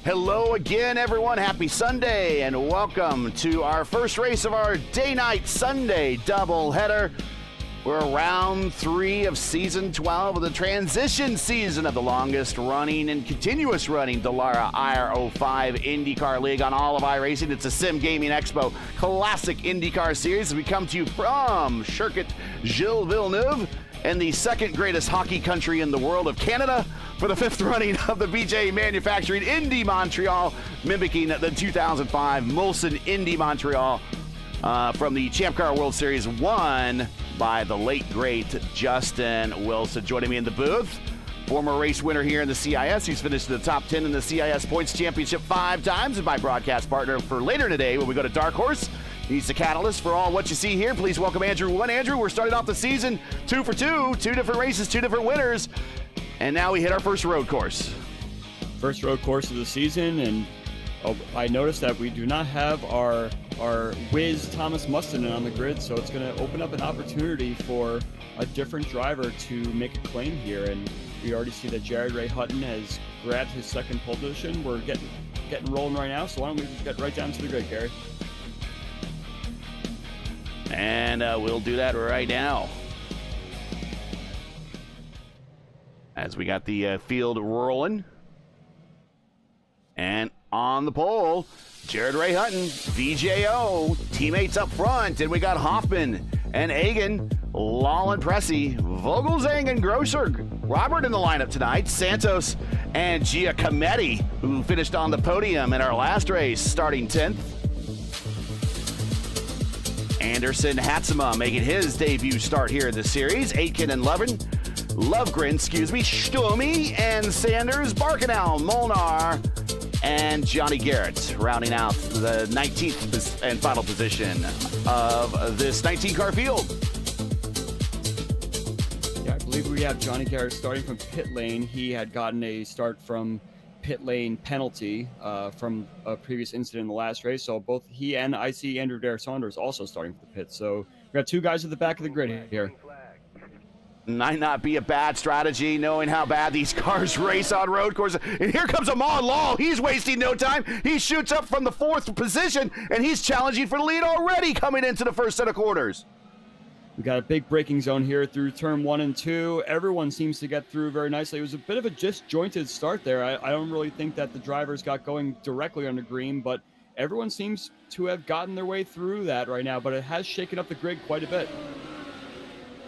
Hello again, everyone. Happy Sunday, and welcome to our first race of our day-night Sunday doubleheader. We're round 3 of Season 12 of the transition season of the longest-running and continuous-running Dallara IR05 IndyCar League on all of iRacing. It's a Sim Gaming Expo Classic IndyCar Series. We come to you from Circuit Gilles Villeneuve and the second greatest hockey country in the world of Canada for the 5th running of the BJ manufacturing Indy Montreal, mimicking the 2005 Molson Indy Montreal from the Champ Car World Series, won by the late, great Justin Wilson. Joining me in the booth, former race winner here in the CIS. He's finished in the top 10 in the CIS Points Championship 5 times, and my broadcast partner for later today when we go to Dark Horse. He's the catalyst for all what you see here. Please welcome Andrew. Andrew, we're starting off the season 2 for 2, 2 different races, 2 different winners, and now we hit our first road course. First road course of the season, and I noticed that we do not have our whiz Thomas Mustonen on the grid, so it's going to open up an opportunity for a different driver to make a claim here. And we already see that Jared Ray Hutton has grabbed his second pole position. We're getting rolling right now, so why don't we get right down to the grid, Gary? And we'll do that right now, as we got the field rolling. And on the pole, Jared Ray Hutton, VJO, teammates up front. And we got Hoffman and Egan, Lal and Pressey, Vogelzang and Grosser, Robert in the lineup tonight, Santos and Giacometti, who finished on the podium in our last race, starting 10th. Anderson Hatsema making his debut start here in the series. Aitken and Lovegren, Sturmy and Sanders, Barkenau, Molnar, and Johnny Garrett rounding out the 19th and final position of this 19-car field. Yeah, I believe we have Johnny Garrett starting from pit lane. He had gotten a start from pit lane penalty from a previous incident in the last race. So both he and I see Andrew Dare Saunders also starting for the pit. So we got 2 guys at the back of the grid here. Might not be a bad strategy, knowing how bad these cars race on road courses. And here comes Amon Lal. He's wasting no time. He shoots up from the 4th position, and he's challenging for the lead already coming into the first set of quarters. We got a big braking zone here through turn 1 and 2. Everyone seems to get through very nicely. It was a bit of a disjointed start there. I don't really think that the drivers got going directly on the green, but everyone seems to have gotten their way through that right now, but it has shaken up the grid quite a bit.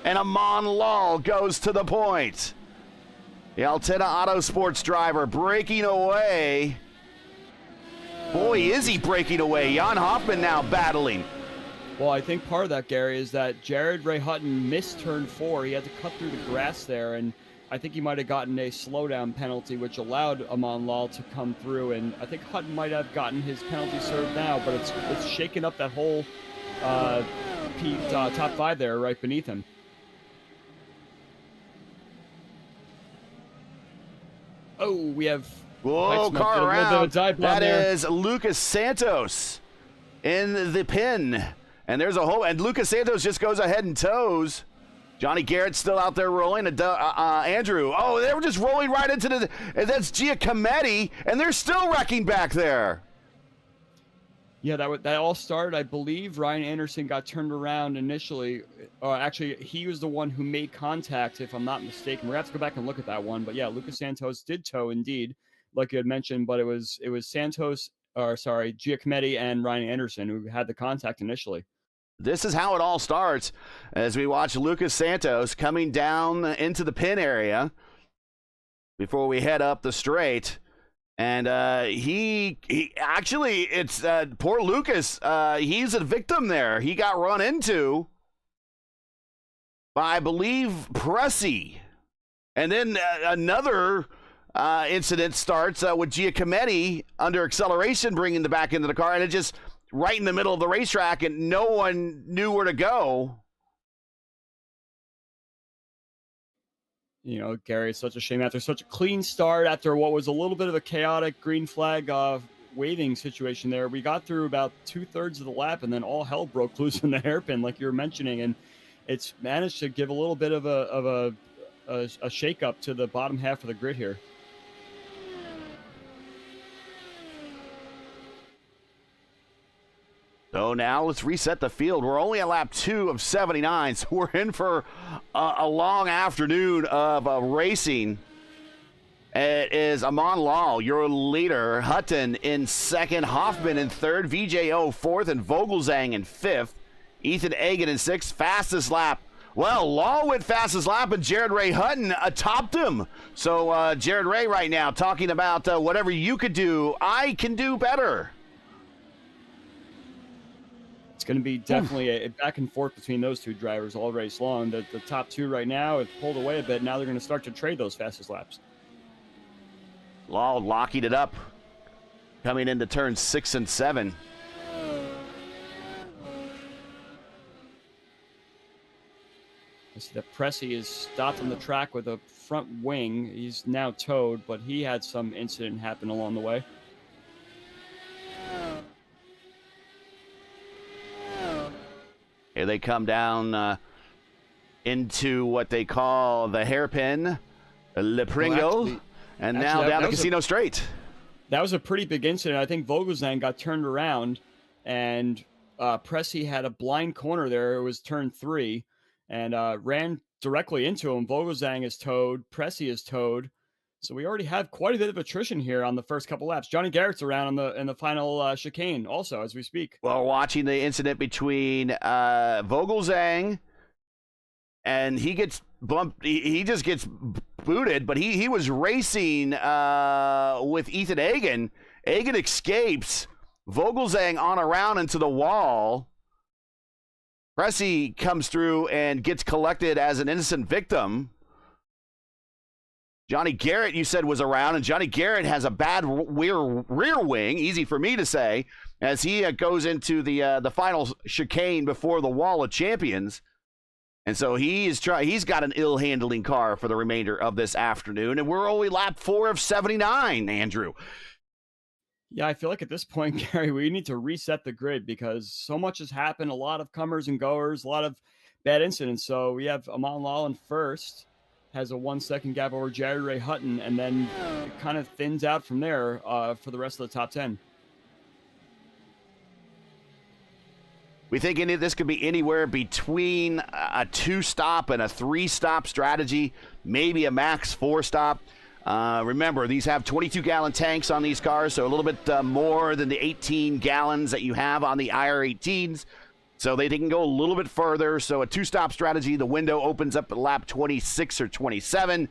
And Amon Lal goes to the point. The Altena Autosports driver breaking away. Boy, is he breaking away. Jan Hoffman now battling. Well, I think part of that, Gary, is that Jared Ray Hutton missed turn 4. He had to cut through the grass there, and I think he might have gotten a slowdown penalty, which allowed Amon Lal to come through. And I think Hutton might have gotten his penalty served now, but it's shaken up that whole top 5 there right beneath him. Oh, we have... Whoa, car around. That there is Lucas Santos in the pin. And there's a hole, and Lucas Santos just goes ahead and tows. Johnny Garrett's still out there rolling. Andrew, oh, they were just rolling right into the, and that's Giacometti, and they're still wrecking back there. Yeah, that all started, I believe Ryan Anderson got turned around initially. Actually, he was the one who made contact, if I'm not mistaken. We're going to have to go back and look at that one. But yeah, Lucas Santos did tow indeed, like you had mentioned, but it was Giacometti and Ryan Anderson who had the contact initially. This is how it all starts as we watch Lucas Santos coming down into the pin area before we head up the straight. And he actually, it's poor Lucas. He's a victim there. He got run into by, I believe, Pressey. And then another incident starts with Giacometti under acceleration, bringing the back into the car. And it just right in the middle of the racetrack, and no one knew where to go. You know, Gary, it's such a shame after such a clean start, after what was a little bit of a chaotic green flag waving situation there. We got through about 2/3 of the lap, and then all hell broke loose in the hairpin, like you were mentioning, and it's managed to give a little bit of a shake up to the bottom half of the grid here. So now let's reset the field. We're only at lap 2 of 79, so we're in for a long afternoon of racing. It is Amon Lal, your leader. Hutton in second. Hoffman in third. VJO fourth. And Vogelzang in fifth. Ethan Agan in sixth. Fastest lap. Well, Lal went fastest lap, and Jared Ray Hutton topped him. So Jared Ray right now talking about whatever you could do, I can do better. It's going to be definitely a back and forth between those two drivers all race long. The top two right now have pulled away a bit. Now they're going to start to trade those fastest laps. Lal locking it up, coming into turns 6 and 7. I see that Pressey is stopped on the track with a front wing. He's now towed, but he had some incident happen along the way. Here they come down into what they call the hairpin, Le Pringle. And now down the Casino Straight. That was a pretty big incident. I think Vogelzang got turned around, and Pressey had a blind corner there. It was turn 3, and ran directly into him. Vogelzang is towed. Pressey is towed. So we already have quite a bit of attrition here on the first couple laps. Johnny Garrett's around in the final chicane also as we speak. Well, watching the incident between Vogelzang, and he gets bumped. He just gets booted, but he was racing with Ethan Agan. Agan escapes. Vogelzang on around into the wall. Pressey comes through and gets collected as an innocent victim. Johnny Garrett, you said, was around, and Johnny Garrett has a bad rear wing, easy for me to say, as he goes into the final chicane before the Wall of Champions. And so he's got an ill-handling car for the remainder of this afternoon, and we're only lap 4 of 79, Andrew. Yeah, I feel like at this point, Gary, we need to reset the grid because so much has happened, a lot of comers and goers, a lot of bad incidents. So we have Amon Lal in first, has a 1 second gap over Jared Ray Hutton, and then it kind of thins out from there for the rest of the top 10. We think this could be anywhere between a 2-stop and a 3-stop strategy, maybe a max 4-stop. Remember, these have 22-gallon tanks on these cars, so a little bit more than the 18 gallons that you have on the IR18s. So they can go a little bit further. So a 2-stop strategy, the window opens up at lap 26 or 27.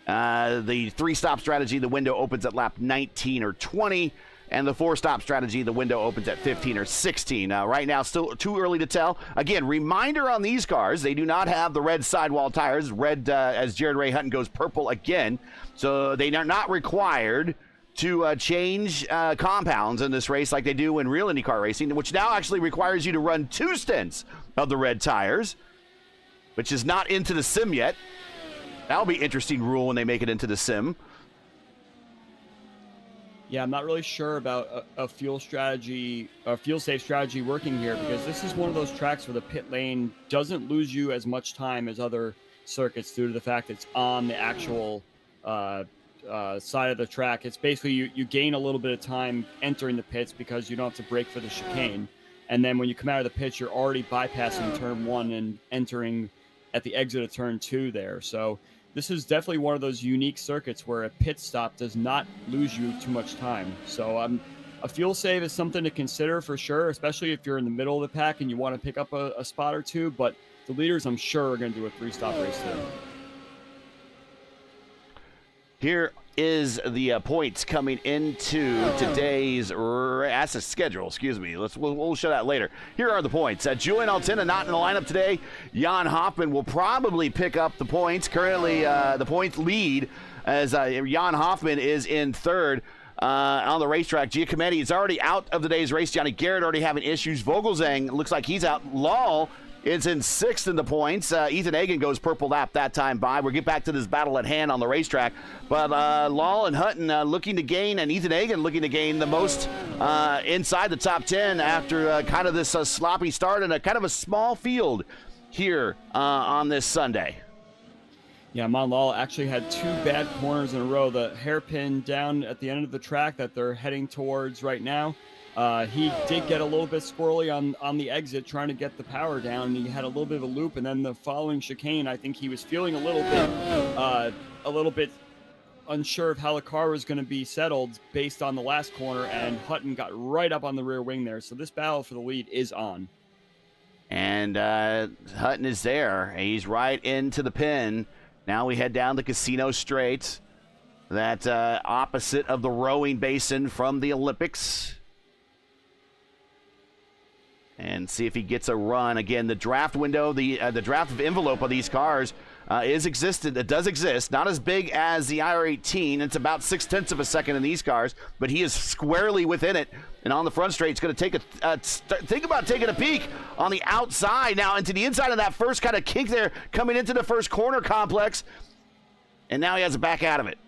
The 3-stop strategy, the window opens at lap 19 or 20. And the 4-stop strategy, the window opens at 15 or 16. Right now, still too early to tell. Again, reminder on these cars, they do not have the red sidewall tires. Red, as Jared Ray Hutton goes purple again. So they are not required to change compounds in this race like they do in real IndyCar racing, which now actually requires you to run 2 stints of the red tires, which is not into the sim yet. That'll be an interesting rule when they make it into the sim. Yeah, I'm not really sure about a fuel strategy, a fuel-safe strategy working here because this is one of those tracks where the pit lane doesn't lose you as much time as other circuits due to the fact it's on the actual side of the track. It's basically you gain a little bit of time entering the pits because you don't have to brake for the chicane. And then when you come out of the pits, you're already bypassing turn 1 and entering at the exit of turn 2 there. So this is definitely one of those unique circuits where a pit stop does not lose you too much time. So a fuel save is something to consider for sure, especially if you're in the middle of the pack and you want to pick up a spot or two. But the leaders, I'm sure, are going to do a 3-stop race today. Here is the points coming into today's that's a schedule. Excuse me. We'll show that later. Here are the points. Julian Altina not in the lineup today. Jan Hoffman will probably pick up the points. Currently, the points lead as Jan Hoffman is in third on the racetrack. Giacometti is already out of today's race. Johnny Garrett already having issues. Vogelzang looks like he's out. Lal is in 6th in the points. Ethan Agan goes purple lap that time by. We'll get back to this battle at hand on the racetrack. But Lal and Hutton looking to gain, and Ethan Agan looking to gain the most inside the top 10 after kind of this sloppy start and a kind of a small field here on this Sunday. Yeah, Amon Lal actually had 2 bad corners in a row. The hairpin down at the end of the track that they're heading towards right now He did get a little bit squirrely on the exit, trying to get the power down. He had a little bit of a loop, and then the following chicane, I think he was feeling a little bit unsure of how the car was going to be settled based on the last corner, and Hutton got right up on the rear wing there. So this battle for the lead is on. And Hutton is there. He's right into the pin. Now we head down the Casino Straight, that opposite of the rowing basin from the Olympics, and see if he gets a run. Again, the draft window, the draft envelope of these cars does exist. Not as big as the IR18. It's about 0.6 of a second in these cars, but he is squarely within it. And on the front straight, it's going to take think about taking a peek on the outside now into the inside of that first kind of kink there, coming into the first corner complex. And now he has to back out of it.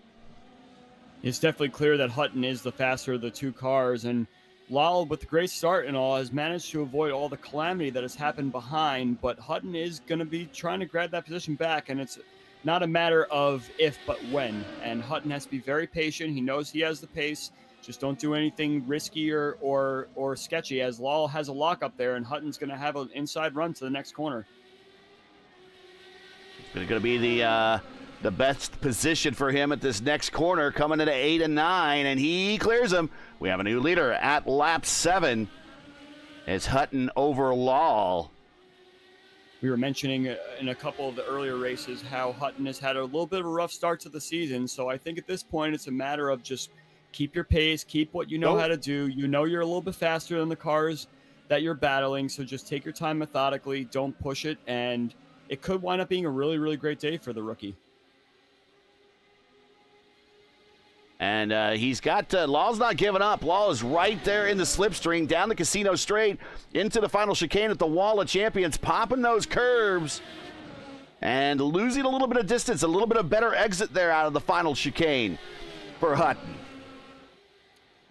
It's definitely clear that Hutton is the faster of the two cars, and Lal, with the great start and all, has managed to avoid all the calamity that has happened behind, but Hutton is going to be trying to grab that position back, and it's not a matter of if but when. And Hutton has to be very patient. He knows he has the pace. Just don't do anything risky or sketchy, as Lal has a lock up there, and Hutton's going to have an inside run to the next corner. It's going to be the best position for him at this next corner, coming into 8 and 9, and he clears him. We have a new leader at lap 7. It's Hutton over Lal. We were mentioning in a couple of the earlier races how Hutton has had a little bit of a rough start to the season, so I think at this point it's a matter of just keep your pace, keep what you know how to do. You know you're a little bit faster than the cars that you're battling, so just take your time methodically, don't push it, and it could wind up being a really, really great day for the rookie. And he's got Lal's not giving up. Lal is right there in the slipstream, down the Casino Straight, into the final chicane at the Wall of Champions, popping those curves and losing a little bit of distance, a little bit of better exit there out of the final chicane for Hutton.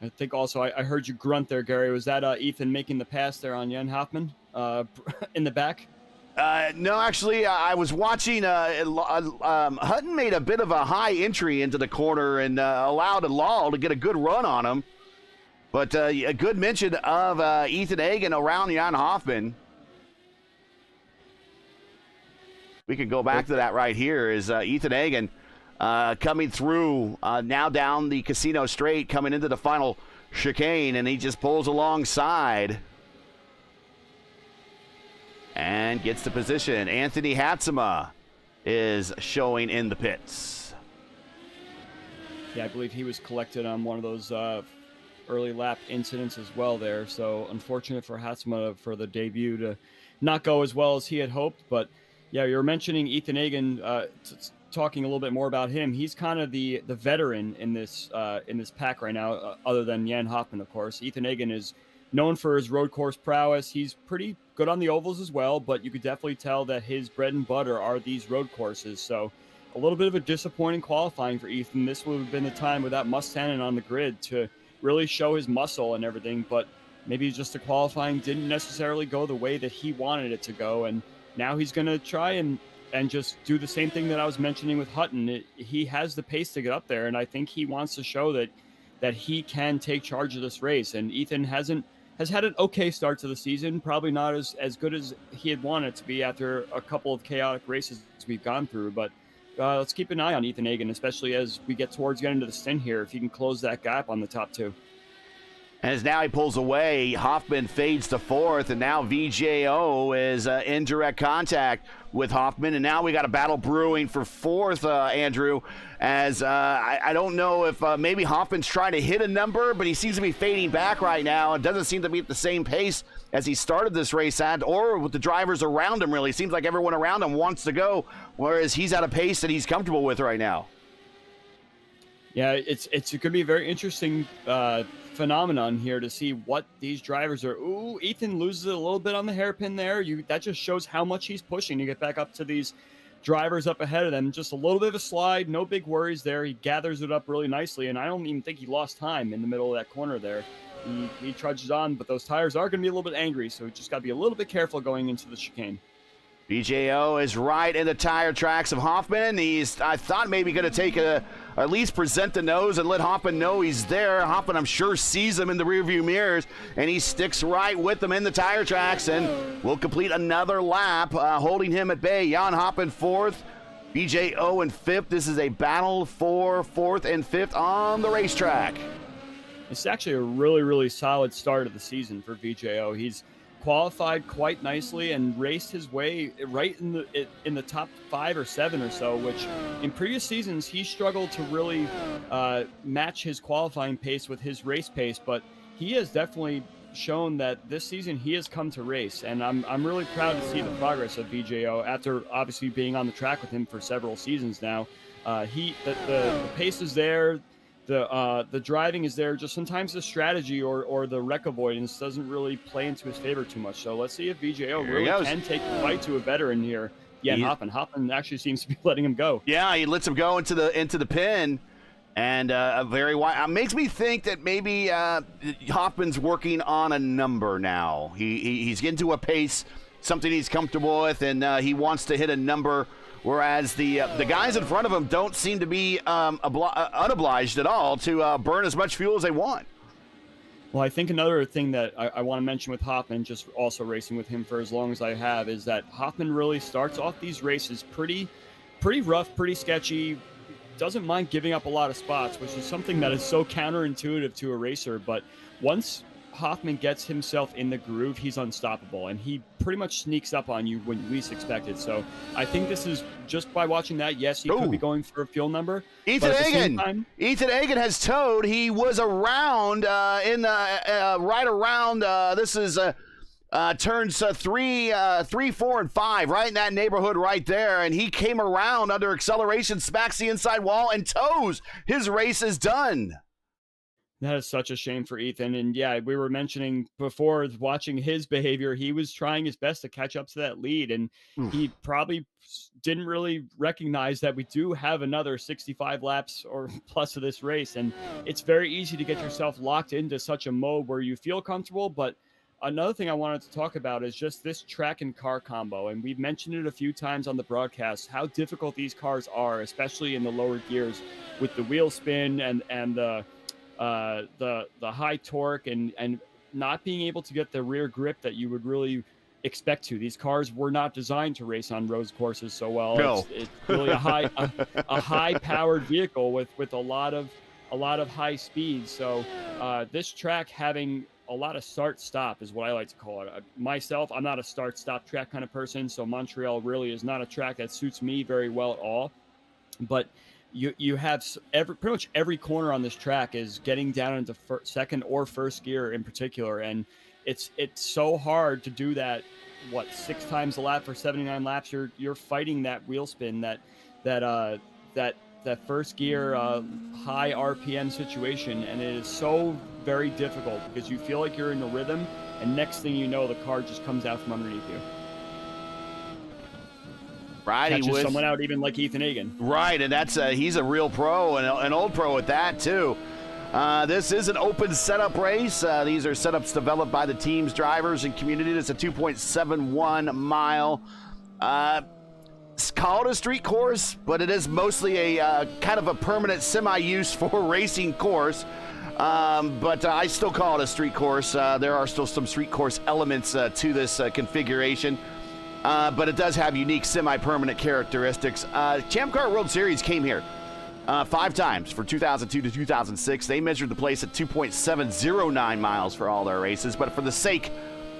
I think also I heard you grunt there, Gary. Was that Ethan making the pass there on Jan Hoffman in the back? No, actually, I was watching. Hutton made a bit of a high entry into the corner and allowed Lal to get a good run on him. But a good mention of Ethan Hagen around Jan Hoffman. We can go back to that right here. Is Ethan Hagen coming through now down the Casino Straight, coming into the final chicane, and he just pulls alongside and gets the position. Anthony Hatsema is showing in the pits. Yeah, I believe he was collected on one of those early lap incidents as well there. So unfortunate for Hatsema for the debut to not go as well as he had hoped. But yeah, you were mentioning Ethan Hagen, talking a little bit more about him. He's kind of the veteran in this pack right now, other than Jan Hoffman, of course. Ethan Hagen is known for his road course prowess. He's pretty good on the ovals as well, but you could definitely tell that his bread and butter are these road courses. So a little bit of a disappointing qualifying for Ethan. This would have been the time without Mustanen on the grid to really show his muscle and everything, but maybe just the qualifying didn't necessarily go the way that he wanted it to go, and now he's going to try and just do the same thing that I was mentioning with Hutton. He has the pace to get up there, and I think he wants to show that he can take charge of this race, and Ethan has had an okay start to the season, probably not as good as he had wanted it to be after a couple of chaotic races we've gone through. But let's keep an eye on Ethan Hagen, especially as we get towards the end of the stint here, if he can close that gap on the top two. As now he pulls away, Hoffman fades to fourth, and now VJO is in direct contact with Hoffman, and now we got a battle brewing for fourth, Andrew, as I don't know if maybe Hoffman's trying to hit a number, but he seems to be fading back right now. It doesn't seem to be at the same pace as he started this race at, or with the drivers around him, really. Seems like everyone around him wants to go, whereas he's at a pace that he's comfortable with right now. Yeah, it's going to be a very interesting phenomenon here to see what these drivers are. Ooh, Ethan loses it a little bit on the hairpin there. That just shows how much he's pushing to get back up to these drivers up ahead of them. Just a little bit of a slide, no big worries there. He gathers it up really nicely, and I don't even think he lost time in the middle of that corner there. He trudges on, but those tires are going to be a little bit angry, so just got to be a little bit careful going into the chicane. BJO is right in the tire tracks of Hoffman. He's, I thought, maybe going to take a at least present the nose and let Hoffman know he's there. Hoffman, I'm sure, sees him in the rearview mirrors, and he sticks right with them in the tire tracks and will complete another lap, holding him at bay. Jan Hoffman fourth, VJO in fifth. This is a battle for fourth and fifth on the racetrack. It's actually a really, really solid start of the season for VJO. He's qualified quite nicely and raced his way right in the top 5 or 7 or so, which in previous seasons he struggled to really match his qualifying pace with his race pace, but he has definitely shown that this season he has come to race, and I'm really proud to see the progress of VJO after obviously being on the track with him for several seasons now. The pace is there. The driving is there. Just sometimes the strategy or the wreck avoidance doesn't really play into his favor too much. So let's see if VJO really can take the fight to a veteran here. Yeah, Hoffman. Hoffman actually seems to be letting him go. Yeah, he lets him go into the pin, and a very wide. Makes me think that maybe Hoffman's working on a number now. He's getting to a pace, something he's comfortable with, and he wants to hit a number. Whereas the guys in front of him don't seem to be unobliged at all to burn as much fuel as they want. Well, I think another thing that I want to mention with Hoffman, just also racing with him for as long as I have, is that Hoffman really starts off these races pretty rough, pretty sketchy, doesn't mind giving up a lot of spots, which is something that is so counterintuitive to a racer. But once Hoffman gets himself in the groove, he's unstoppable, and he pretty much sneaks up on you when you least expect it. So I think this is just by watching that. Yes, he could be going for a fuel number. Ethan Hagen has towed. He was around right around. This is turns 3, 4, and 5, right in that neighborhood right there, and he came around under acceleration, smacks the inside wall, and tows. His race is done. That is such a shame for Ethan. And yeah, we were mentioning before, watching his behavior, he was trying his best to catch up to that lead. And he probably didn't really recognize that we do have another 65 laps or plus of this race. And it's very easy to get yourself locked into such a mode where you feel comfortable. But another thing I wanted to talk about is just this track and car combo. And we've mentioned it a few times on the broadcast, how difficult these cars are, especially in the lower gears with the wheel spin and the high torque and not being able to get the rear grip that you would really expect to. These cars were not designed to race on road courses so well. No. It's really a high powered vehicle with a lot of high speed. So this track having a lot of start stop is what I like to call it. Myself, I'm not a start stop track kind of person, so Montreal really is not a track that suits me very well at all. But you have pretty much every corner on this track is getting down into second or first gear in particular, and it's so hard to do that. 6 times a lap for 79 laps? You're fighting that wheel spin, that first gear high RPM situation, and it is so very difficult because you feel like you're in a rhythm, and next thing you know, the car just comes out from underneath you. Right, catches someone out, even like Ethan Hagen. Right, and that's he's a real pro and an old pro at that too. This is an open setup race. These are setups developed by the team's drivers and community. It's a 2.71 mile. It's called a street course, but it is mostly a kind of a permanent semi-use for racing course. But I still call it a street course. There are still some street course elements to this configuration. But it does have unique semi-permanent characteristics. Champ Car World Series came here 5 times for 2002 to 2006. They measured the place at 2.709 miles for all their races. But for the sake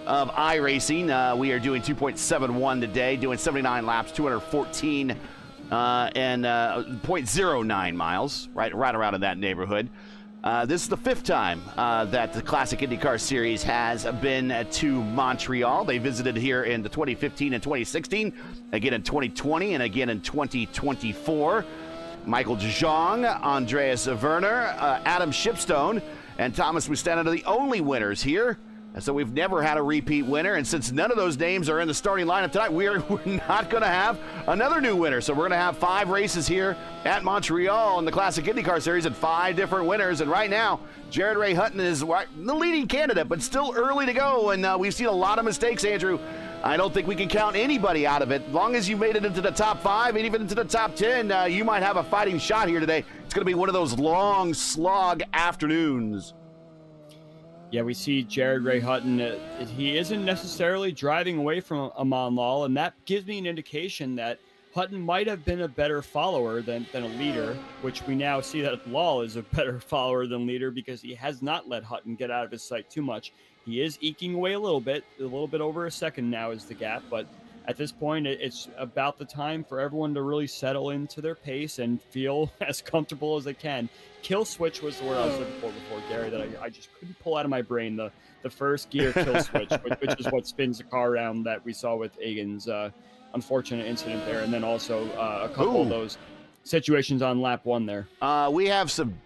of iRacing, we are doing 2.71 today, doing 79 laps, 214 and 0.09 miles, right around in that neighborhood. This is the 5th time that the Classic IndyCar Series has been to Montreal. They visited here in the 2015 and 2016, again in 2020, and again in 2024. Michael DeJong, Andreas Werner, Adam Shipstone, and Thomas Mustanad are the only winners here. And so we've never had a repeat winner, and since none of those names are in the starting lineup tonight, we're not going to have another new winner. So we're going to have 5 races here at Montreal in the Classic IndyCar Series and 5 different winners. And right now, Jared Ray Hutton is the leading candidate, but still early to go, and we've seen a lot of mistakes, Andrew. I don't think we can count anybody out of it. As long as you made it into the top 5 and even into the top 10, you might have a fighting shot here today. it's going to be one of those long slog afternoons. Yeah, we see Jared Ray Hutton. He isn't necessarily driving away from Amon Lal, and that gives me an indication that Hutton might have been a better follower than a leader, which we now see that Lal is a better follower than leader because he has not let Hutton get out of his sight too much. He is eking away a little bit over a second now is the gap, but at this point, it's about the time for everyone to really settle into their pace and feel as comfortable as they can. Kill switch was the word I was looking for before, Gary, that I just couldn't pull out of my brain. The first gear kill switch, which is what spins the car around that we saw with Egan's unfortunate incident there, and then also a couple of those situations on lap 1 there. We have some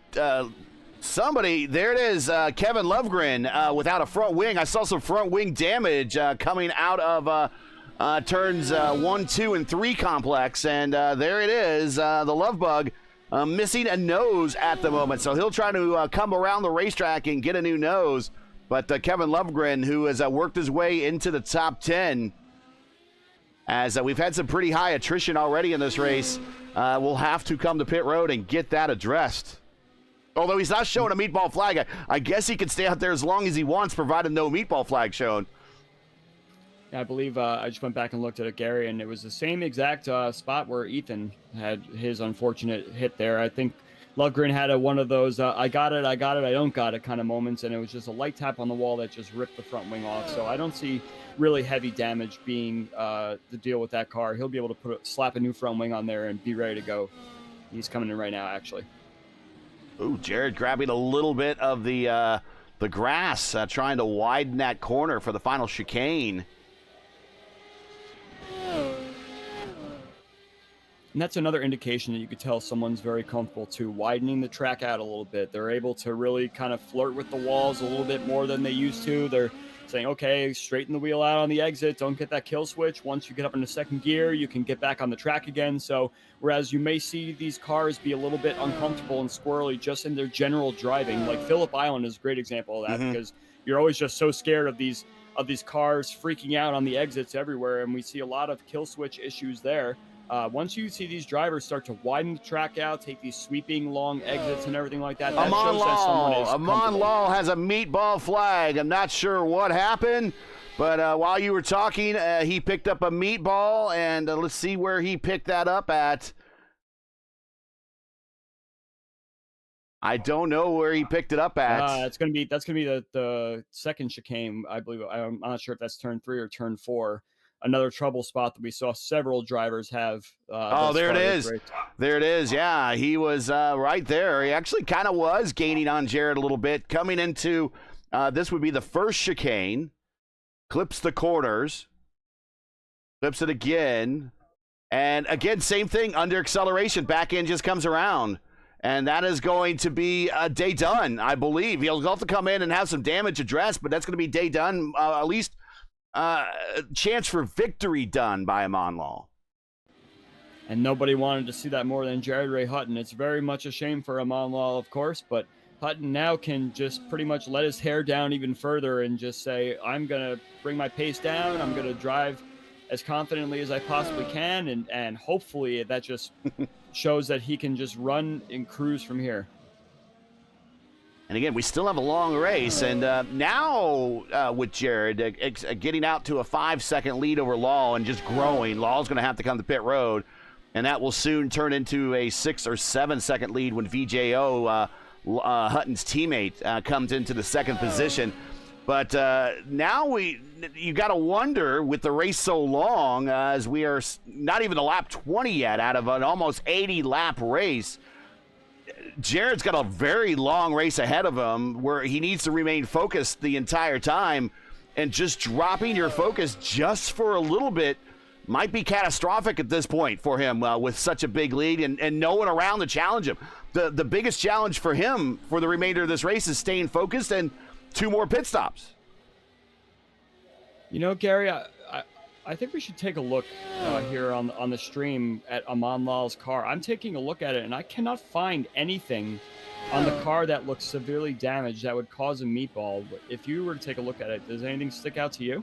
somebody. There it is, Kevin Lovegren without a front wing. I saw some front wing damage coming out of turns 1, 2, and 3 complex, and there it is, the Love Bug missing a nose at the moment, so he'll try to come around the racetrack and get a new nose. But Kevin Lovegren, who has worked his way into the top 10, as we've had some pretty high attrition already in this race, will have to come to pit road and get that addressed. Although he's not showing a meatball flag, I guess he can stay out there as long as he wants, provided no meatball flag shown. I believe I just went back and looked at it, Gary, and it was the same exact spot where Ethan had his unfortunate hit there. I think Lovegren had one of those I got it, I don't got it kind of moments, and it was just a light tap on the wall that just ripped the front wing off. So I don't see really heavy damage being the deal with that car. He'll be able to slap a new front wing on there and be ready to go. He's coming in right now, actually. Ooh, Jared grabbing a little bit of the grass, trying to widen that corner for the final chicane. And that's another indication that you could tell someone's very comfortable to widening the track out a little bit. They're able to really kind of flirt with the walls a little bit more than they used to. They're saying, okay, straighten the wheel out on the exit. Don't get that kill switch. Once you get up into second gear, you can get back on the track again. So whereas you may see these cars be a little bit uncomfortable and squirrely just in their general driving, like Phillip Island is a great example of that, because you're always just so scared of these cars freaking out on the exits everywhere. And we see a lot of kill switch issues there. Once you see these drivers start to widen the track out, take these sweeping long exits and everything like that, that shows that someone is Amon Lal has a meatball flag. I'm not sure what happened, but while you were talking, he picked up a meatball, and let's see where he picked that up at. I don't know where he picked it up at. That's gonna be the second chicane, I believe. I'm not sure if that's turn 3 or turn 4. Another trouble spot that we saw several drivers have. There it is. There it is. Yeah, he was right there. He actually kind of was gaining on Jared a little bit. Coming into this would be the first chicane. Clips the corners. Clips it again. And again, same thing, under acceleration. Back end just comes around. And that is going to be a day done, I believe. He'll have to come in and have some damage addressed, but that's going to be day done, at least chance for victory done by Amon Lal. And nobody wanted to see that more than Jared Ray Hutton. It's very much a shame for Amon Lal, of course, but Hutton now can just pretty much let his hair down even further and just say, I'm going to bring my pace down. I'm going to drive as confidently as I possibly can. And hopefully that just shows that he can just run and cruise from here. And again, we still have a long race, and now with Jared getting out to a 5-second lead over Lal and just growing, Lal's going to have to come to pit road, and that will soon turn into a 6 or 7-second lead when VJO, Hutton's teammate, comes into the second position. But now you got to wonder, with the race so long, as we are not even a lap 20 yet out of an almost 80-lap race, Jared's got a very long race ahead of him where he needs to remain focused the entire time, and just dropping your focus just for a little bit might be catastrophic at this point for him with such a big lead and no one around to challenge him. The biggest challenge for him for the remainder of this race is staying focused and 2 more pit stops. You know, Gary, I think we should take a look here on the stream at Amon Lal's car. I'm taking a look at it, and I cannot find anything on the car that looks severely damaged that would cause a meatball. If you were to take a look at it, does anything stick out to you?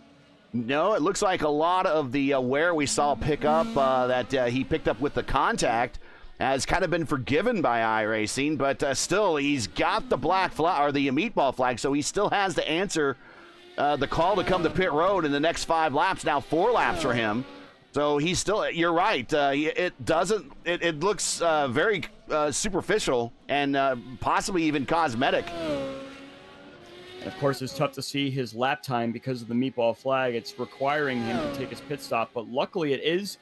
No, it looks like a lot of the wear we saw pick up that he picked up with the contact has kind of been forgiven by iRacing, but still, he's got the black flag, or the meatball flag, so he still has to answer the call to come to pit road in the next 5 laps. Now 4 laps for him. So he's still, you're right. It looks very superficial and possibly even cosmetic. And of course, it's tough to see his lap time because of the meatball flag. It's requiring him to take his pit stop, but luckily it is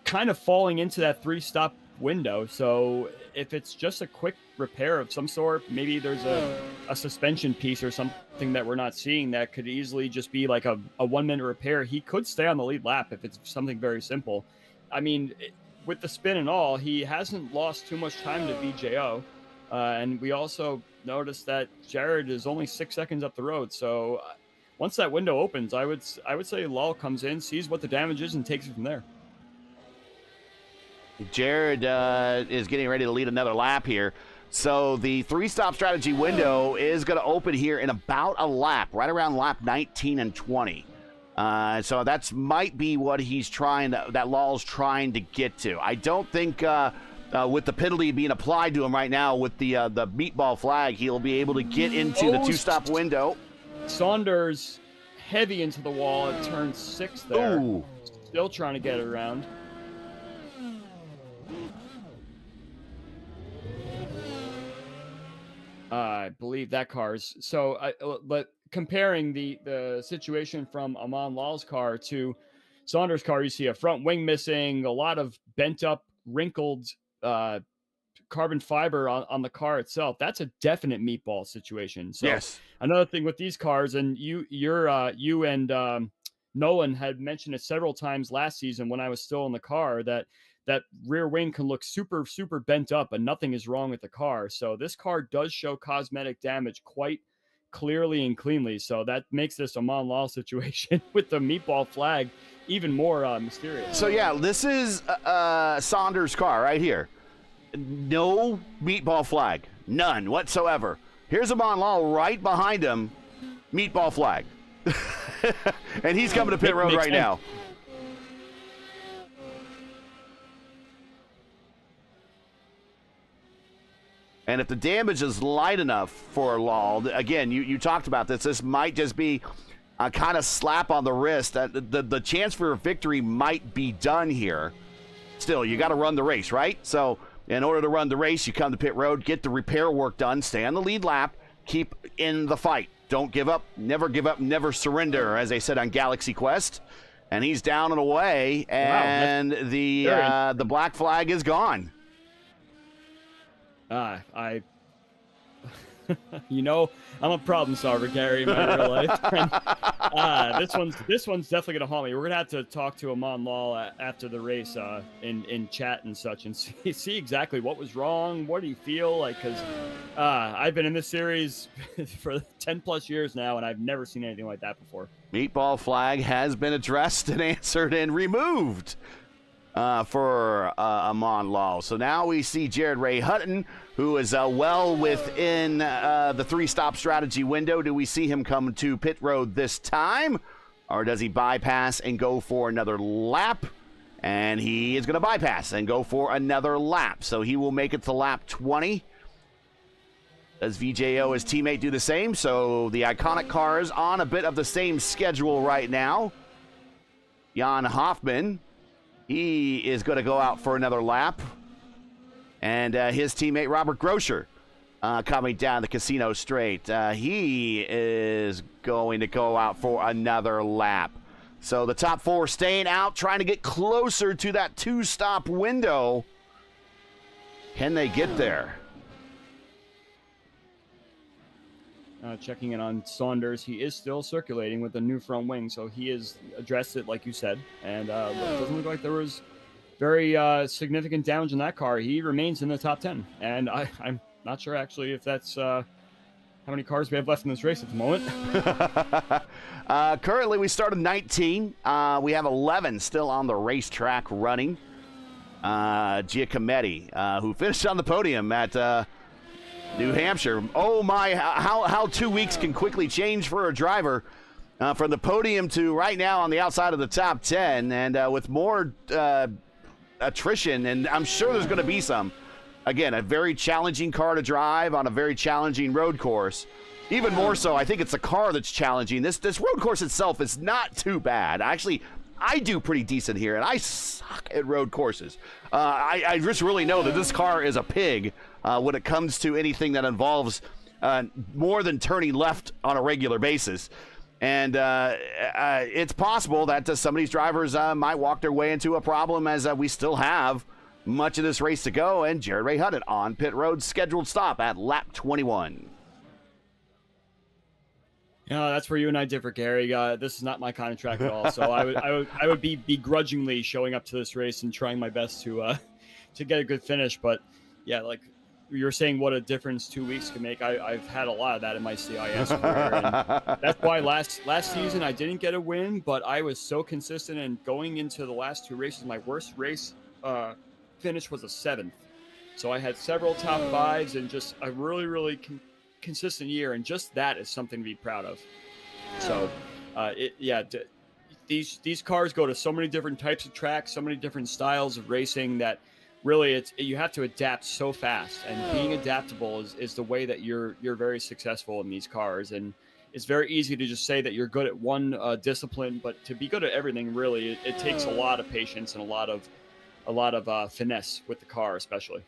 kind of falling into that 3-stop window. So if it's just a quick repair of some sort, maybe there's a suspension piece or something that we're not seeing that could easily just be like a 1-minute repair, he could stay on the lead lap if it's something very simple. I mean, with the spin and all, he hasn't lost too much time to VJO. And we also noticed that Jared is only 6 seconds up the road. So once that window opens, I would say Lal comes in, sees what the damage is, and takes it from there. Jared is getting ready to lead another lap here. So the 3-stop strategy window is going to open here in about a lap, right around lap 19 and 20. So that's might be what he's that Lal's trying to get to. I don't think with the penalty being applied to him right now with the meatball flag, he'll be able to get into the 2-stop window. Saunders heavy into the wall at turn 6 there. Ooh. Still trying to get it around. I believe that car's but comparing the situation from Aman Lal's car to Saunders' car, you see a front wing missing, a lot of bent up, wrinkled carbon fiber on the car itself. That's a definite meatball situation. So yes. Another thing with these cars, and you and Nolan had mentioned it several times last season when I was still in the car, that rear wing can look super, super bent up, and nothing is wrong with the car. So this car does show cosmetic damage quite clearly and cleanly. So that makes this Aman Lal situation with the meatball flag even more mysterious. So yeah, this is Saunders' car right here. No meatball flag, none whatsoever. Here's Aman Lal right behind him, meatball flag, and he's coming to pit road right now. And if the damage is light enough for Lal, again, you talked about this. This might just be a kind of slap on the wrist. The chance for a victory might be done here. Still, you got to run the race, right? So in order to run the race, you come to pit road, get the repair work done, stay on the lead lap, keep in the fight. Don't give up, never surrender, as they said on Galaxy Quest. And he's down and away, and wow, the black flag is gone. I'm a problem solver, Gary, in my real life. And, this one's definitely going to haunt me. We're going to have to talk to Aman Lal after the race in chat and such and see exactly what was wrong. What do you feel like? Because I've been in this series for 10 plus years now, and I've never seen anything like that before. Meatball flag has been addressed and answered and removed for Aman Lal. So now we see Jared Ray Hutton, who is well within the 3-stop strategy window. Do we see him come to pit road this time, or does he bypass and go for another lap? And he is going to bypass and go for another lap. So he will make it to lap 20. Does VJO, his teammate, do the same? So the iconic cars on a bit of the same schedule right now. Jan Hoffman, he is going to go out for another lap. And his teammate, Robert Groscher, coming down the casino straight. He is going to go out for another lap. So the top 4 staying out, trying to get closer to that 2-stop window. Can they get there? Checking in on Saunders, he is still circulating with the new front wing, so he has addressed it like you said, and it doesn't look like there was very significant damage in that car. He remains in the top 10, and I'm not sure actually if that's how many cars we have left in this race at the moment. Currently we started 19. We have 11 still on the racetrack running. Giacometti, who finished on the podium at New Hampshire. Oh my, how 2 weeks can quickly change for a driver. From the podium to right now on the outside of the top 10, and with more attrition, and I'm sure there's going to be some. Again, a very challenging car to drive on a very challenging road course. Even more so, I think it's the car that's challenging. This road course itself is not too bad. Actually, I do pretty decent here, and I suck at road courses. I just really know that this car is a pig when it comes to anything that involves more than turning left on a regular basis. And it's possible that some of these drivers might walk their way into a problem, as we still have much of this race to go. And Jared Ray Hudden on pit road's scheduled stop at lap 21. Yeah, that's where you and I differ, Gary. This is not my kind of track at all. So I would be begrudgingly showing up to this race and trying my best to get a good finish. But yeah, like you're saying, what a difference 2 weeks can make. I've had a lot of that in my CIS career, and that's why last season I didn't get a win, but I was so consistent. And going into the last two races, my worst race finish was a 7th. So I had several top 5s and just a really consistent year, and just that is something to be proud of. So these cars go to so many different types of tracks, so many different styles of racing, that really you have to adapt so fast, and being adaptable is the way that you're very successful in these cars. And it's very easy to just say that you're good at one discipline, but to be good at everything, really it takes a lot of patience and a lot of finesse with the car, especially.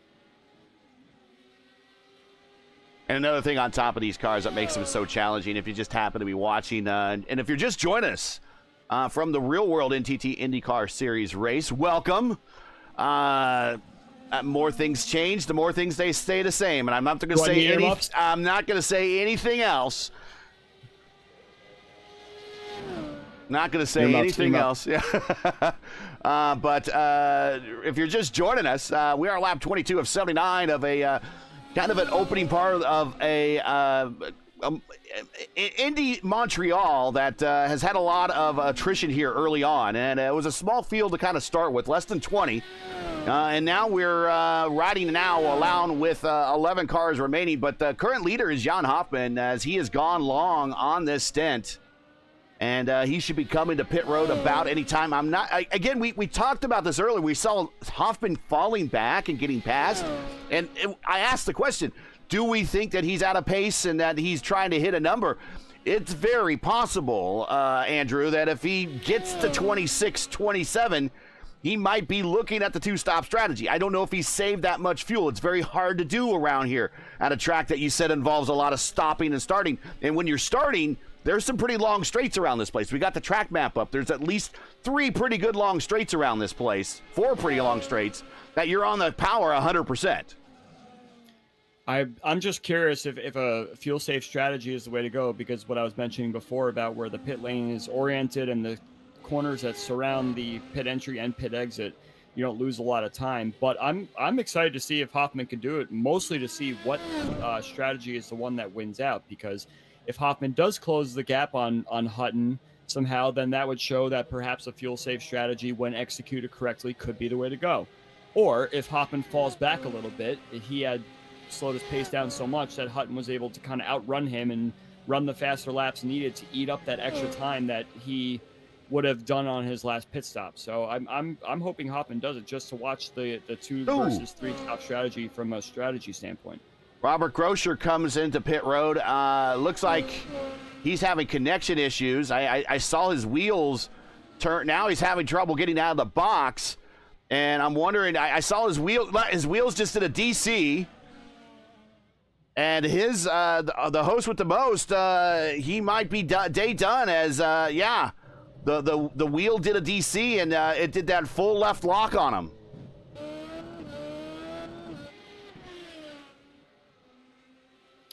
And another thing on top of these cars that makes them so challenging, if you just happen to be watching, and if you're just joining us from the real world NTT IndyCar Series race, welcome. More things change, the more things they stay the same. And I'm not going to say I'm not going to say anything else. Not going to say anything else. Yeah. But if you're just joining us, we are lap 22 of 79 of a kind of an opening part of a Indy Montreal that has had a lot of attrition here early on, and it was a small field to kind of start with, less than 20, and now we're riding along with 11 cars remaining, but the current leader is Jan Hoffman, as he has gone long on this stint, and he should be coming to pit road about any time. We talked about this earlier. We saw Hoffman falling back and getting past, and I asked the question, do we think that he's out of pace and that he's trying to hit a number? It's very possible, Andrew, that if he gets to 26, 27, he might be looking at the two-stop strategy. I don't know if he's saved that much fuel. It's very hard to do around here at a track that you said involves a lot of stopping and starting. And when you're starting, there's some pretty long straights around this place. We got the track map up. There's at least 3 pretty good long straights around this place, 4 pretty long straights, that you're on the power 100%. I'm just curious if a fuel-safe strategy is the way to go, because what I was mentioning before about where the pit lane is oriented and the corners that surround the pit entry and pit exit, you don't lose a lot of time. But I'm excited to see if Hoffman can do it, mostly to see what strategy is the one that wins out, because if Hoffman does close the gap on Hutton somehow, then that would show that perhaps a fuel-safe strategy, when executed correctly, could be the way to go. Or if Hoffman falls back a little bit, he had slowed his pace down so much that Hutton was able to kind of outrun him and run the faster laps needed to eat up that extra time that he would have done on his last pit stop. So I'm hoping Hoffman does it, just to watch the 2 versus 3 stop strategy from a strategy standpoint. Robert Groscher comes into pit road. Looks like he's having connection issues. I saw his wheels turn. Now he's having trouble getting out of the box, and I'm wondering. I saw his wheels just did a DC. And his the host with the most, he might be day done, as the wheel did a DC, and it did that full left lock on him.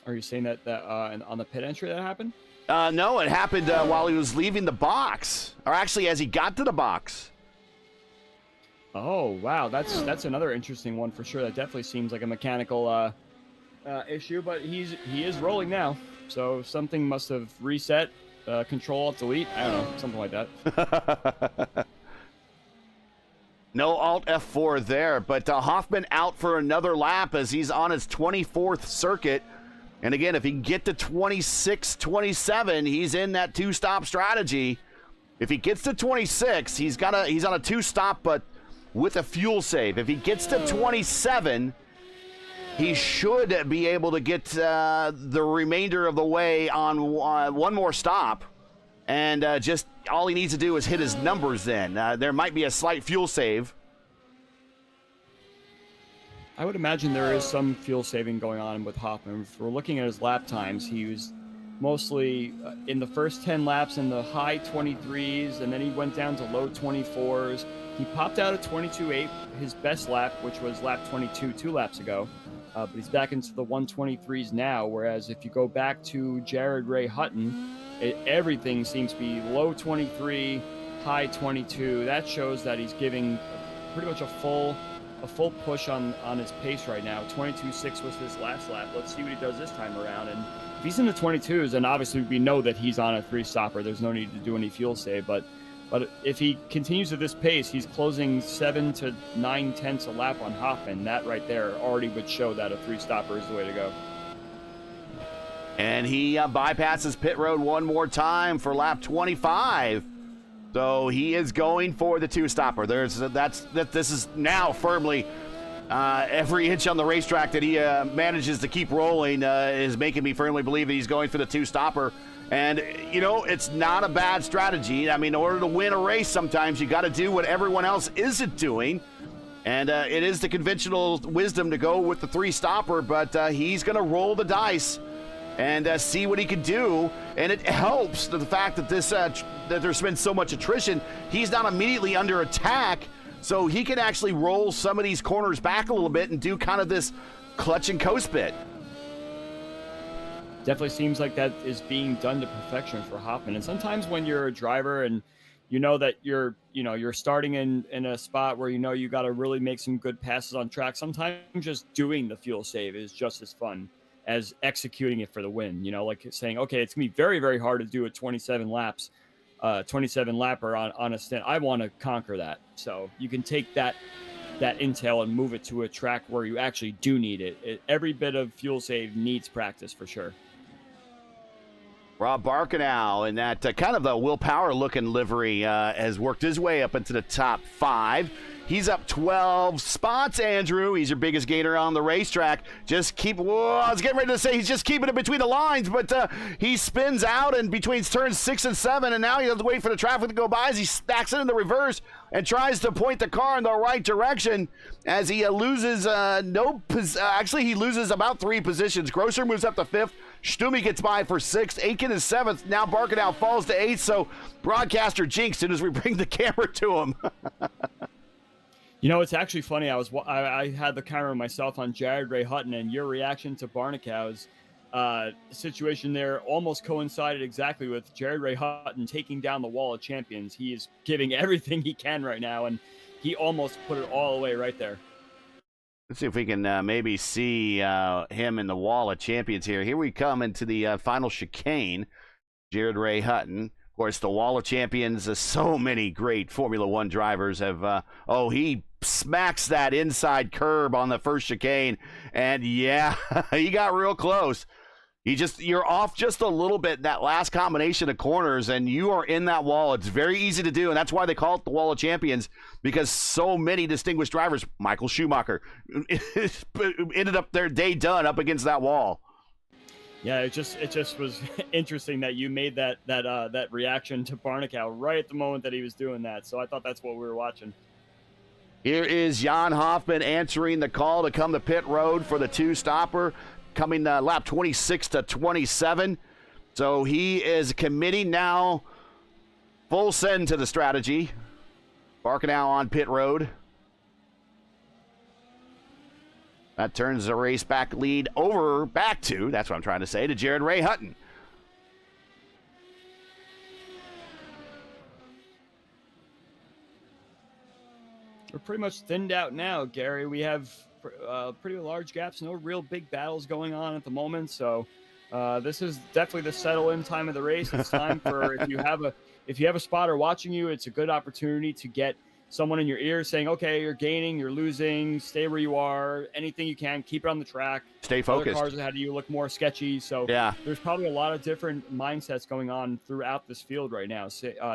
Are you saying that on the pit entry that happened? No, it happened while he was leaving the box, or actually as he got to the box. Oh wow, that's another interesting one for sure. That definitely seems like a mechanical issue, but he is rolling now, so something must have reset. Control Alt Delete, I don't know, something like that. No Alt F4 there, but Hoffman out for another lap as he's on his 24th circuit. And again, if he can get to 26, 27, he's in that 2-stop strategy. If he gets to 26, he's on a 2-stop, but with a fuel save. If he gets to 27, he should be able to get the remainder of the way on one more stop. And just all he needs to do is hit his numbers then. There might be a slight fuel save. I would imagine there is some fuel saving going on with Hoffman. If we're looking at his lap times, he was mostly in the first 10 laps in the high 23s, and then he went down to low 24s. He popped out at 22.8, his best lap, which was lap 22 2 laps ago. But he's back into the 123s now, whereas if you go back to Jared Ray Hutton, everything seems to be low 23, high 22. That shows that he's giving pretty much a full push on his pace right now. 22.6 was his last lap. Let's see what he does this time around. And if he's in the 22s, then obviously we know that he's on a 3-stopper. There's no need to do any fuel save. But if he continues at this pace, he's closing 7 to 9 tenths a lap on Hoffman. That right there already would show that a 3-stopper is the way to go. And he bypasses pit road one more time for lap 25. So he is going for the 2-stopper. This is now firmly every inch on the racetrack that he manages to keep rolling is making me firmly believe that he's going for the 2-stopper. And, you know, it's not a bad strategy. I mean, in order to win a race, sometimes you got to do what everyone else isn't doing. And it is the conventional wisdom to go with the 3-stopper, but he's going to roll the dice and see what he can do. And it helps the fact that that there's been so much attrition. He's not immediately under attack, so he can actually roll some of these corners back a little bit and do kind of this clutch and coast bit. Definitely seems like that is being done to perfection for Hoffman. And sometimes when you're a driver and you know that you're starting in a spot where you got to really make some good passes on track, sometimes just doing the fuel save is just as fun as executing it for the win. Like saying, okay, it's gonna be very, very hard to do a 27 laps, 27 lapper on a stint. I want to conquer that. So you can take that intel and move it to a track where you actually do need it. Every bit of fuel save needs practice for sure. Rob Barkanow in that kind of the Will Power looking livery has worked his way up into the top 5. He's up 12 spots, Andrew. He's your biggest gainer on the racetrack. I was getting ready to say he's just keeping it between the lines, but he spins out and between turns 6 and 7, and now he has to wait for the traffic to go by as he stacks it in the reverse and tries to point the car in the right direction as he loses he loses about 3 positions. Grosser moves up to 5th. Stumi gets by for 6th. Aitken is 7th. Now Barkanow falls to 8th, so broadcaster jinxed it as we bring the camera to him. It's actually funny. I had the camera myself on Jared Ray Hutton, and your reaction to Barnacow's situation there almost coincided exactly with Jared Ray Hutton taking down the wall of champions. He is giving everything he can right now, and he almost put it all away right there. Let's see if we can maybe see him in the wall of champions here. Here we come into the final chicane. Jared Ray Hutton. Of course, the wall of champions, so many great Formula One drivers have, he smacks that inside curb on the first chicane. And yeah, he got real close. You're off just a little bit, that last combination of corners, and you are in that wall. It's very easy to do, and that's why they call it the Wall of Champions, because so many distinguished drivers, Michael Schumacher, ended up their day done up against that wall. Yeah, it just was interesting that you made that reaction to Barnacow right at the moment that he was doing that. So I thought that's what we were watching. Here is Jan Hoffman answering the call to come to pit road for the 2-stopper. Coming lap 26 to 27. So he is committing now full send to the strategy. Barkanow on pit road. That turns the race back lead back to Jared Ray Hutton. We're pretty much thinned out now, Gary. We have pretty large gaps, no real big battles going on at the moment. So this is definitely the settle-in time of the race. It's time for if you have a spotter watching you, it's a good opportunity to get someone in your ear saying, okay, you're gaining, you're losing, stay where you are, anything you can, keep it on the track. Stay focused. Other cars ahead of you look more sketchy. So yeah, there's probably a lot of different mindsets going on throughout this field right now,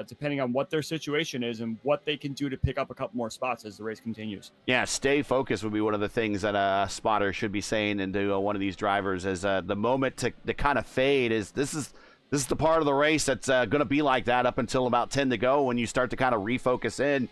depending on what their situation is and what they can do to pick up a couple more spots as the race continues. Yeah, stay focused would be one of the things that a spotter should be saying into one of these drivers, as the moment to kind of fade is this is the part of the race that's going to be like that up until about 10 to go, when you start to kind of refocus in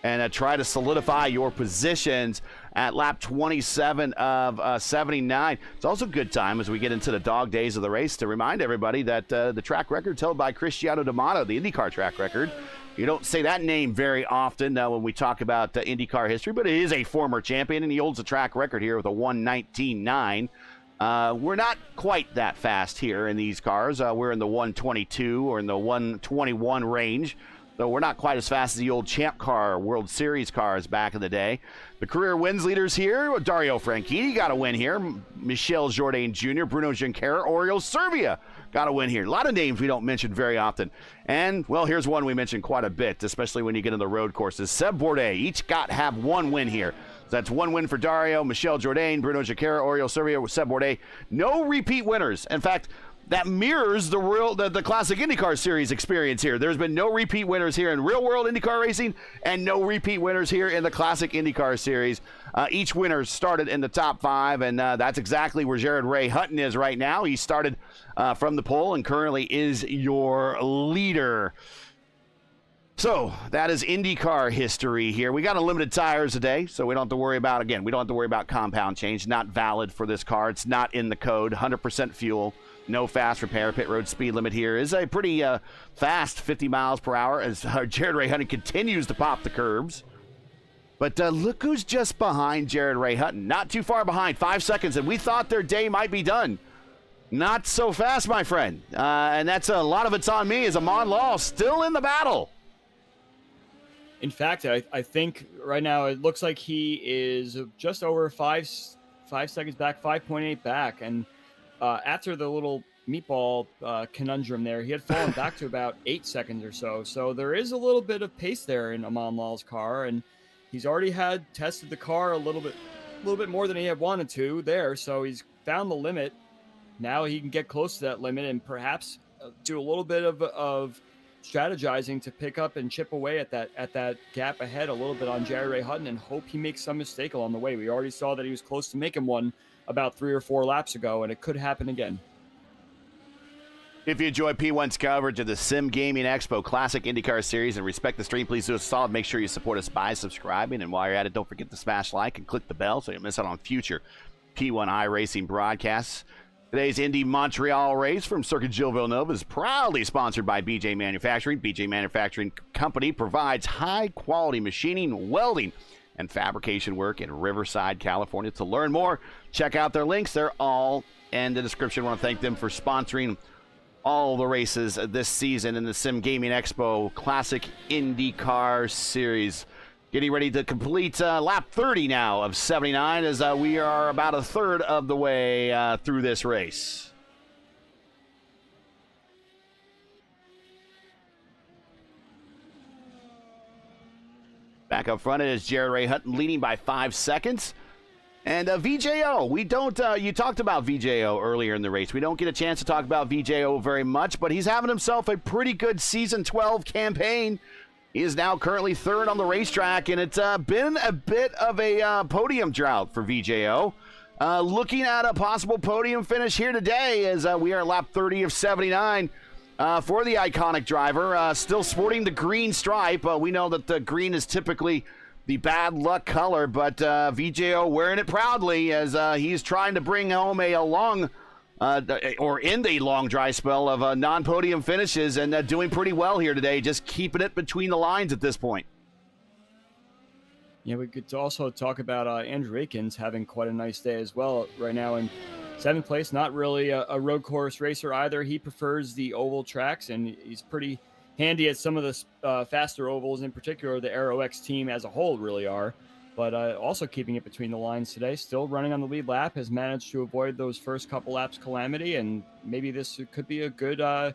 and try to solidify your positions at lap 27 of 79. It's also a good time as we get into the dog days of the race to remind everybody that the track record's held by Cristiano D'Amato, the IndyCar track record. You don't say that name very often when we talk about IndyCar history, but it is a former champion, and he holds a track record here with a 1:19.9. We're not quite that fast here in these cars. We're in the 1:22 or in the 1:21 range. So we're not quite as fast as the old Champ Car World Series cars back in the day. The career wins leaders here, Dario Franchitti got a win here. Michel Jourdain Jr., Bruno Junqueira, Oriol Servia got a win here. A lot of names we don't mention very often. And, well, here's one we mentioned quite a bit, especially when you get in the road courses. Seb Bourdais, each have one win here. So that's one win for Dario, Michel Jourdain, Bruno Junqueira, Oriol Servia, Seb Bourdais. No repeat winners. In fact, that mirrors the classic IndyCar Series experience here. There's been no repeat winners here in real-world IndyCar racing and no repeat winners here in the classic IndyCar Series. Each winner started in the top 5, and that's exactly where Jared Ray Hutton is right now. He started from the pole and currently is your leader. So that is IndyCar history here. We got unlimited tires today, so we don't have to worry about, compound change. Not valid for this car. It's not in the code. 100% fuel. No fast repair. Pit road speed limit here is a pretty fast 50 miles per hour as Jared Ray Hutton continues to pop the curbs. But look who's just behind Jared Ray Hutton. Not too far behind, 5 seconds, and we thought their day might be done. Not so fast, my friend. And that's a lot of it's on me as Amon Law still in the battle. In fact, I think right now it looks like he is just over 5 seconds back, 5.8 back, and after the little meatball conundrum there, he had fallen back to about 8 seconds or so. So there is a little bit of pace there in Amon Law's car, and he's already tested the car a little bit more than he had wanted to there. So he's found the limit. Now he can get close to that limit and perhaps do a little bit of strategizing to pick up and chip away at that gap ahead a little bit on Jared Ray Hutton and hope he makes some mistake along the way. We already saw that he was close to making one about 3 or 4 laps ago, and it could happen again. If you enjoy P1's coverage of the Sim Gaming Expo Classic IndyCar Series and respect the stream, please do us a solid. Make sure you support us by subscribing. And while you're at it, don't forget to smash like and click the bell so you don't miss out on future P1 iRacing broadcasts. Today's Indy Montreal race from Circuit Gilles Villeneuve is proudly sponsored by BJ Manufacturing. BJ Manufacturing Company provides high-quality machining, welding, and fabrication work in Riverside, California. To learn more, check out their links. They're all in the description. I want to thank them for sponsoring all the races this season in the Sim Gaming Expo Classic IndyCar Series. Getting ready to complete lap 30 now of 79 as we are about a third of the way through this race. Back up front, it is Jared Ray Hutton leading by 5 seconds. And VJO, we don't, you talked about VJO earlier in the race. We don't get a chance to talk about VJO very much, but he's having himself a pretty good Season 12 campaign. He is now currently third on the racetrack, and it's been a bit of a podium drought for VJO. Looking at a possible podium finish here today as we are lap 30 of 79. For the iconic driver, still sporting the green stripe. We know that the green is typically the bad luck color, but VJO wearing it proudly as he's trying to bring home a long, or end a long dry spell of non-podium finishes and doing pretty well here today, just keeping it between the lines at this point. Yeah, we could also talk about Andrew Akins having quite a nice day as well right now in 7th place. Not really a road course racer either. He prefers the oval tracks, and he's pretty handy at some of the faster ovals, in particular the Aero X team as a whole really are. But also keeping it between the lines today, still running on the lead lap, has managed to avoid those first couple laps calamity, and maybe this could be a good day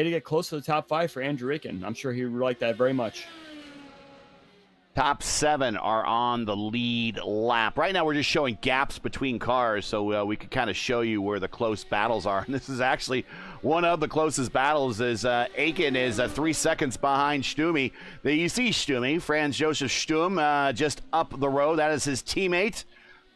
to get close to the top 5 for Andrew Aiken. I'm sure he would like that very much. Top 7 are on the lead lap. Right now we're just showing gaps between cars so we could kind of show you where the close battles are. And this is actually one of the closest battles. Is Aiken is 3 seconds behind Stumi. You see Stumi, Franz Josef Stum, just up the road. That is his teammate.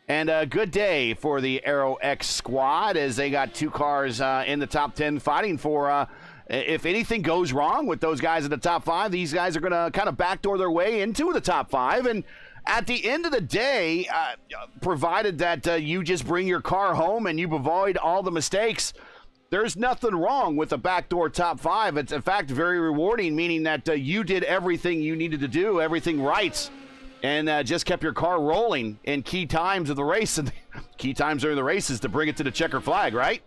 And a good day for the Aero X squad as they got 2 cars in the top 10 fighting for if anything goes wrong with those guys in the top 5, these guys are going to kind of backdoor their way into the top 5. And at the end of the day, provided that you just bring your car home and you avoid all the mistakes, there's nothing wrong with a backdoor top 5. It's, in fact, very rewarding, meaning that you did everything you needed to do, everything right, and just kept your car rolling in key times of the race. And key times during the race is to bring it to the checker flag, right?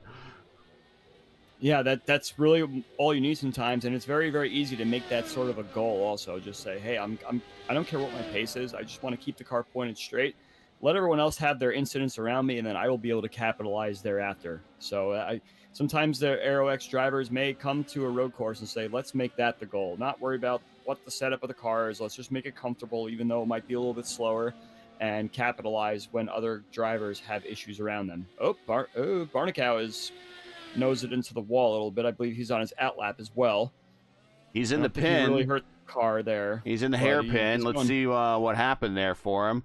Yeah, that's really all you need sometimes, and it's very, very easy to make that sort of a goal also. Just say, hey, I don't care what my pace is. I just want to keep the car pointed straight. Let everyone else have their incidents around me, and then I will be able to capitalize thereafter. So sometimes the Aero X drivers may come to a road course and say, let's make that the goal. Not worry about what the setup of the car is. Let's just make it comfortable, even though it might be a little bit slower, and capitalize when other drivers have issues around them. Barnicow knows it into the wall a little bit. I believe he's on his outlap as well. He's in the pin. He really hurt the car there. He's in the hairpin. Let's see what happened there for him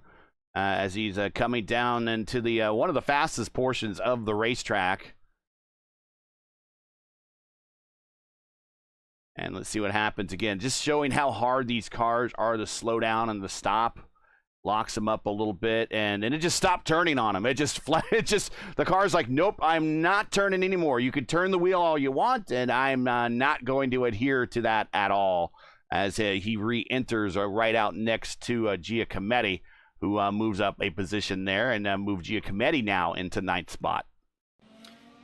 as he's coming down into the one of the fastest portions of the racetrack. And let's see what happens again. Just showing how hard these cars are to slow down and to stop. Locks him up a little bit, and it just stopped turning on him. The car's like, nope, I'm not turning anymore. You can turn the wheel all you want, and I'm not going to adhere to that at all. As he re-enters right out next to Giacometti, who moves up a position there and moved Giacometti now into 9th spot.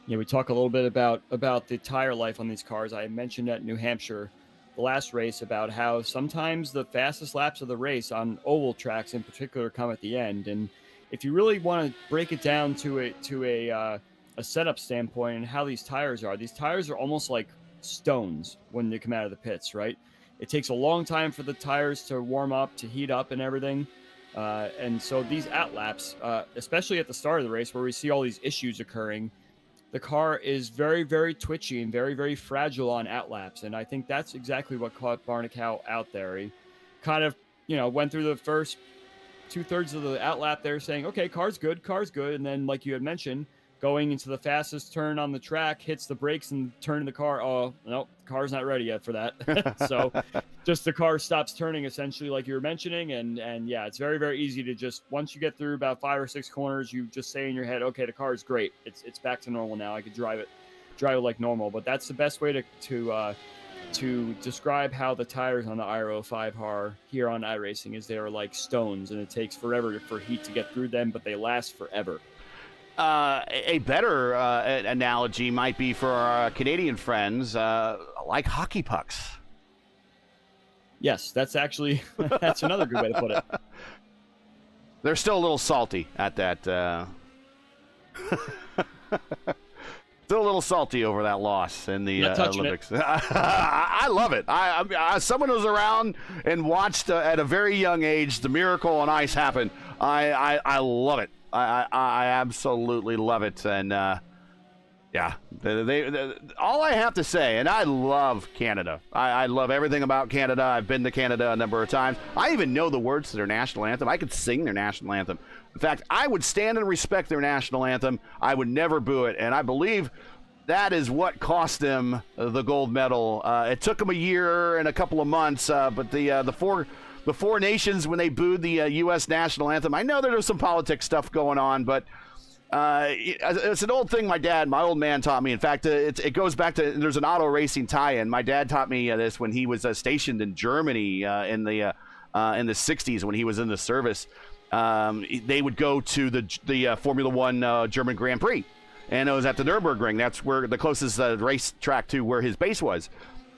Yeah, we talk a little bit about the tire life on these cars. I mentioned at New Hampshire, the last race, about how sometimes the fastest laps of the race on oval tracks in particular come at the end. And if you really want to break it down to a setup standpoint and how these tires are almost like stones when they come out of the pits, right? It takes a long time for the tires to warm up, to heat up and everything. And so these out-laps, especially at the start of the race where we see all these issues occurring, the car is very, very twitchy and very, very fragile on outlaps. And I think that's exactly what caught Barnicow out there. He kind of, went through the first 2/3 of the outlap there saying, okay, car's good. And then, like you had mentioned, going into the fastest turn on the track, hits the brakes and turning the car. Oh, no, the car's not ready yet for that. So just the car stops turning, essentially, like you were mentioning. And yeah, it's very, very easy to just, once you get through about 5 or 6 corners, you just say in your head, okay, the car is great. It's back to normal now. I could drive it like normal. But that's the best way to describe how the tires on the Aero 5 are here on iRacing, is they are like stones, and it takes forever for heat to get through them, but they last forever. A better analogy might be for our Canadian friends, like hockey pucks. Yes, that's another good way to put it. They're still a little salty at that. Still a little salty over that loss in the Olympics. I love it. I someone who's around and watched at a very young age the miracle on ice happen. I love it. I absolutely love it. And yeah, all I have to say, and I love Canada. I love everything about Canada. I've been to Canada a number of times. I even know the words to their national anthem. I could sing their national anthem. In fact, I would stand and respect their national anthem. I would never boo it. And I believe that is what cost them the gold medal. It took them a year and a couple of months, but the four nations, when they booed the U.S. national anthem, I know there was some politics stuff going on, but it's an old thing my old man taught me. In fact, it goes back to, there's an auto racing tie-in. My dad taught me this when he was stationed in Germany in the 60s when he was in the service. They would go to the Formula One German Grand Prix, and it was at the Nürburgring. That's where the closest race track to where his base was.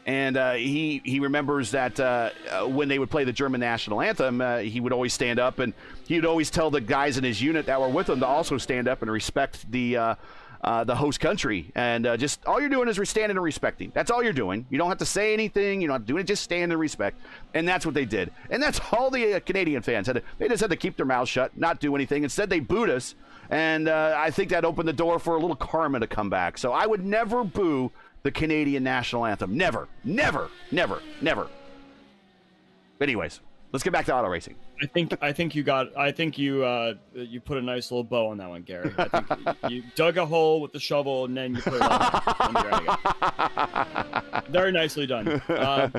And he remembers that when they would play the German national anthem, he would always stand up, and he would always tell the guys in his unit that were with him to also stand up and respect the the host country. And just all you're doing is standing and respecting. That's all you're doing. You don't have to say anything. You don't have to do it. Just stand and respect. And that's what they did. And that's all the Canadian fans had. They just had to keep their mouths shut, not do anything. Instead, they booed us. And I think that opened the door for a little karma to come back. So I would never boo the Canadian national anthem. Never, never, never, never. But anyways, let's get back to auto racing. I think you put a nice little bow on that one, Gary. I think you dug a hole with the shovel and then you put it on. Very nicely done. I'm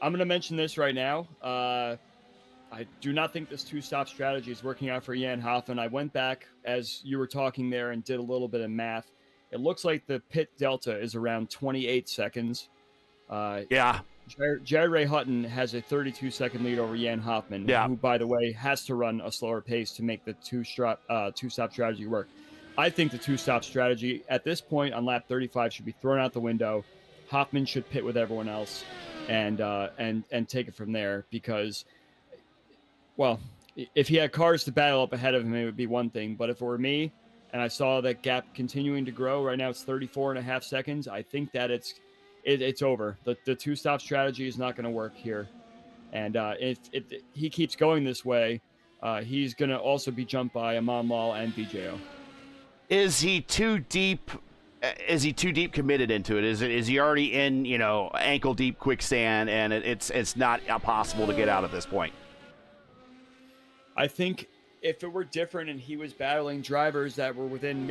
going to mention this right now. I do not think this two-stop strategy is working out for Jan Hoffman. I went back as you were talking there and did a little bit of math. It looks like the pit delta is around 28 seconds. Yeah. Jared Ray Hutton has a 32-second lead over Jan Hoffman, who, by the way, has to run a slower pace to make the two-stop strategy work. I think the two-stop strategy at this point on lap 35 should be thrown out the window. Hoffman should pit with everyone else and take it from there because, well, if he had cars to battle up ahead of him, it would be one thing. But if it were me and I saw that gap continuing to grow, right now it's 34.5 seconds, I think that it's over. The two-stop strategy is not going to work here. And if he keeps going this way, he's going to also be jumped by Amon Lal and VJO. Is he too deep? Is he too deep committed into it? Is he already in, ankle deep quicksand and it's not possible to get out at this point? I think if it were different and he was battling drivers that were within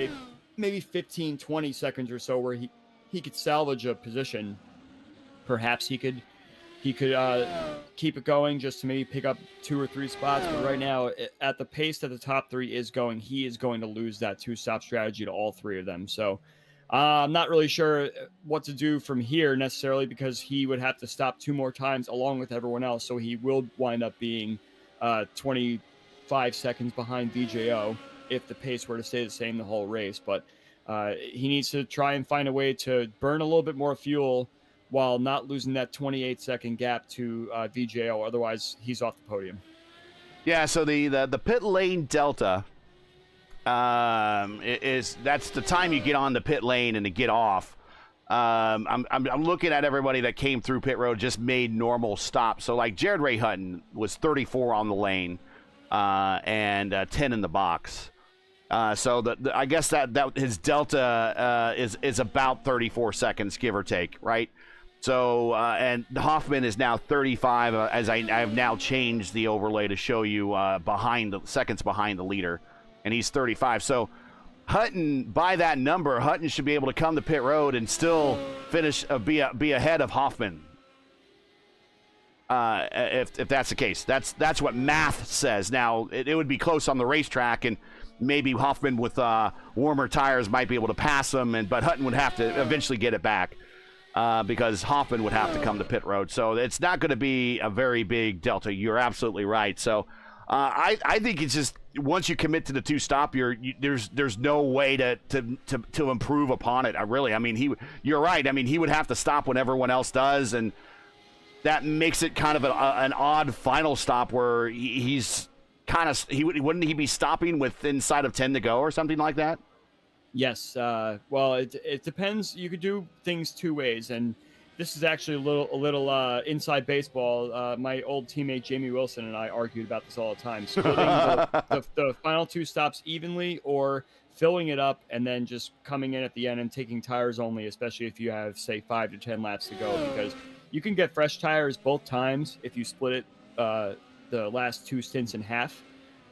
maybe 15, 20 seconds or so where he could salvage a position, perhaps he could keep it going just to maybe pick up 2 or 3 spots. But right now, at the pace that the top 3 is going, he is going to lose that two-stop strategy to all 3 of them. So I'm not really sure what to do from here necessarily because he would have to stop 2 more times along with everyone else. So he will wind up being 25 seconds behind VJO if the pace were to stay the same the whole race. But he needs to try and find a way to burn a little bit more fuel while not losing that 28-second gap to VJO. Otherwise, he's off the podium. Yeah, so the pit lane delta that's the time you get on the pit lane and to get off. I'm looking at everybody that came through pit road just made normal stops. So like Jared Ray Hutton was 34 on the lane and 10 in the box. So I guess that his delta is about 34 seconds, give or take, right? So and Hoffman is now 35, as I have now changed the overlay to show you seconds behind the leader, and he's 35. So Hutton, by that number, Hutton should be able to come to pit road and still finish be ahead of Hoffman. If that's the case, that's what math says. Now it would be close on the racetrack, and maybe Hoffman with warmer tires might be able to pass him, but Hutton would have to eventually get it back because Hoffman would have to come to pit road. So it's not going to be a very big delta. You're absolutely right. So I think it's just once you commit to the two-stop, there's no way to improve upon it. You're right. I mean, he would have to stop when everyone else does, and that makes it kind of an odd final stop where he's kind of wouldn't he be stopping with inside of 10 to go or something like that? Yes. Well, it depends. You could do things 2 ways, and this is actually a little inside baseball. My old teammate Jamie Wilson and I argued about this all the time: splitting the final 2 stops evenly, or filling it up and then just coming in at the end and taking tires only, especially if you have, say, 5 to 10 laps to go, because you can get fresh tires both times if you split it the last 2 stints in half.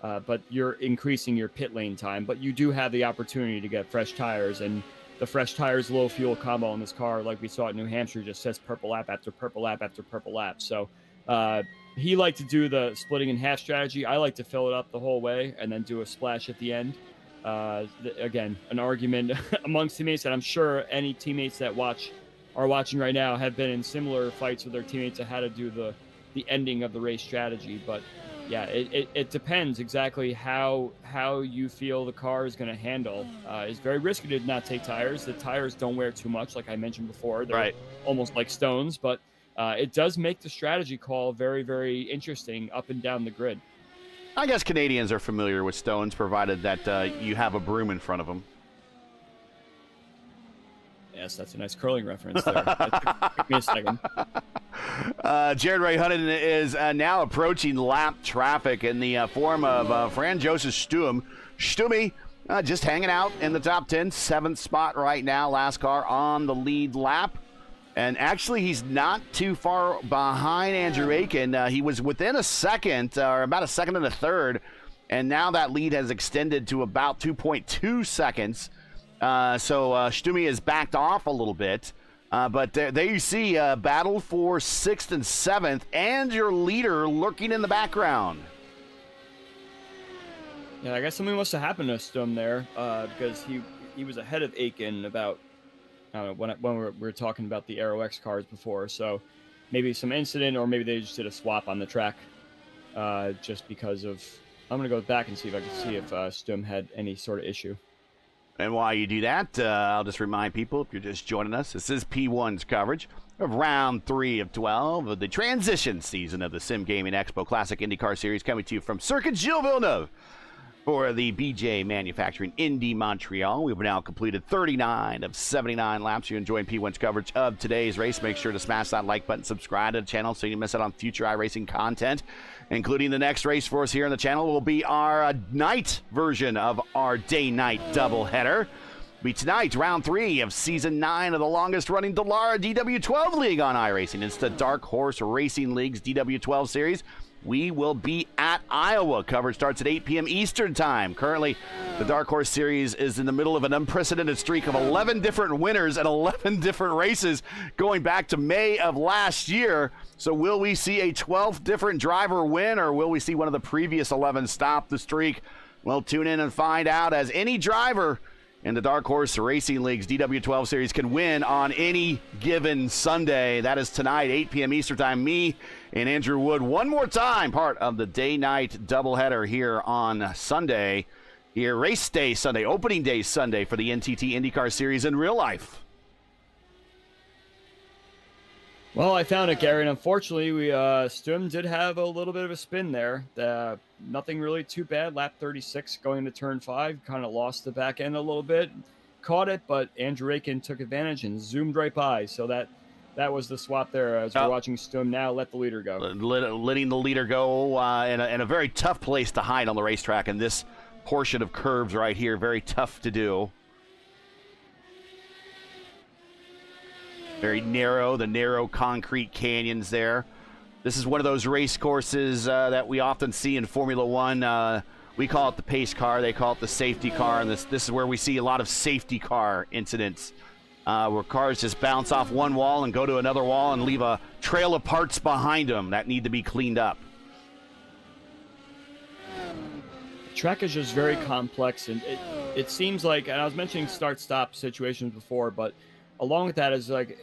But you're increasing your pit lane time, but you do have the opportunity to get fresh tires, and the fresh tires low fuel combo in this car, like we saw at New Hampshire, just says purple lap after purple lap after purple lap. So he liked to do the splitting in half strategy. I like to fill it up the whole way and then do a splash at the end. Again, an argument amongst teammates that I'm sure any teammates that are watching right now have been in similar fights with their teammates on how to do the ending of the race strategy. But yeah, it depends exactly how you feel the car is going to handle. It's very risky to not take tires. The tires don't wear too much, like I mentioned before. They're almost like stones, but it does make the strategy call very, very interesting up and down the grid. I guess Canadians are familiar with stones, provided that you have a broom in front of them. Yes, that's a nice curling reference there. Took me a second. Jared Ray Huntington is now approaching lap traffic in the form of Fran Joseph Stum. Stumi just hanging out in the top 10, 7th spot right now. Last car on the lead lap. And actually, he's not too far behind Andrew Aiken. He was within a second, or about a second and a third. And now that lead has extended to about 2.2 seconds. So Stumi has backed off a little bit. But there you see battle for 6th and 7th, and your leader lurking in the background. Yeah, I guess something must have happened to Stum there because he was ahead of Aiken about, I don't know, when we were talking about the Aero X cars before. So maybe some incident, or maybe they just did a swap on the track just because of... I'm going to go back and see if I can see if Stum had any sort of issue. And while you do that, I'll just remind people, if you're just joining us, this is P1's coverage of round 3 of 12 of the transition season of the Sim Gaming Expo Classic IndyCar Series, coming to you from Circuit Gilles Villeneuve for the BJ Manufacturing Indy Montreal. We've now completed 39 of 79 laps. You're enjoying P1's coverage of today's race. Make sure to smash that like button, subscribe to the channel so you don't miss out on future iRacing content, including the next race for us here on the channel will be our night version of our day-night doubleheader. Be tonight, round 3 of season 9 of the longest-running Dallara DW12 League on iRacing. It's the Dark Horse Racing League's DW12 Series. We will be at Iowa. Coverage starts at 8 p.m. Eastern Time. Currently, the Dark Horse Series is in the middle of an unprecedented streak of 11 different winners and 11 different races going back to May of last year. So will we see a 12th different driver win, or will we see one of the previous 11 stop the streak? Well, tune in and find out, as any driver in the Dark Horse Racing League's DW12 Series can win on any given Sunday. That is tonight, 8 p.m. Eastern Time. Me and Andrew Wood, one more time, part of the day-night doubleheader here on Sunday. Here, race day Sunday, opening day Sunday for the NTT IndyCar Series in real life. Well, I found it, Gary, and unfortunately, Stum did have a little bit of a spin there. Nothing really too bad. Lap 36 going to turn 5, kind of lost the back end a little bit. Caught it, but Andrew Aiken took advantage and zoomed right by. So that was the swap there as we're watching Stum now let the leader go. Letting the leader go in a very tough place to hide on the racetrack, in this portion of curves right here. Very tough to do. Very narrow, the narrow concrete canyons there. This is one of those race courses that we often see in Formula One. We call it the pace car. They call it the safety car. And this is where we see a lot of safety car incidents where cars just bounce off one wall and go to another wall and leave a trail of parts behind them that need to be cleaned up. The track is just very complex. And it seems like, and I was mentioning start-stop situations before, but along with that is like,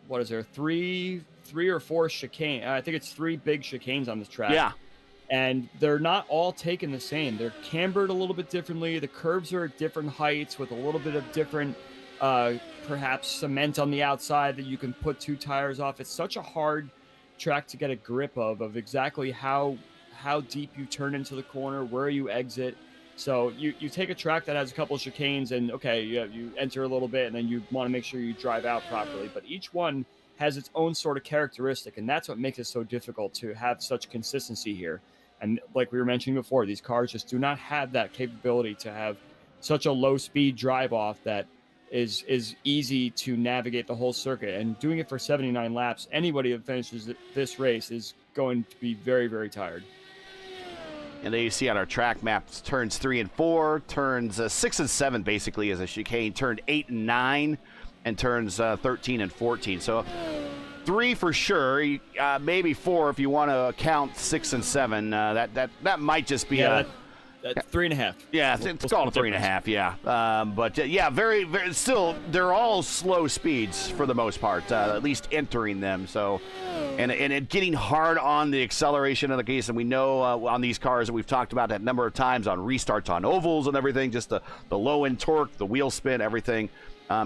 what is there, three or four chicane? I think it's 3 big chicanes on this track. Yeah. And they're not all taken the same. They're cambered a little bit differently. The curves are at different heights with a little bit of different, perhaps cement on the outside that you can put 2 tires off. It's such a hard track to get a grip of exactly how deep you turn into the corner, where you exit. So you take a track that has a couple of chicanes and, okay, you enter a little bit and then you want to make sure you drive out properly. But each one has its own sort of characteristic, and that's what makes it so difficult to have such consistency here. And like we were mentioning before, these cars just do not have that capability to have such a low-speed drive-off that is easy to navigate the whole circuit. And doing it for 79 laps, anybody that finishes this race is going to be very, very tired. And there you see on our track maps, turns 3 and 4, turns 6 and 7 basically as a chicane, turned 8 and 9, and turns 13 and 14. So 3 for sure, maybe 4 if you want to count 6 and 7. That might just be that's 3.5. Yeah, it's called a 3.5. Yeah, but yeah, very, very. Still, they're all slow speeds for the most part, at least entering them. So, and it getting hard on the acceleration of the case, and we know on these cars that we've talked about that number of times on restarts on ovals and everything, just the low end torque, the wheel spin, everything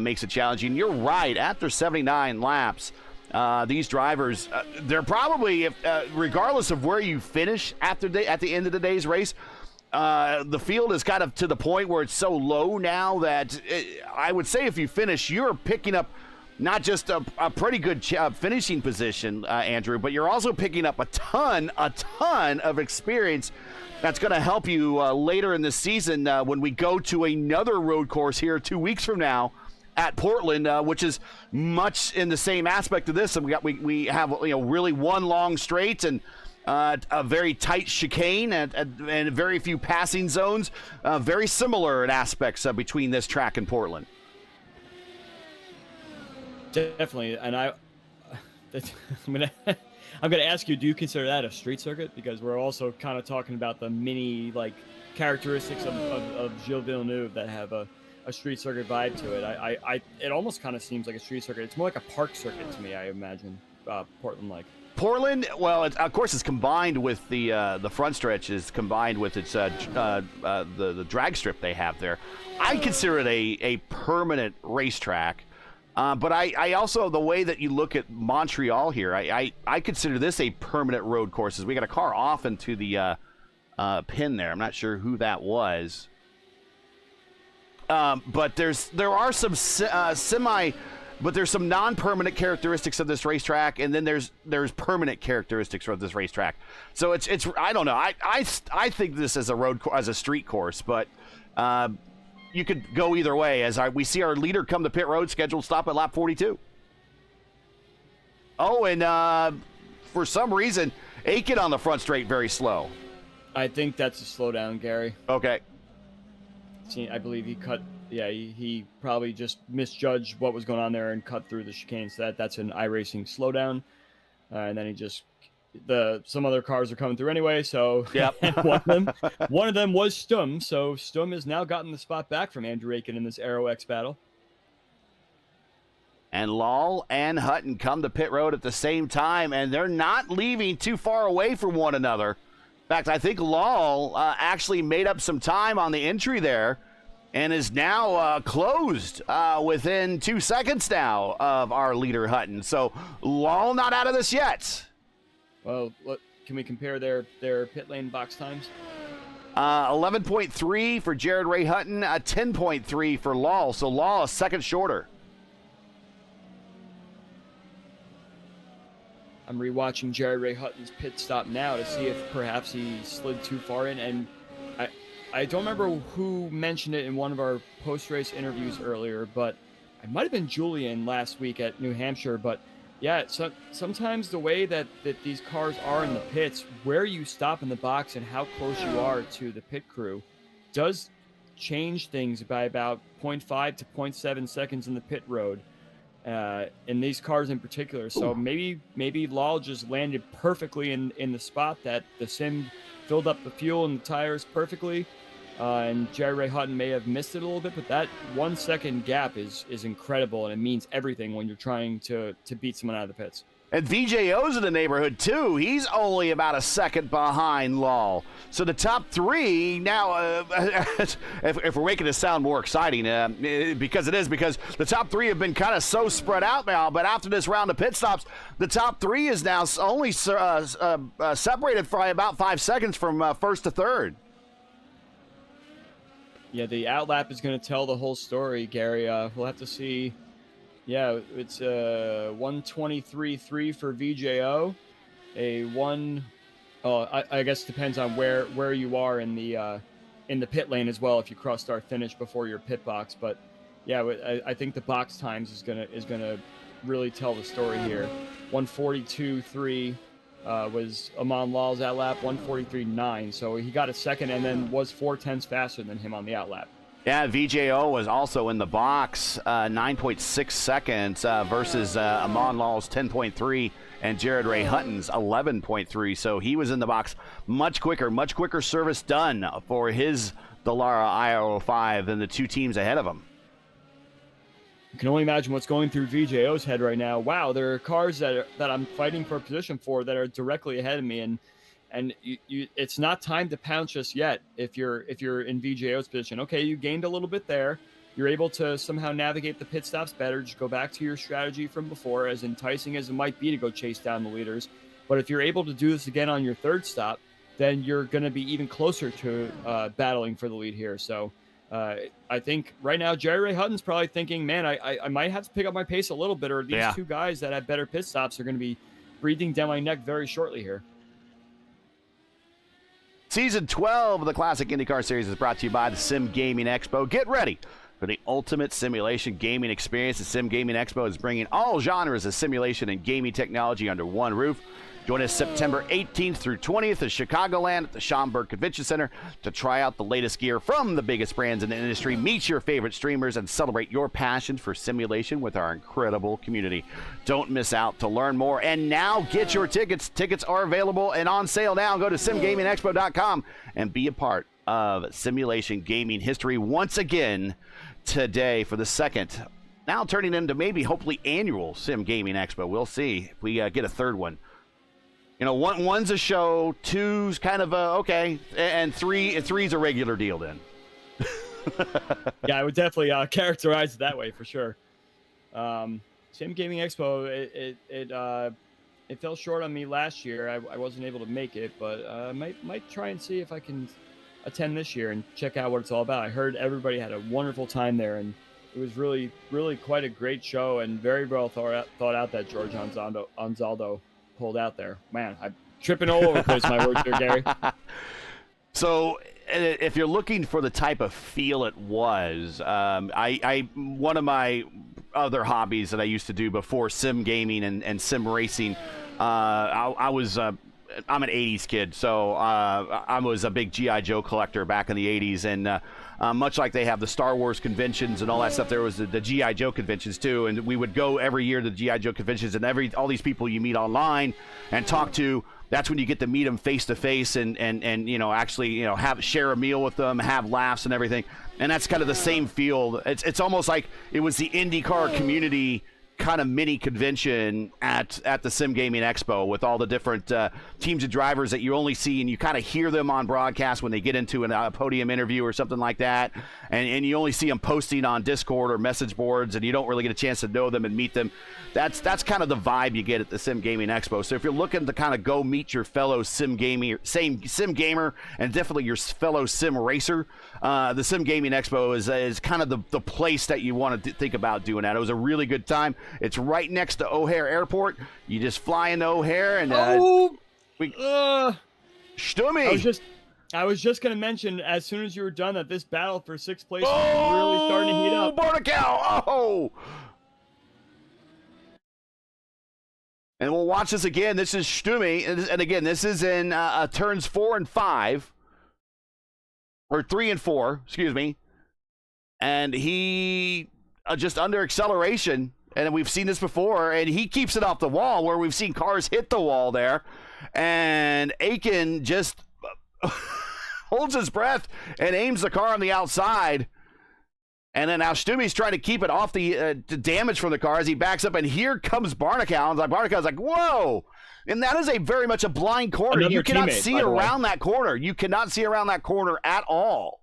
makes it challenging. You're right. After 79 laps, these drivers, they're probably, regardless of where you finish at the end of the day's race, the field is kind of to the point where it's so low now that I would say if you finish, you're picking up not just a pretty good finishing position, Andrew, but you're also picking up a ton of experience that's going to help you later in the season when we go to another road course here 2 weeks from now at Portland, which is much in the same aspect of this. And we have really one long straight and a very tight chicane and very few passing zones, very similar in aspects between this track and Portland. Definitely, and I'm gonna ask you, do you consider that a street circuit? Because we're also kind of talking about the mini characteristics of Gilles Villeneuve that have a street circuit vibe to it. It almost kind of seems like a street circuit. It's more like a park circuit to me, I imagine. Portland. Well, of course, it's combined with the front stretch is combined with its the drag strip they have there. I consider it a permanent racetrack. But I also, the way that you look at Montreal here, I consider this a permanent road course. We got a car off into the pin there. I'm not sure who that was. But there are some but there's some non-permanent characteristics of this racetrack, and then there's permanent characteristics of this racetrack. So it's I don't know. I think this as a street course, but you could go either way. As we see our leader come to pit road, scheduled stop at lap 42. Oh, and for some reason, Aiken on the front straight very slow. I think that's a slowdown, Gary. Okay. I believe he cut. Yeah, he probably just misjudged what was going on there and cut through the chicane. So that's an iRacing slowdown. And then he just some other cars are coming through anyway. So yep. one of them was Stum. So Stum has now gotten the spot back from Andrew Aiken in this Aero X battle. And Lal and Hutton come to pit road at the same time, and they're not leaving too far away from one another. In fact, I think Lal actually made up some time on the entry there and is now closed within 2 seconds now of our leader Hutton. So Lal not out of this yet. Well, can we compare their pit lane box times? 11.3 for Jared Ray Hutton, 10.3 for Lal. So Lal a second shorter. I'm rewatching Jared Ray Hutton's pit stop now to see if perhaps he slid too far in. And I don't remember who mentioned it in one of our post-race interviews earlier, but it might have been Julian last week at New Hampshire. But yeah, so sometimes the way that these cars are in the pits, where you stop in the box and how close you are to the pit crew does change things by about 0.5 to 0.7 seconds in the pit road. In these cars in particular. So maybe Lal just landed perfectly in the spot that the sim filled up the fuel and the tires perfectly. And Jerry Ray Hutton may have missed it a little bit, but that 1 second gap is incredible, and it means everything when you're trying to beat someone out of the pits. And VJO's in the neighborhood, too. He's only about a second behind Lal. So the top three now, if we're making it sound more exciting, because it is, because the top three have been kind of so spread out now, but after this round of pit stops, the top three is now only separated by about 5 seconds from first to third. Yeah, the outlap is going to tell the whole story, Gary. We'll have to see. Yeah, it's 1:23.3 for VJO. I guess it depends on where you are in the pit lane as well. If you cross start finish before your pit box, but yeah, I think the box times is gonna really tell the story here. 1:42.3 was Amon Lal's outlap. 1:43.9, so he got a second and then was 0.4 faster than him on the outlap. Yeah, VJO was also in the box, 9.6 seconds versus Amon Lal's 10.3 and Jared Ray Hutton's 11.3. So he was in the box much quicker service done for his Dallara IR05 than the two teams ahead of him. You can only imagine what's going through VJO's head right now. Wow, there are cars that I'm fighting for a position for that are directly ahead of me, and it's not time to pounce just yet. If you're in VJO's position, okay, you gained a little bit there. You're able to somehow navigate the pit stops better. Just go back to your strategy from before, as enticing as it might be to go chase down the leaders. But if you're able to do this again on your third stop, then you're going to be even closer to battling for the lead here. So I think right now Jerry Ray Hutton's probably thinking, man, I might have to pick up my pace a little bit, or these two guys that have better pit stops are going to be breathing down my neck very shortly here. Season 12 of the Classic IndyCar Series is brought to you by the Sim Gaming Expo. Get ready for the ultimate simulation gaming experience. The Sim Gaming Expo is bringing all genres of simulation and gaming technology under one roof. Join us September 18th through 20th in Chicagoland at the Schaumburg Convention Center to try out the latest gear from the biggest brands in the industry, meet your favorite streamers, and celebrate your passion for simulation with our incredible community. Don't miss out. To learn more and now get your tickets. Tickets are available and on sale now. Go to simgamingexpo.com and be a part of simulation gaming history once again today for the second, now turning into maybe hopefully annual Sim Gaming Expo. We'll see if we get a third one. You know, one's a show, two's kind of okay, and three's a regular deal then. Yeah, I would definitely characterize it that way for sure. Sim Gaming Expo, it fell short on me last year. I wasn't able to make it, but might try and see if I can attend this year and check out what it's all about. I heard everybody had a wonderful time there, and it was really, really quite a great show and very well thought out that George Anzaldo pulled out there. Man, I'm tripping all over the place, my words here, Gary. So if you're looking for the type of feel it was, I one of my other hobbies that I used to do before sim gaming and sim racing, I was I'm an 80s kid, so I was a big G.I. Joe collector back in the 80s, and much like they have the Star Wars conventions and all that stuff, there was the G.I. Joe conventions too, and we would go every year to the G.I. Joe conventions, and all these people you meet online and talk to, that's when you get to meet them face to face and you know, actually, you know, share a meal with them, have laughs and everything, and that's kind of the same feel. It's almost like it was the IndyCar community kind of mini convention at the Sim Gaming Expo with all the different teams of drivers that you only see, and you kind of hear them on broadcast when they get into a podium interview or something like that, and you only see them posting on Discord or message boards, and you don't really get a chance to know them and meet them. That's kind of the vibe you get at the Sim Gaming Expo. So if you're looking to kind of go meet your fellow sim gamer, and definitely your fellow sim racer, the Sim Gaming Expo is kind of the place that you want to think about doing that. It was a really good time. It's right next to O'Hare Airport. You just fly into O'Hare and Stummy. I was just going to mention, as soon as you were done, that this battle for sixth place is really starting to heat up. Barnacow! Oh! And we'll watch this again. This is Stummy, and again, this is in turns 4 and 5, or 3 and 4, excuse me. And he just under acceleration. And we've seen this before, and he keeps it off the wall where we've seen cars hit the wall there. And Aiken just holds his breath and aims the car on the outside. And then now Stummy's trying to keep it off the damage from the car as he backs up. And here comes Barnacow. And Barnacow's like, whoa. And that is very much a blind corner. You cannot see around that corner. You cannot see around that corner at all.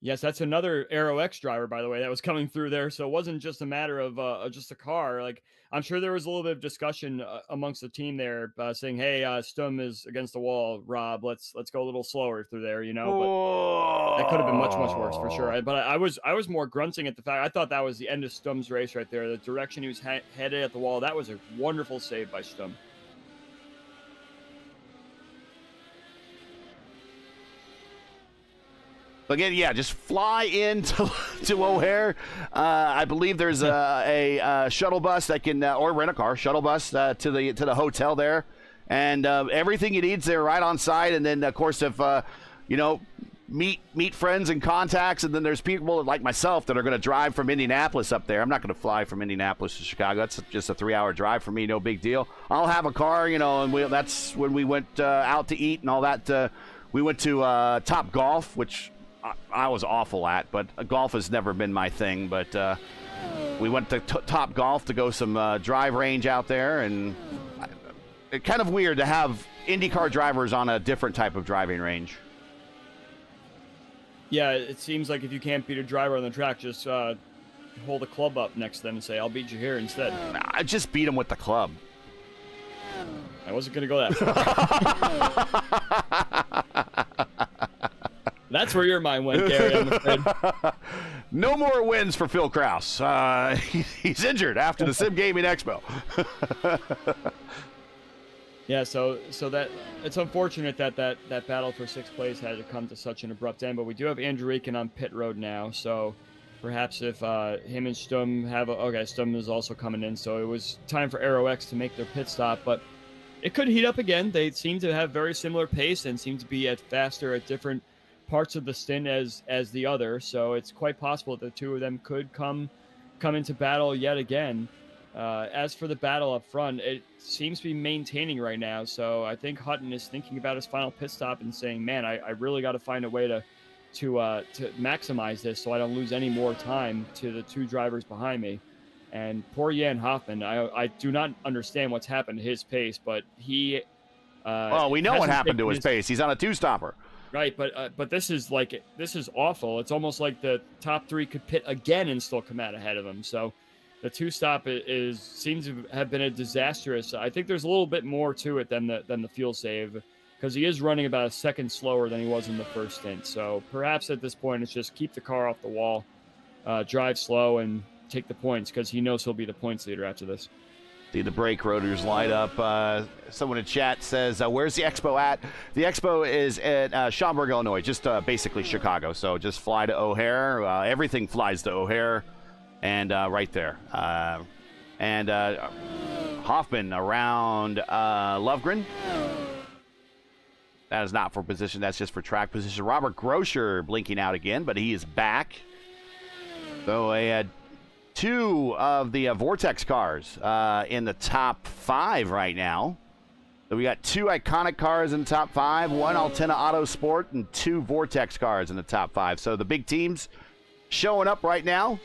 Yes, that's another Aero X driver, by the way, that was coming through there. So it wasn't just a matter of just a car. Like, I'm sure there was a little bit of discussion amongst the team there, saying, "Hey, Stum is against the wall, Rob. Let's go a little slower through there," you know. But that could have been much worse for sure. But I was more grunting at the fact. I thought that was the end of Stum's race right there. The direction he was headed at the wall. That was a wonderful save by Stum. Again, yeah, just fly into O'Hare. I believe there's a shuttle bus that can, or rent a car, shuttle bus to the hotel there, and everything you need's there right on site. And then, of course, if you know, meet friends and contacts, and then there's people like myself that are going to drive from Indianapolis up there. I'm not going to fly from Indianapolis to Chicago. That's just a 3-hour drive for me, no big deal. I'll have a car, you know, and that's when we went out to eat and all that. We went to Top Golf, which I was awful at, but golf has never been my thing. But we went to Top Golf to go some drive range out there, and it's kind of weird to have IndyCar drivers on a different type of driving range. Yeah, it seems like if you can't beat a driver on the track, just hold a club up next to them and say, "I'll beat you here instead." I just beat him with the club. I wasn't going to go that far. That's where your mind went, Gary, I'm afraid. No more wins for Phil Kraus. He's injured after the Sim Gaming Expo. Yeah, so that it's unfortunate that battle for sixth place had to come to such an abrupt end, but we do have Andrew Aiken on pit road now, so perhaps if him and Stum Stum is also coming in, so it was time for Aero X to make their pit stop, but it could heat up again. They seem to have very similar pace and seem to be faster at different parts of the stint as the other, so it's quite possible that the two of them could come into battle yet again. As for the battle up front, it seems to be maintaining right now, so I think Hutton is thinking about his final pit stop and saying, man, I really got to find a way to maximize this so I don't lose any more time to the two drivers behind me. And poor Jan Hoffman, I do not understand what's happened to his pace, but he well, we know what happened to his pace. He's on a two-stopper. Right, but this is awful. It's almost like the top three could pit again and still come out ahead of him. So the two-stop seems to have been a disastrous. I think there's a little bit more to it than the fuel save, because he is running about a second slower than he was in the first stint. So perhaps at this point it's just keep the car off the wall, drive slow, and take the points, because he knows he'll be the points leader after this. See the brake rotors light up. Someone in chat says, where's the Expo at? The Expo is at Schaumburg, Illinois, just basically Chicago. So just fly to O'Hare. Everything flies to O'Hare, and right there. And Hoffman around Lovegren. That is not for position. That's just for track position. Robert Groscher blinking out again, but he is back. So they had two of the Vortex cars in the top 5 right now. So we got 2 iconic cars in the top 5, 1 Altena Autosport, and 2 Vortex cars in the top 5. So the big teams showing up right now.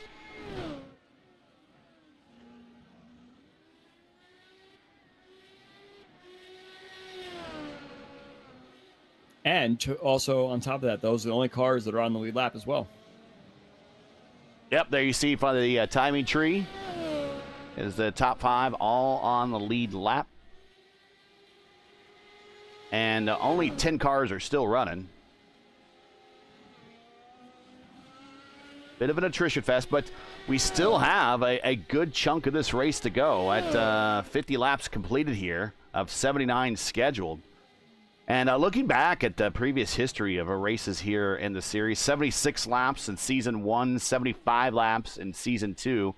And also on top of that, those are the only cars that are on the lead lap as well. Yep, there you see from the timing tree is the top 5 all on the lead lap. And only 10 cars are still running. Bit of an attrition fest, but we still have a good chunk of this race to go at 50 laps completed here of 79 scheduled. And looking back at the previous history of races here in the series, 76 laps in Season 1, 75 laps in Season 2,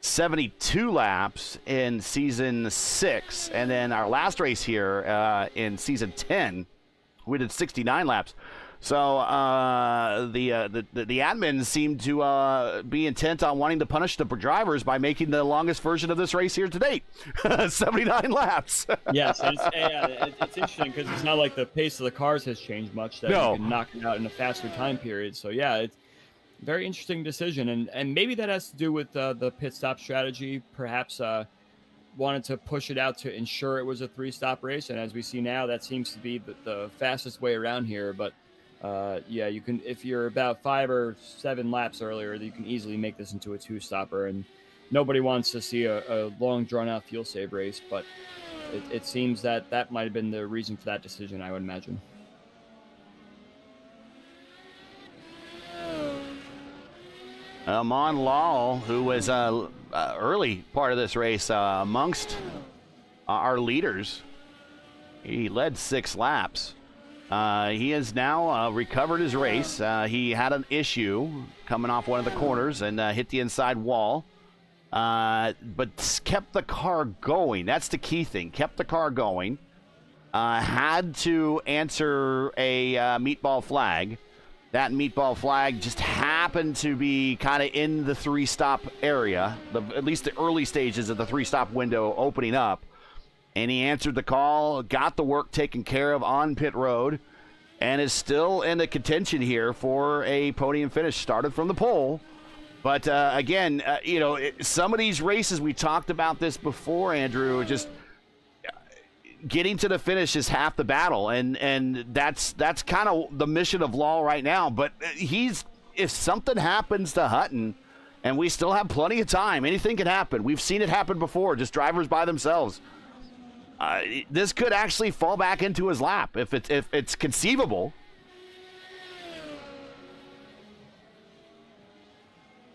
72 laps in Season 6, and then our last race here in Season 10, we did 69 laps. So the admins seem to be intent on wanting to punish the drivers by making the longest version of this race here to date, 79 laps. Yes, it's interesting because it's not like the pace of the cars has changed much that you can knock it out in a faster time period. So yeah, it's a very interesting decision, and maybe that has to do with the pit stop strategy. Perhaps wanted to push it out to ensure it was a 3-stop race, and as we see now, that seems to be the fastest way around here. But yeah, you can, if you're about 5 or 7 laps earlier, you can easily make this into a 2-stopper, and nobody wants to see a long drawn-out fuel save race, but it seems that might have been the reason for that decision, I would imagine. Mon Law, who was early part of this race amongst our leaders, he led 6 laps. He has now recovered his race. He had an issue coming off one of the corners and hit the inside wall, but kept the car going. That's the key thing. Kept the car going. Had to answer a meatball flag. That meatball flag just happened to be kind of in the 3-stop area, at least the early stages of the 3-stop window opening up. And he answered the call, got the work taken care of on pit road, and is still in the contention here for a podium finish. Started from the pole. But again, some of these races, we talked about this before, Andrew, just getting to the finish is half the battle. And that's kind of the mission of Law right now. But if something happens to Hutton, and we still have plenty of time, anything can happen. We've seen it happen before, just drivers by themselves. This could actually fall back into his lap if it's conceivable.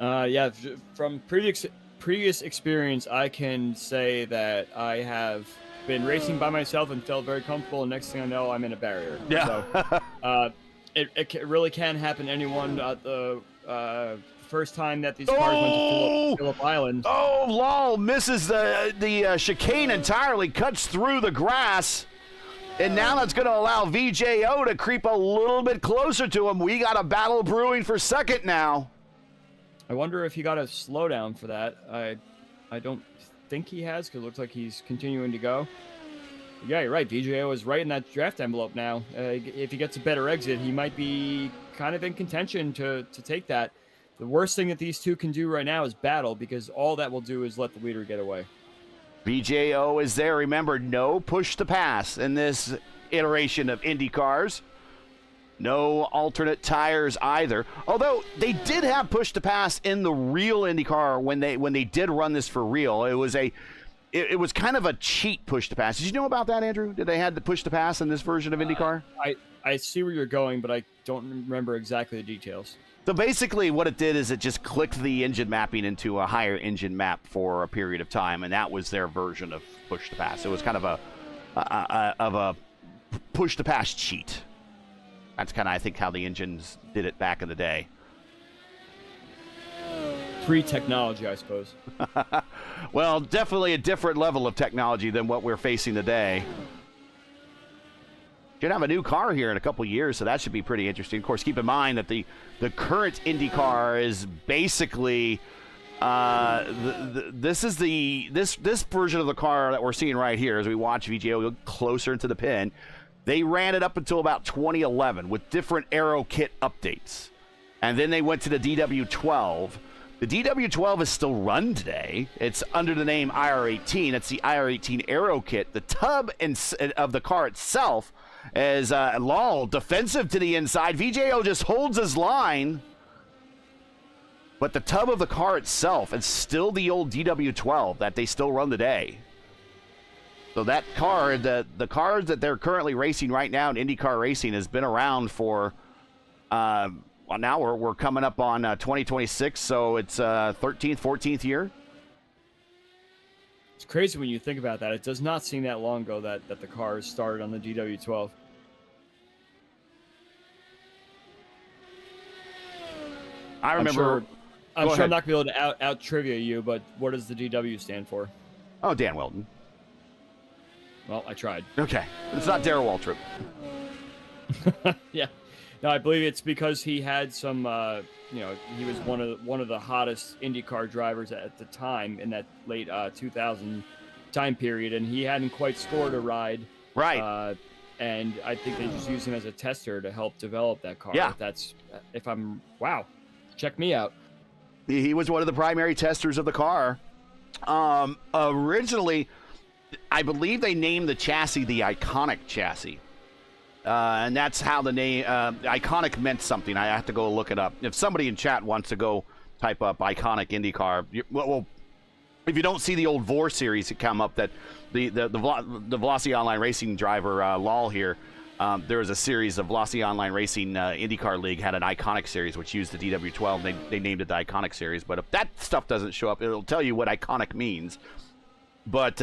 Yeah, from previous experience, I can say that I have been racing by myself and felt very comfortable. And next thing I know, I'm in a barrier. Yeah. So really can happen to anyone. The first time that these cars went to Phillip Island. Oh, Lal misses the chicane entirely, cuts through the grass. And now that's going to allow VJO to creep a little bit closer to him. We got a battle brewing for second now. I wonder if he got a slowdown for that. I don't think he has, because it looks like he's continuing to go. Yeah, you're right. VJO is right in that draft envelope now. If he gets a better exit, he might be kind of in contention to take that. The worst thing that these two can do right now is battle, because all that will do is let the leader get away. VJO is there. Remember, no push to pass in this iteration of Indy cars. No alternate tires either. Although they did have push to pass in the real IndyCar when they did run this for real. It was kind of a cheat push to pass. Did you know about that, Andrew? Did they had the push to pass in this version of IndyCar? I see where you're going, but I don't remember exactly the details. So basically what it did is it just clicked the engine mapping into a higher engine map for a period of time, and that was their version of push to pass. It was kind of a push to pass cheat. That's kind of, I think, how the engines did it back in the day. Pre-technology, I suppose. Well, definitely a different level of technology than what we're facing today. Should have a new car here in a couple years, so that should be pretty interesting. Of course, keep in mind that the current Indy car is basically this version of the car that we're seeing right here as we watch VGO go closer into the pin. They ran it up until about 2011 with different aero kit updates, and then they went to the DW12. The DW12 is still run today. It's under the name IR18. It's the IR18 aero kit. The tub of the car itself is Lal defensive to the inside. VJO just holds his line. But the tub of the car itself is still the old DW12 that they still run today. So that car, the cars that they're currently racing right now in IndyCar racing has been around for, well, now we're coming up on 2026, so it's 13th, 14th year. It's crazy when you think about that. It does not seem that long ago that the cars started on the DW12. I remember. I'm sure I'm not going to be able to out trivia you, but what does the DW stand for? Oh, Dan Weldon. Well, I tried. Okay. It's not Darrell Waltrip. Yeah. No, I believe it's because he had some, he was one of the hottest IndyCar drivers at the time in that late 2000 time period, and he hadn't quite scored a ride. Right. And I think they just used him as a tester to help develop that car. Yeah. Wow. Check me out. He was one of the primary testers of the car. Originally, I believe they named the chassis the Iconic chassis. And that's how the name Iconic meant something. I have to go look it up. If somebody in chat wants to go type up Iconic IndyCar, well, if you don't see the old VOR series that come up, that the Velocity Online Racing driver Lal here, there was a series of Velocity Online Racing IndyCar League had an Iconic series which used the DW12. They named it the Iconic series. But if that stuff doesn't show up, it'll tell you what Iconic means. But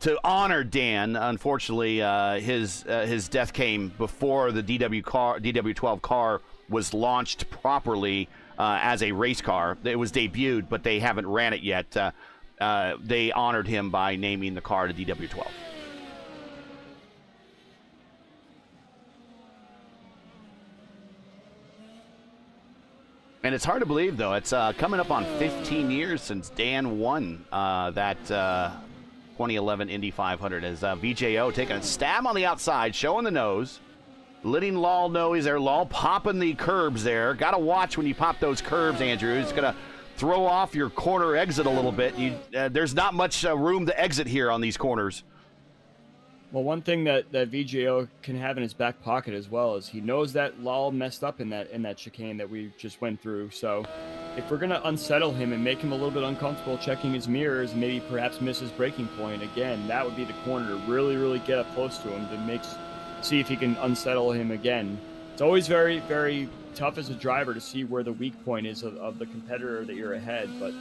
to honor Dan, unfortunately, his death came before the DW12 car was launched properly as a race car. It was debuted, but they haven't ran it yet. They honored him by naming the car the DW12. And it's hard to believe, though. It's coming up on 15 years since Dan won that 2011 Indy 500 as VJO taking a stab on the outside, showing the nose, letting Lal know he's there. Lal popping the curbs there. Got to watch when you pop those curbs, Andrew. It's going to throw off your corner exit a little bit. There's not much room to exit here on these corners. Well, one thing that VJO can have in his back pocket as well is he knows that Lal messed up in that chicane that we just went through. So if we're going to unsettle him and make him a little bit uncomfortable checking his mirrors, maybe perhaps miss his braking point, again, that would be the corner to really, really get up close to him to see if he can unsettle him again. It's always very, very tough as a driver to see where the weak point is of the competitor that you're ahead. But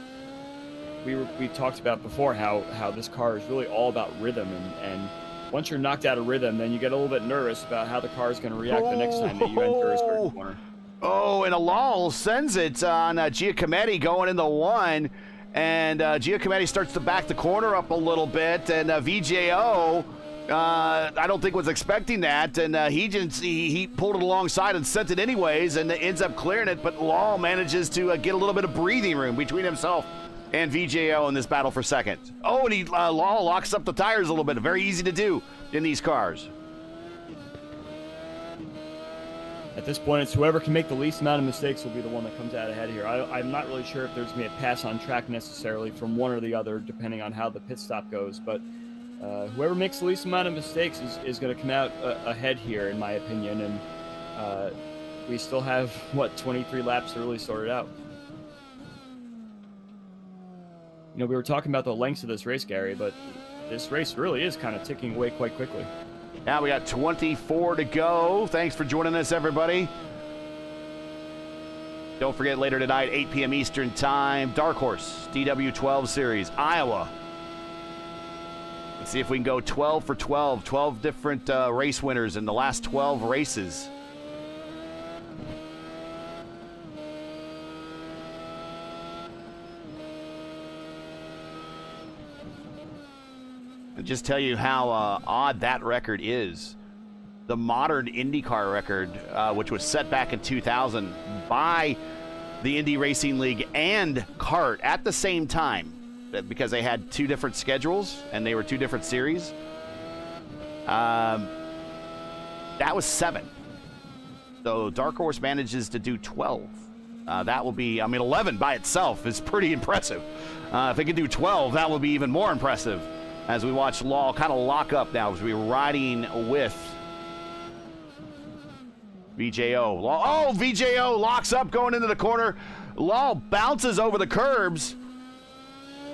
we talked about before how this car is really all about rhythm, and once you're knocked out of rhythm, then you get a little bit nervous about how the car is going to react the next time that you enter a certain corner. Oh, and Alal sends it on Giacometti going in the one, and Giacometti starts to back the corner up a little bit, and VJO, I don't think was expecting that, and he pulled it alongside and sent it anyways, and ends up clearing it, but Lal manages to get a little bit of breathing room between himself and VJO in this battle for second. Oh, and Lal locks up the tires a little bit. Very easy to do in these cars. At this point, it's whoever can make the least amount of mistakes will be the one that comes out ahead here. I'm not really sure if there's going to be a pass on track necessarily from one or the other, depending on how the pit stop goes. But whoever makes the least amount of mistakes is going to come out ahead here, in my opinion. And we still have, 23 laps to really sort it out. We were talking about the lengths of this race, Gary, but this race really is kind of ticking away quite quickly. Now we got 24 to go. Thanks for joining us, everybody. Don't forget, later tonight, 8 p.m. Eastern Time, Dark Horse, DW12 Series, Iowa. Let's see if we can go 12 for 12, 12 different race winners in the last 12 races. And just tell you how odd that record is. The modern IndyCar record, which was set back in 2000 by the Indy Racing League and CART at the same time, because they had two different schedules and they were two different series. That was 7. So Dark Horse manages to do 12. That will be, 11 by itself is pretty impressive. If they can do 12, that will be even more impressive. As we watch Law kind of lock up now as we're riding with VJO. Oh, VJO locks up going into the corner. Law bounces over the curbs.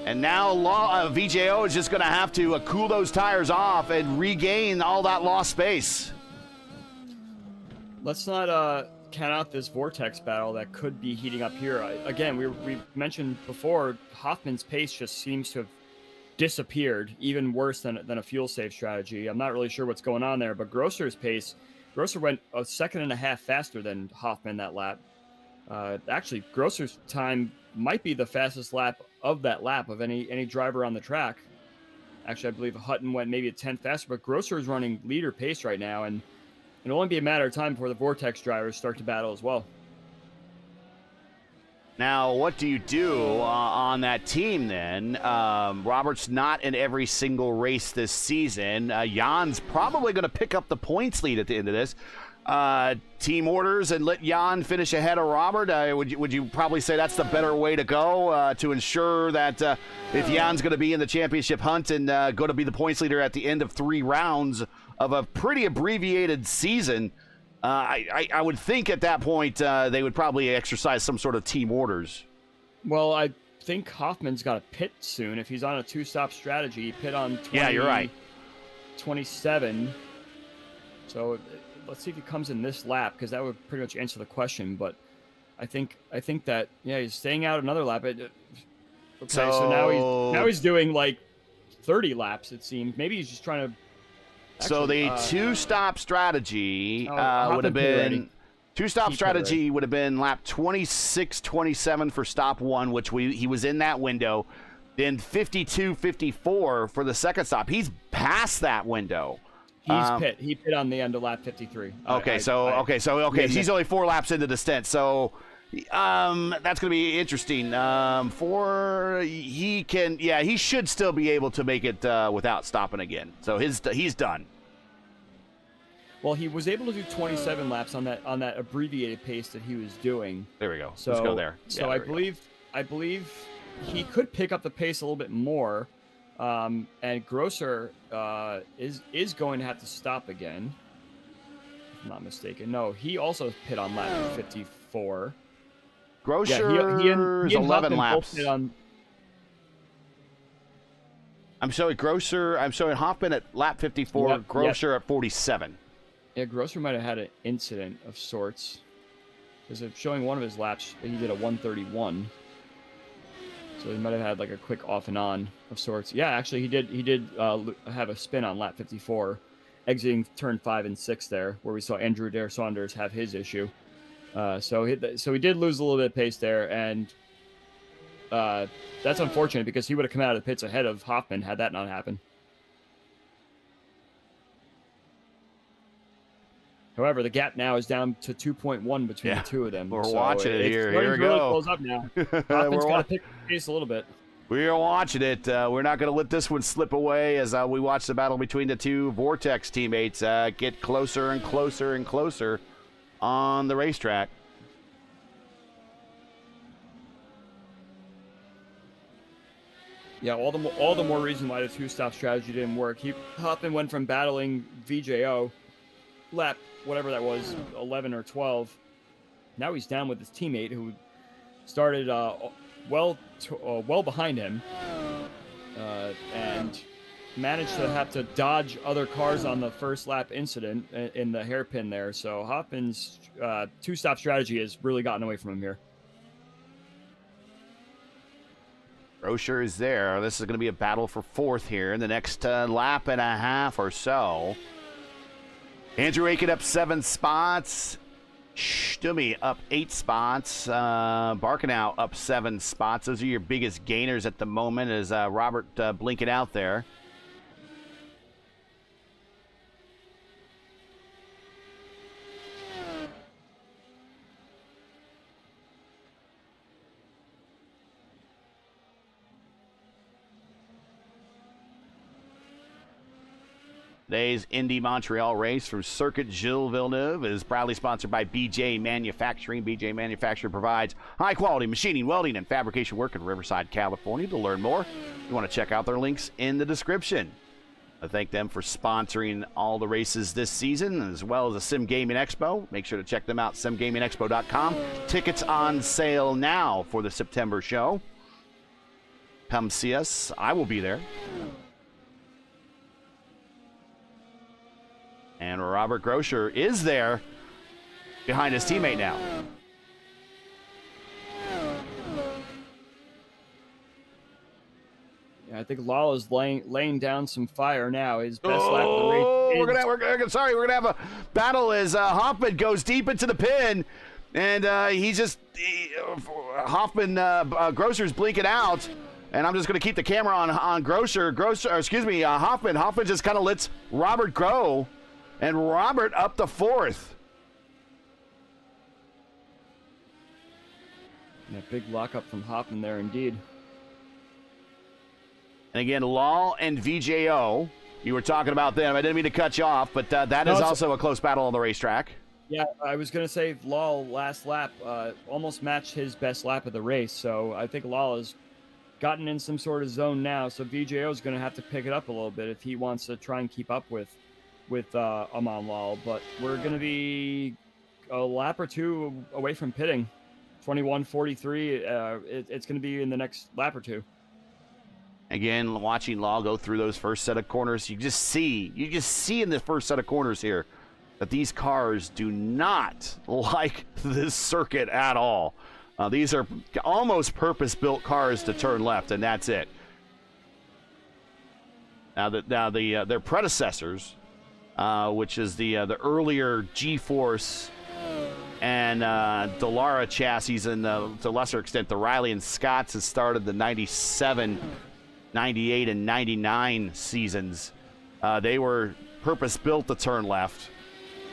And now VJO is just going to have to cool those tires off and regain all that lost space. Let's not count out this vortex battle that could be heating up here. Again, we mentioned before, Hoffman's pace just seems to have disappeared, even worse than a fuel save strategy. I'm not really sure what's going on there, but Grosser's pace, Grosser went a second and a half faster than Hoffman that lap. Actually, Grosser's time might be the fastest lap of that lap of any driver on the track. Actually, I believe Hutton went maybe a tenth faster, but Grosser is running leader pace right now, and it'll only be a matter of time before the Vortex drivers start to battle as well. Now, what do you do on that team then? Robert's not in every single race this season. Jan's probably going to pick up the points lead at the end of this. Team orders and let Jan finish ahead of Robert. Would you probably say that's the better way to go to ensure that if Jan's going to be in the championship hunt and going to be the points leader at the end of 3 rounds of a pretty abbreviated season, I would think at that point they would probably exercise some sort of team orders. Well, I think Hoffman's got to pit soon. If he's on a 2-stop strategy, pit on 20, yeah, you're right. 27. So let's see if he comes in this lap, because that would pretty much answer the question. But I think that he's staying out another lap. Okay, so now he's doing like 30 laps. It seems maybe he's just trying to. So the 2-stop strategy would have been would have been lap 26, 27 for stop 1, which he was in that window. Then 52, 54 for the second stop. He's past that window. He pit on the end of lap 53. He's only 4 laps into the stint. So that's going to be interesting. He should still be able to make it without stopping again. So he's done. Well, he was able to do 27 laps on that abbreviated pace that he was doing. There we go. So, let's go there. So I believe he could pick up the pace a little bit more. And Grosser is going to have to stop again, if I'm not mistaken. No, he also pit on lap 54. Grosser he and 11 laps. I'm showing Hoffman at lap 54, Grosser at 47. Yeah, Grosser might have had an incident of sorts. Because it's showing one of his laps, he did a 131. So he might have had like a quick off and on of sorts. Yeah, actually, he did have a spin on lap 54, exiting turn 5 and 6 there, where we saw Andrew Dare Saunders have his issue. So he did lose a little bit of pace there, and that's unfortunate because he would have come out of the pits ahead of Hoffman had that not happened. However, the gap now is down to 2.1 between the two of them. We're watching it here. Here we really go. Close up now. Hoffman's got to pick the pace a little bit. We are watching it. We're not going to let this one slip away as we watch the battle between the two Vortex teammates get closer and closer and closer on the racetrack. Yeah, all the more reason why the two-stop strategy didn't work. Hoffman went from battling VJO lap, whatever that was, 11 or 12. Now he's down with his teammate who started well behind him and managed to have to dodge other cars on the first lap incident in the hairpin there. So Hoffman's two-stop strategy has really gotten away from him here. Grosher is there. This is going to be a battle for fourth here in the next lap and a half or so. Andrew Aiken up 7 spots. Stumi up 8 spots. Barkanow up 7 spots. Those are your biggest gainers at the moment as Robert blinking out there. Today's Indy Montreal race from Circuit Gilles Villeneuve is proudly sponsored by BJ Manufacturing. BJ Manufacturing provides high-quality machining, welding, and fabrication work in Riverside, California. To learn more, you want to check out their links in the description. I thank them for sponsoring all the races this season, as well as the Sim Gaming Expo. Make sure to check them out, simgamingexpo.com. Tickets on sale now for the September show. Come see us. I will be there. And Robert Grosher is there behind his teammate now. Yeah, I think Lawler's laying down some fire now. His best lap of the race. We're gonna have a battle as Hoffman goes deep into the pin, and Grosher's blinking out. And I'm just going to keep the camera on Hoffman. Hoffman just kind of lets Robert go. And Robert up to 4th. Yeah, big lockup from Hoffman there, indeed. And again, Law and VJO, you were talking about them. I didn't mean to cut you off, but that is also a close battle on the racetrack. Yeah, I was going to say Law last lap almost matched his best lap of the race. So I think Law has gotten in some sort of zone now. So VJO is going to have to pick it up a little bit if he wants to try and keep up with Aman Lal, but we're going to be a lap or two away from pitting. 21:43. It's going to be in the next lap or two. Again, watching Lal go through those first set of corners, you just see in the first set of corners here that these cars do not like this circuit at all. These are almost purpose-built cars to turn left, and that's it. Now their predecessors. Which is the earlier G-Force and Dallara chassis, and to a lesser extent the Riley and Scotts has started the 97, 98, and 99 seasons. They were purpose-built to turn left.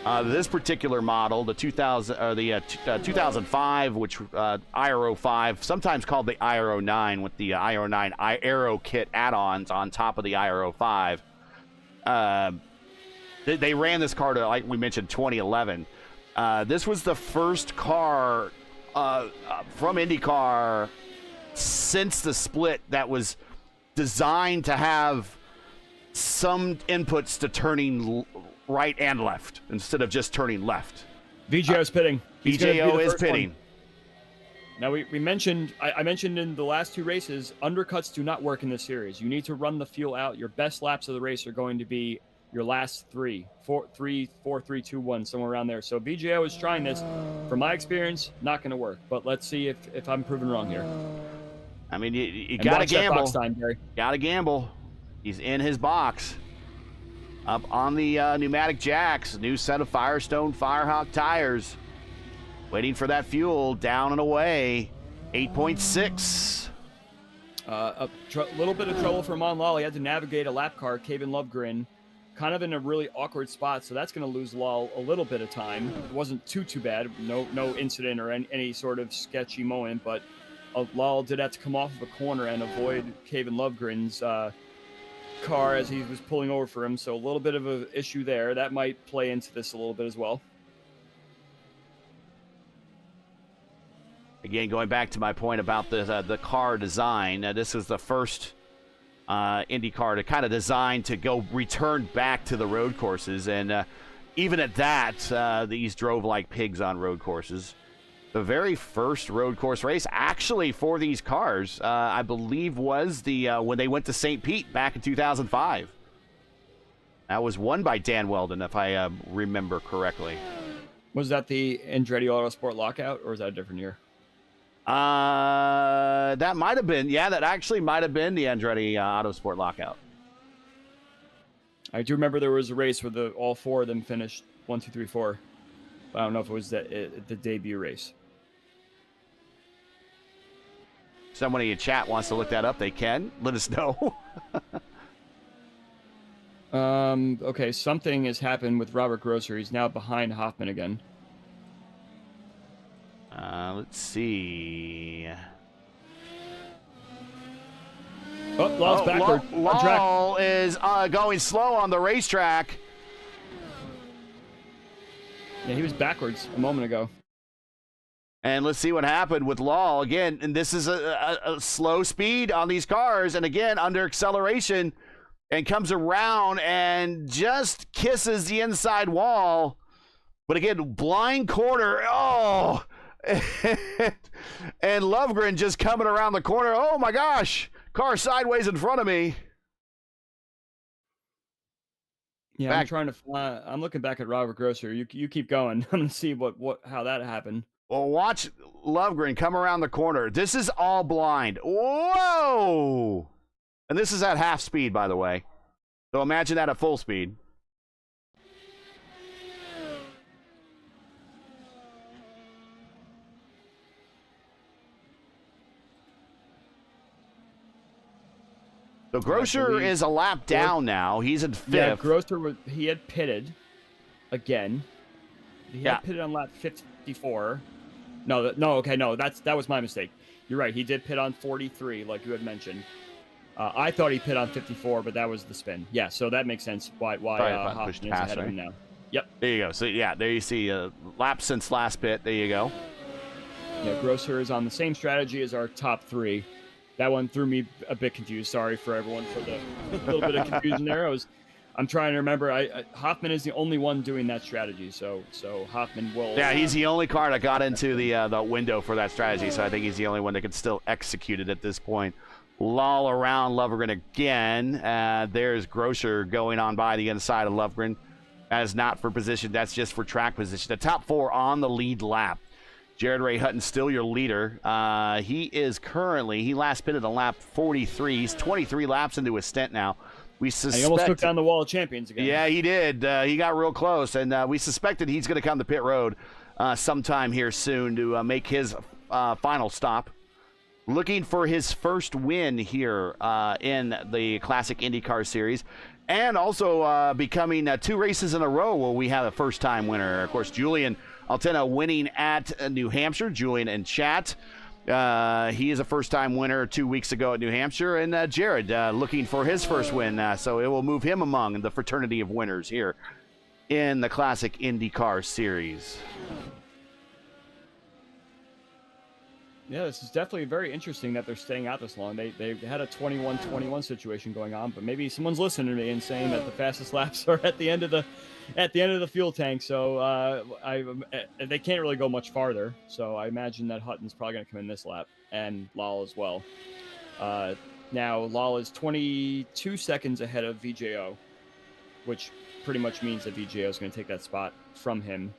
This particular model, the 2005, which IRO 5, sometimes called the IRO 9, with the IRO 9 Aero kit add-ons on top of the IRO 5. They ran this car to, like we mentioned, 2011. This was the first car from IndyCar since the split that was designed to have some inputs to turning right and left instead of just turning left. VJO is pitting. VJO is pitting. Now, we mentioned, I mentioned in the last 2 races, undercuts do not work in this series. You need to run the fuel out. Your best laps of the race are going to be your last 3, 4, 3, 4, 3, 2, 1, somewhere around there. So VJO is trying this. From my experience, not going to work. But let's see if I'm proven wrong here. I mean, you got to gamble. Got to gamble. He's in his box. Up on the pneumatic jacks. New set of Firestone Firehawk tires. Waiting for that fuel. Down and away. 8.6. A little bit of trouble for Lal. He had to navigate a lap car, Kevin Lovegren, kind of in a really awkward spot, so that's going to lose Lal a little bit of time. It wasn't too bad, no incident or any sort of sketchy moment, but Lal did have to come off of a corner and avoid Kevin Lovegren's car as he was pulling over for him, so a little bit of an issue there. That might play into this a little bit as well. Again, going back to my point about the car design, this is the first IndyCar to kind of design to return back to the road courses. And even at that, these drove like pigs on road courses. The very first road course race, actually, for these cars, I believe was when they went to St. Pete back in 2005. That was won by Dan Weldon, if I remember correctly. Was that the Andretti Autosport lockout, or was that a different year? That might have been, that actually might have been the Andretti Autosport lockout. I do remember there was a race where all 4 of them finished 1, 2, 3, 4. But I don't know if it was the debut race. Somebody in chat wants to look that up. They can. Let us know. Okay, something has happened with Robert Grosser. He's now behind Hoffman again. Let's see. Oh, Lal's backward. Lal is going slow on the racetrack. Yeah, he was backwards a moment ago. And let's see what happened with Lal again. And this is a slow speed on these cars. And again, under acceleration, and comes around and just kisses the inside wall. But again, blind corner. Oh, and Lovegren just coming around the corner. Oh my gosh, car sideways in front of me. Yeah, I'm looking back at Robert Grosser. You keep going. I'm gonna see how that happened. Well, watch Lovegren come around the corner. This is all blind. Whoa! And this is at half speed, by the way. So imagine that at full speed. So Grosser is a lap down now. He's in 5th. Yeah, Grosser he had pitted again. He had pitted on lap 54. No, that was my mistake. You're right. He did pit on 43, like you had mentioned. I thought he pit on 54, but that was the spin. Yeah, so that makes sense why Hoffman is ahead of him now. Yep. There you go. So yeah, there you see lap since last pit. There you go. Yeah, Grosser is on the same strategy as our top 3. That one threw me a bit confused. Sorry for everyone for the little bit of confusion there. I'm trying to remember. Hoffman is the only one doing that strategy, so Hoffman will. Yeah, he's the only car that got into the window for that strategy, so I think he's the only one that can still execute it at this point. Lal around Lovegren again. There's Grosser going on by the inside of Lovegren. That is not for position. That's just for track position. The top 4 on the lead lap. Jared Ray Hutton still your leader. He last pitted on lap 43. He's 23 laps into his stint now. He almost took down the wall of champions again. Yeah, he did. He got real close, and we suspected he's going to come to pit road sometime here soon to make his final stop. Looking for his first win here in the Classic IndyCar Series, and also becoming 2 races in a row where we have a first-time winner. Of course, Julian Altena winning at New Hampshire. Julian in chat. He is a first-time winner 2 weeks ago at New Hampshire. And Jared looking for his first win. So it will move him among the fraternity of winners here in the Classic IndyCar Series. Yeah, this is definitely very interesting that they're staying out this long. They had a 21-21 situation going on, but maybe someone's listening to me and saying that the fastest laps are at the end of the fuel tank. So they can't really go much farther. So I imagine that Hutton's probably going to come in this lap, and Lal as well. Now Lal is 22 seconds ahead of VJO. which pretty much means that VJO is going to take that spot from him.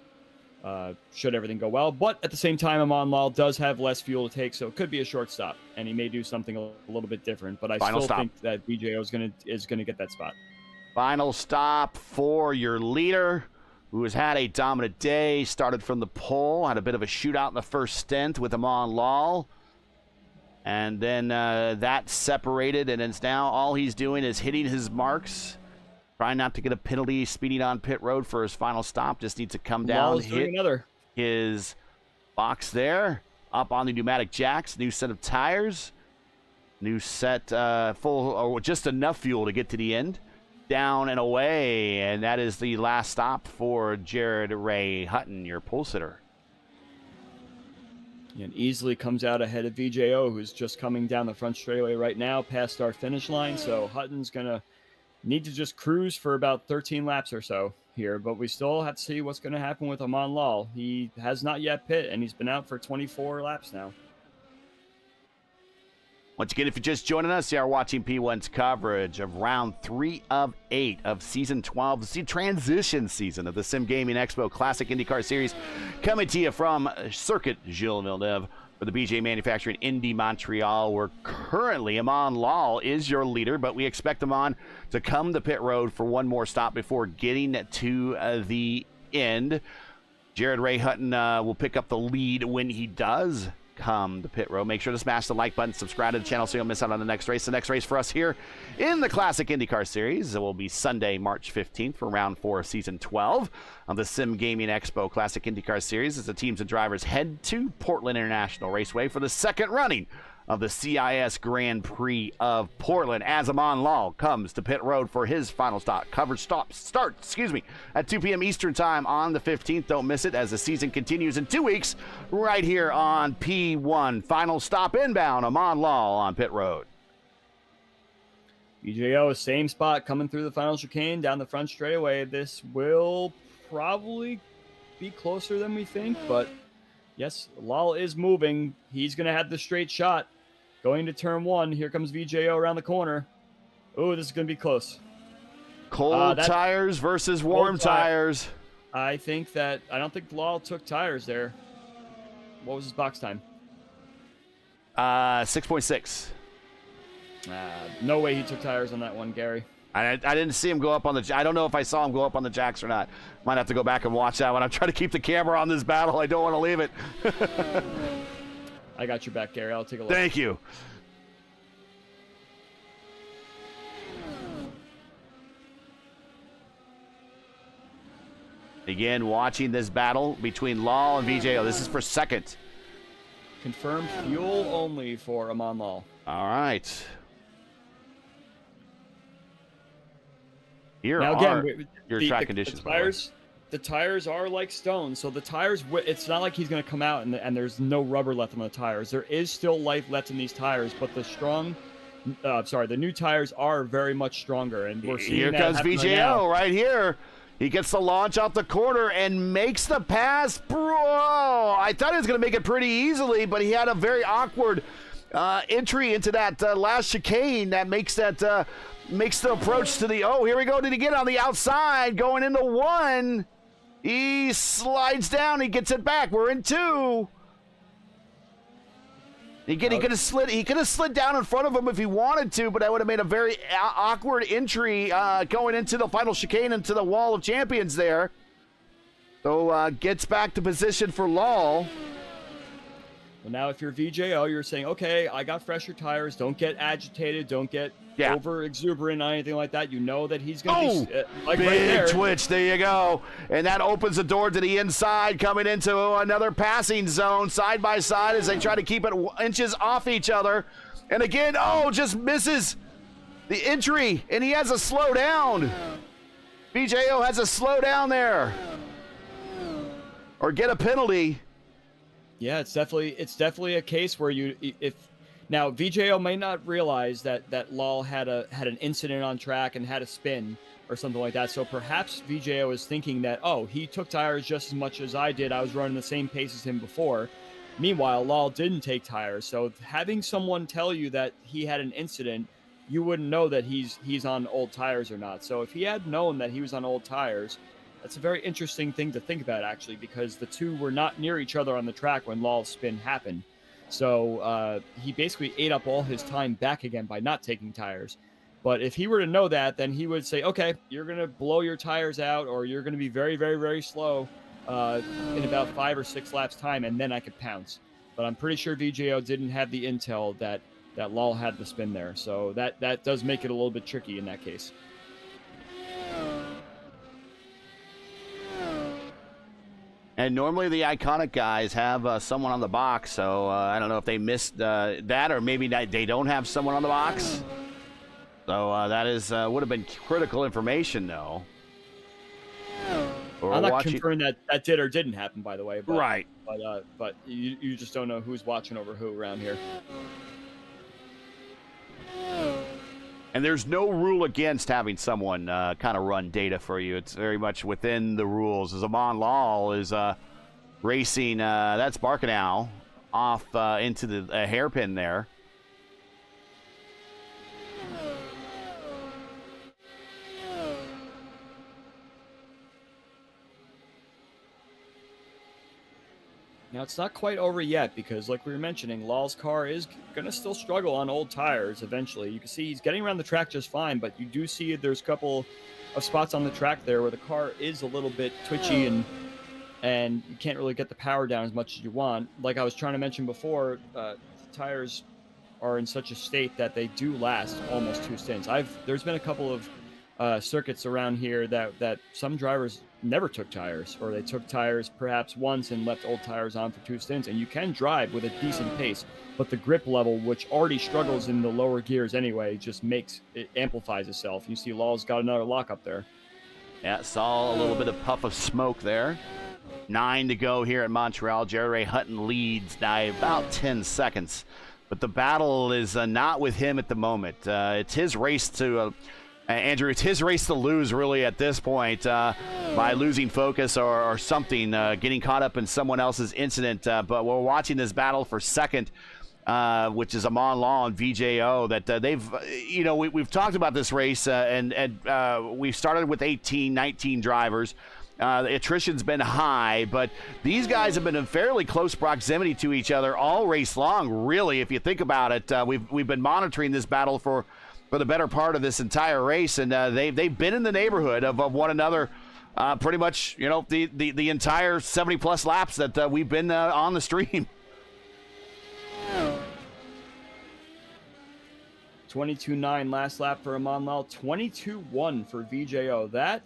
Should everything go well. But at the same time, Amon Lal does have less fuel to take, so it could be a short stop, and he may do something a little bit different. But I still think that VJO is going to get that spot. Final stop for your leader, who has had a dominant day. Started from the pole, had a bit of a shootout in the first stint with Amon Lal. And then that separated, and it's now all he's doing is hitting his marks. Trying not to get a penalty, speeding on pit road for his final stop. Just needs to come down, hit his box there. Up on the pneumatic jacks, new set of tires. New set full, or just enough fuel to get to the end. Down and away, and that is the last stop for Jared Ray Hutton, your pole sitter. And easily comes out ahead of VJO, who's just coming down the front straightaway right now past our finish line. So Hutton's going to need to just cruise for about 13 laps or so here, but we still have to see what's going to happen with Amon Lal. He has not yet pit, and he's been out for 24 laps now. Once again, if you're just joining us, you are watching P1's coverage of round 3 of 8 of season 12, the transition season of the Sim Gaming Expo Classic IndyCar Series, coming to you from Circuit Gilles Villeneuve for the BJ Manufacturing Indy Montreal, where currently Amon Lal is your leader, but we expect Amon to come to pit road for one more stop before getting to the end. Jared Ray Hutton will pick up the lead when he does come to pit road. Make sure to smash the like button, subscribe to the channel so you don't miss out on the next race. The next race for us here in the Classic IndyCar Series, it will be Sunday, March 15th for round 4 of season 12 of the Sim Gaming Expo Classic IndyCar Series as the teams and drivers head to Portland International Raceway for the second running of the CIS Grand Prix of Portland as Amon Lal comes to pit road for his final start at 2 p.m. Eastern time on the 15th. Don't miss it as the season continues in 2 weeks right here on P1. Final stop inbound, Amon Lal on pit road. VJO, same spot coming through the final chicane down the front straightaway. This will probably be closer than we think, but yes, Lal is moving. He's going to have the straight shot. Going to turn 1. Here comes VJO around the corner. Oh, this is going to be close. Cold tires versus warm tires. I don't think Lal took tires there. What was his box time? 6.6. No way he took tires on that one, Gary. I didn't see him go up on the... I don't know if I saw him go up on the jacks or not. Might have to go back and watch that one. I'm trying to keep the camera on this battle. I don't want to leave it. I got your back, Gary. I'll take a look. Thank you. Again, watching this battle between Lal and VJO. This is for second. Confirmed fuel only for Amon Lal. All right. Here now, are again, your track conditions. The tires are like stone, so the tires, it's not like he's going to come out and there's no rubber left on the tires. There is still life left in these tires, but the new tires are very much stronger, and we're seeing here comes VJO right here. He gets the launch off the corner and makes the pass. Bro, I thought he was going to make it pretty easily, but he had a very awkward entry into that last chicane that makes the approach to the... here we go. Did he get on the outside going into 1? He slides down. He gets it back. We're in 2. He could have slid down in front of him if he wanted to, but that would have made a very awkward entry going into the final chicane into the wall of champions there. So gets back to position for Lal. Well, now if you're VJO, you're saying, okay, I got fresher tires. Don't get agitated. Don't get over exuberant or anything like that. You know that he's going to be big right there. Twitch. There you go. And that opens the door to the inside, coming into another passing zone side by side as they try to keep it inches off each other. And again, just misses the entry, and he has a slow down. VJO has a slow down there. Or get a penalty. Yeah, it's definitely a case where now VJO may not realize that Lal had an incident on track and had a spin or something like that. So perhaps VJO is thinking that, he took tires just as much as I did. I was running the same pace as him before. Meanwhile, Lal didn't take tires. So having someone tell you that he had an incident, you wouldn't know that he's on old tires or not. So if he had known that he was on old tires, that's a very interesting thing to think about, actually, because the two were not near each other on the track when Lal's spin happened. So he basically ate up all his time back again by not taking tires. But if he were to know that, then he would say, okay, you're going to blow your tires out, or you're going to be very, very, very slow in about 5 or 6 laps time, and then I could pounce. But I'm pretty sure VJO didn't have the intel that Lal had the spin there. So that does make it a little bit tricky in that case. And normally the iconic guys have someone on the box, so I don't know if they missed that, or maybe they don't have someone on the box. So that is would have been critical information, though. I'm not confirming that did or didn't happen, by the way. But, right. But you just don't know who's watching over who around here. And there's no rule against having someone kind of run data for you. It's very much within the rules. As Amon Lal is racing, that's Barkanau off into the hairpin there. Now, it's not quite over yet because, like we were mentioning, Lal's car is going to still struggle on old tires eventually. You can see he's getting around the track just fine, but you do see there's a couple of spots on the track there where the car is a little bit twitchy and you can't really get the power down as much as you want. Like I was trying to mention before, the tires are in such a state that they do last almost 2 stints. There's been a couple of circuits around here that some drivers never took tires, or they took tires perhaps once and left old tires on for 2 stints, and you can drive with a decent pace, but the grip level, which already struggles in the lower gears anyway, just amplifies itself. You see Lal's got another lock up there. Yeah, saw a little bit of puff of smoke there. 9 to go here at Montreal. Jerry Ray Hutton leads by about 10 seconds, but the battle is not with him at the moment. It's his race to Andrew, it's his race to lose, really, at this point, by losing focus or something, getting caught up in someone else's incident. But we're watching this battle for second, which is Amon Lal and VJO. That they've, we've talked about this race, and we started with 18, 19 drivers. The attrition's been high, but these guys have been in fairly close proximity to each other all race long, really, if you think about it. We've been monitoring this battle for the better part of this entire race, and they've been in the neighborhood of one another pretty much, the entire 70-plus laps that we've been on the stream. 22.9 last lap for Amon Lal, 22.1 for VJO. That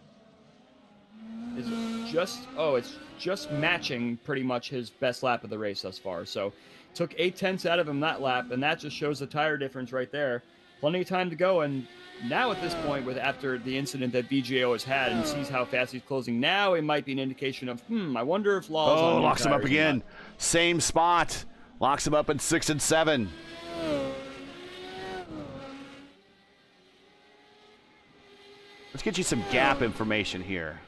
is it's just matching pretty much his best lap of the race thus far. So took 8/10 out of him that lap, and that just shows the tire difference right there. Plenty of time to go, and now at this point, after the incident that VJO has had and sees how fast he's closing, now it might be an indication of, I wonder if Lal's on locks him up again. Same spot. Locks him up in 6 and 7. Let's get you some gap information here.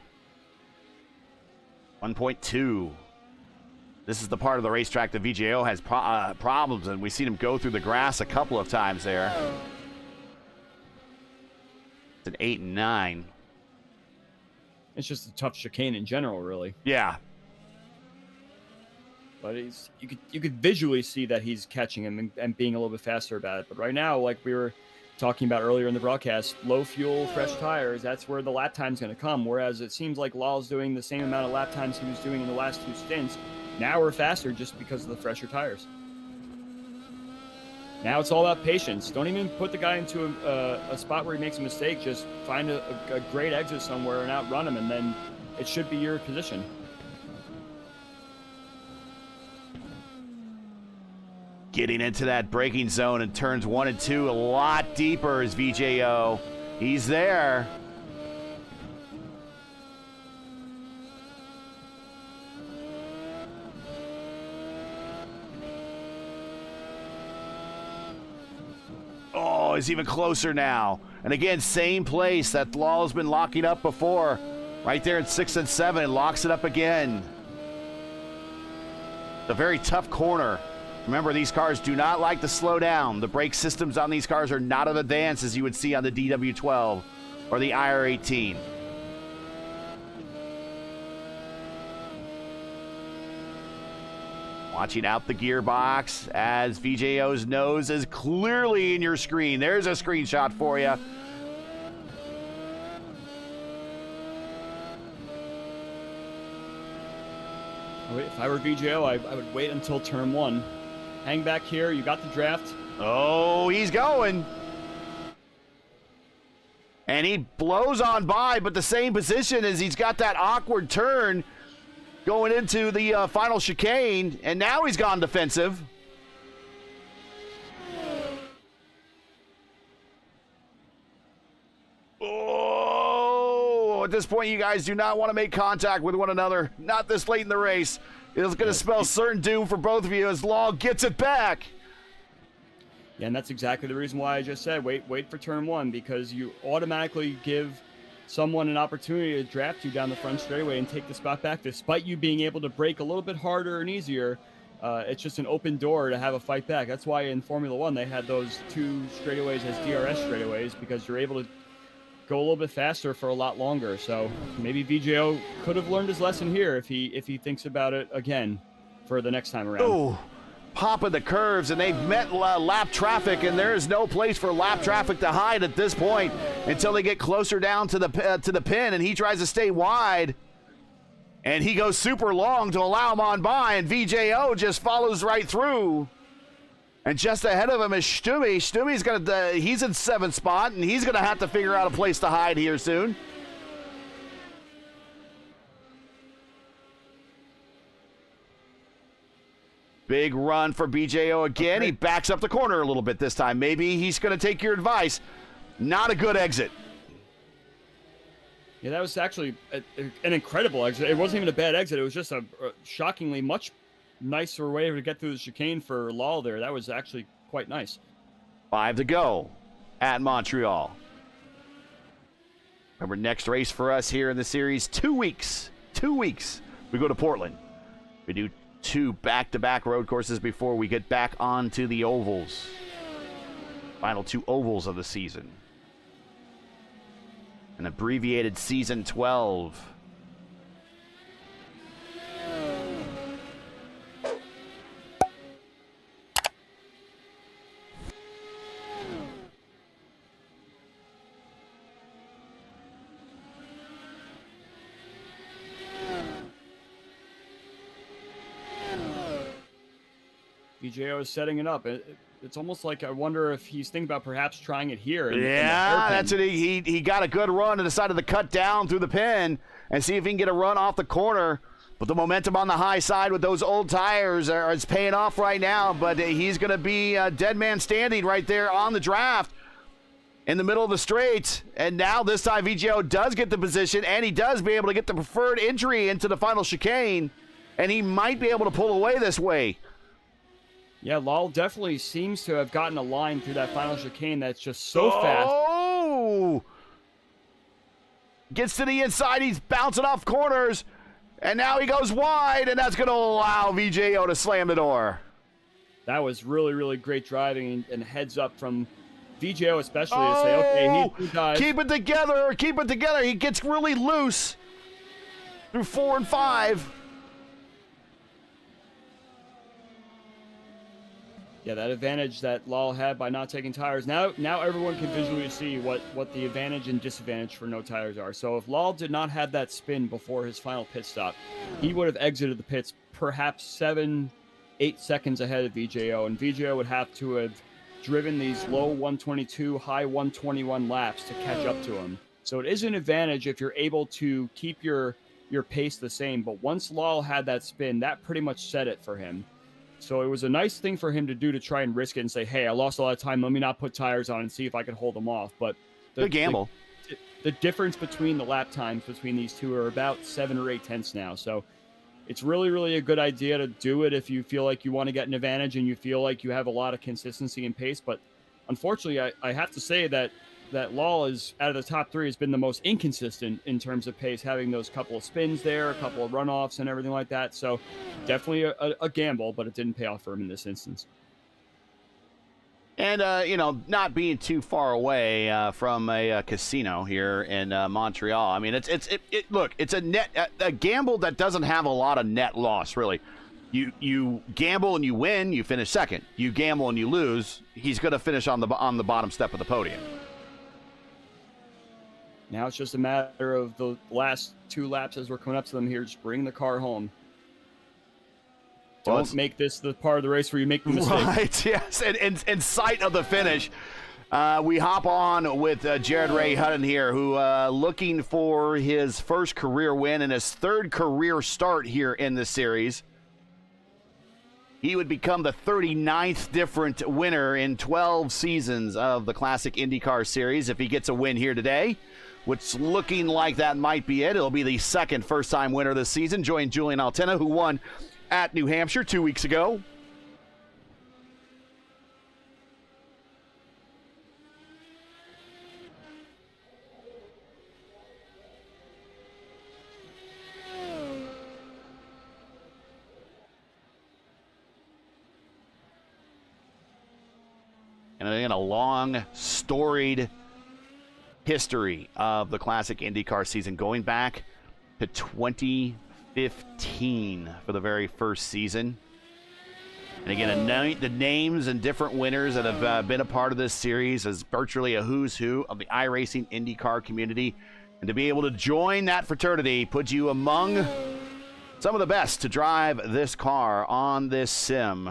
1.2. This is the part of the racetrack that VJO has problems, and we've seen him go through the grass a couple of times there. It's an 8 and 9. It's just a tough chicane in general, really. Yeah. But you could visually see that he's catching him and being a little bit faster about it. But right now, like we were talking about earlier in the broadcast, low fuel, fresh tires, that's where the lap time's going to come. Whereas it seems like Lal's doing the same amount of lap times he was doing in the last 2 stints. Now we're faster just because of the fresher tires. Now it's all about patience. Don't even put the guy into a spot where he makes a mistake. Just find a great exit somewhere and outrun him, and then it should be your position. Getting into that braking zone in turns 1 and 2 a lot deeper is VJO. He's there. Oh, he's even closer now. And again, same place that Lal's been locking up before. Right there at 6 and 7, locks it up again. A very tough corner Remember, these cars do not like to slow down. The brake systems on these cars are not as advanced as you would see on the DW12 or the IR18. Watching out the gearbox as VJO's nose is clearly in your screen. There's a screenshot for you. If I were VJO, I would wait until turn 1. Hang back here. You got the draft. Oh, he's going. And he blows on by, but the same position as he's got that awkward turn going into the final chicane, and now he's gone defensive. Oh, at this point, you guys do not want to make contact with one another. Not this late in the race. It's going to spell certain doom for both of you as Law gets it back. Yeah, and that's exactly the reason why I just said wait for turn 1, because you automatically give someone an opportunity to draft you down the front straightaway and take the spot back, despite you being able to brake a little bit harder and easier. It's just an open door to have a fight back. That's why in Formula 1 they had those 2 straightaways as DRS straightaways, because you're able to go a little bit faster for a lot longer. So maybe VJO could have learned his lesson here if he thinks about it again for the next time around. Oh, popping the curves, and they've met lap traffic, and there is no place for lap traffic to hide at this point until they get closer down to the pin, and he tries to stay wide, and he goes super long to allow him on by, and VJO just follows right through. And just ahead of him is Stumi. Stumi's he's in 7th spot, and he's gonna have to figure out a place to hide here soon. Big run for BJO again. Okay. He backs up the corner a little bit this time. Maybe he's gonna take your advice. Not a good exit. Yeah, that was actually an incredible exit. It wasn't even a bad exit. It was just a shockingly much nicer way to get through the chicane for Lal there. That was actually quite nice. 5 to go at Montreal. Remember, next race for us here in the series, 2 weeks. 2 weeks. We go to Portland. We do 2 back-to-back road courses before we get back onto the ovals. Final 2 ovals of the season. An abbreviated season 12. VJO is setting it up. It's almost like I wonder if he's thinking about perhaps trying it here. Yeah, that's it. He got a good run and decided to cut down through the pin and see if he can get a run off the corner. But the momentum on the high side with those old tires is paying off right now. But he's going to be a dead man standing right there on the draft in the middle of the straight. And now this time VGO does get the position, and he does be able to get the preferred entry into the final chicane. And he might be able to pull away this way. Yeah, Lal definitely seems to have gotten a line through that final chicane that's just so fast. Oh! Gets to the inside, he's bouncing off corners, and now he goes wide, and that's going to allow VJO to slam the door. That was really, really great driving and heads up from VJO especially to say, okay, he dives. Keep it together. He gets really loose through 4 and 5. Yeah, that advantage that Lal had by not taking tires. Now everyone can visually see what the advantage and disadvantage for no tires are. So if Lal did not have that spin before his final pit stop, he would have exited the pits perhaps 7-8 seconds ahead of VJO, and VJO would have to have driven these low 122, high 121 laps to catch up to him. So it is an advantage if you're able to keep your pace the same. But once Lal had that spin, that pretty much set it for him. So it was a nice thing for him to do to try and risk it and say, hey, I lost a lot of time. Let me not put tires on and see if I can hold them off. But good gamble. The difference between the lap times between these two are about 7 or 8 tenths now. So it's really, really a good idea to do it if you feel like you want to get an advantage and you feel like you have a lot of consistency and pace. But unfortunately, I have to say that that Lal is, out of the top three, has been the most inconsistent in terms of pace, having those couple of spins there, a couple of runoffs and everything like that. So definitely a gamble, but it didn't pay off for him in this instance. And, not being too far away from a casino here in Montreal. I mean, it's a gamble that doesn't have a lot of net loss, really. You gamble and you win, you finish second. You gamble and you lose, he's going to finish on the bottom step of the podium. Now it's just a matter of the last 2 laps as we're coming up to them here. Just bring the car home. Don't make this the part of the race where you make the mistake. Right, yes. And in sight of the finish, we hop on with Jared Ray Hutton here, who looking for his first career win and his third career start here in the series. He would become the 39th different winner in 12 seasons of the Classic IndyCar Series if he gets a win here today, which looking like that might be it. It'll be the second first-time winner this season, join Julian Altena, who won at New Hampshire 2 weeks ago. And again, a long, storied history of the Classic IndyCar season, going back to 2015 for the very first season. And again, the names and different winners that have been a part of this series is virtually a who's who of the iRacing IndyCar community. And to be able to join that fraternity puts you among some of the best to drive this car on this sim.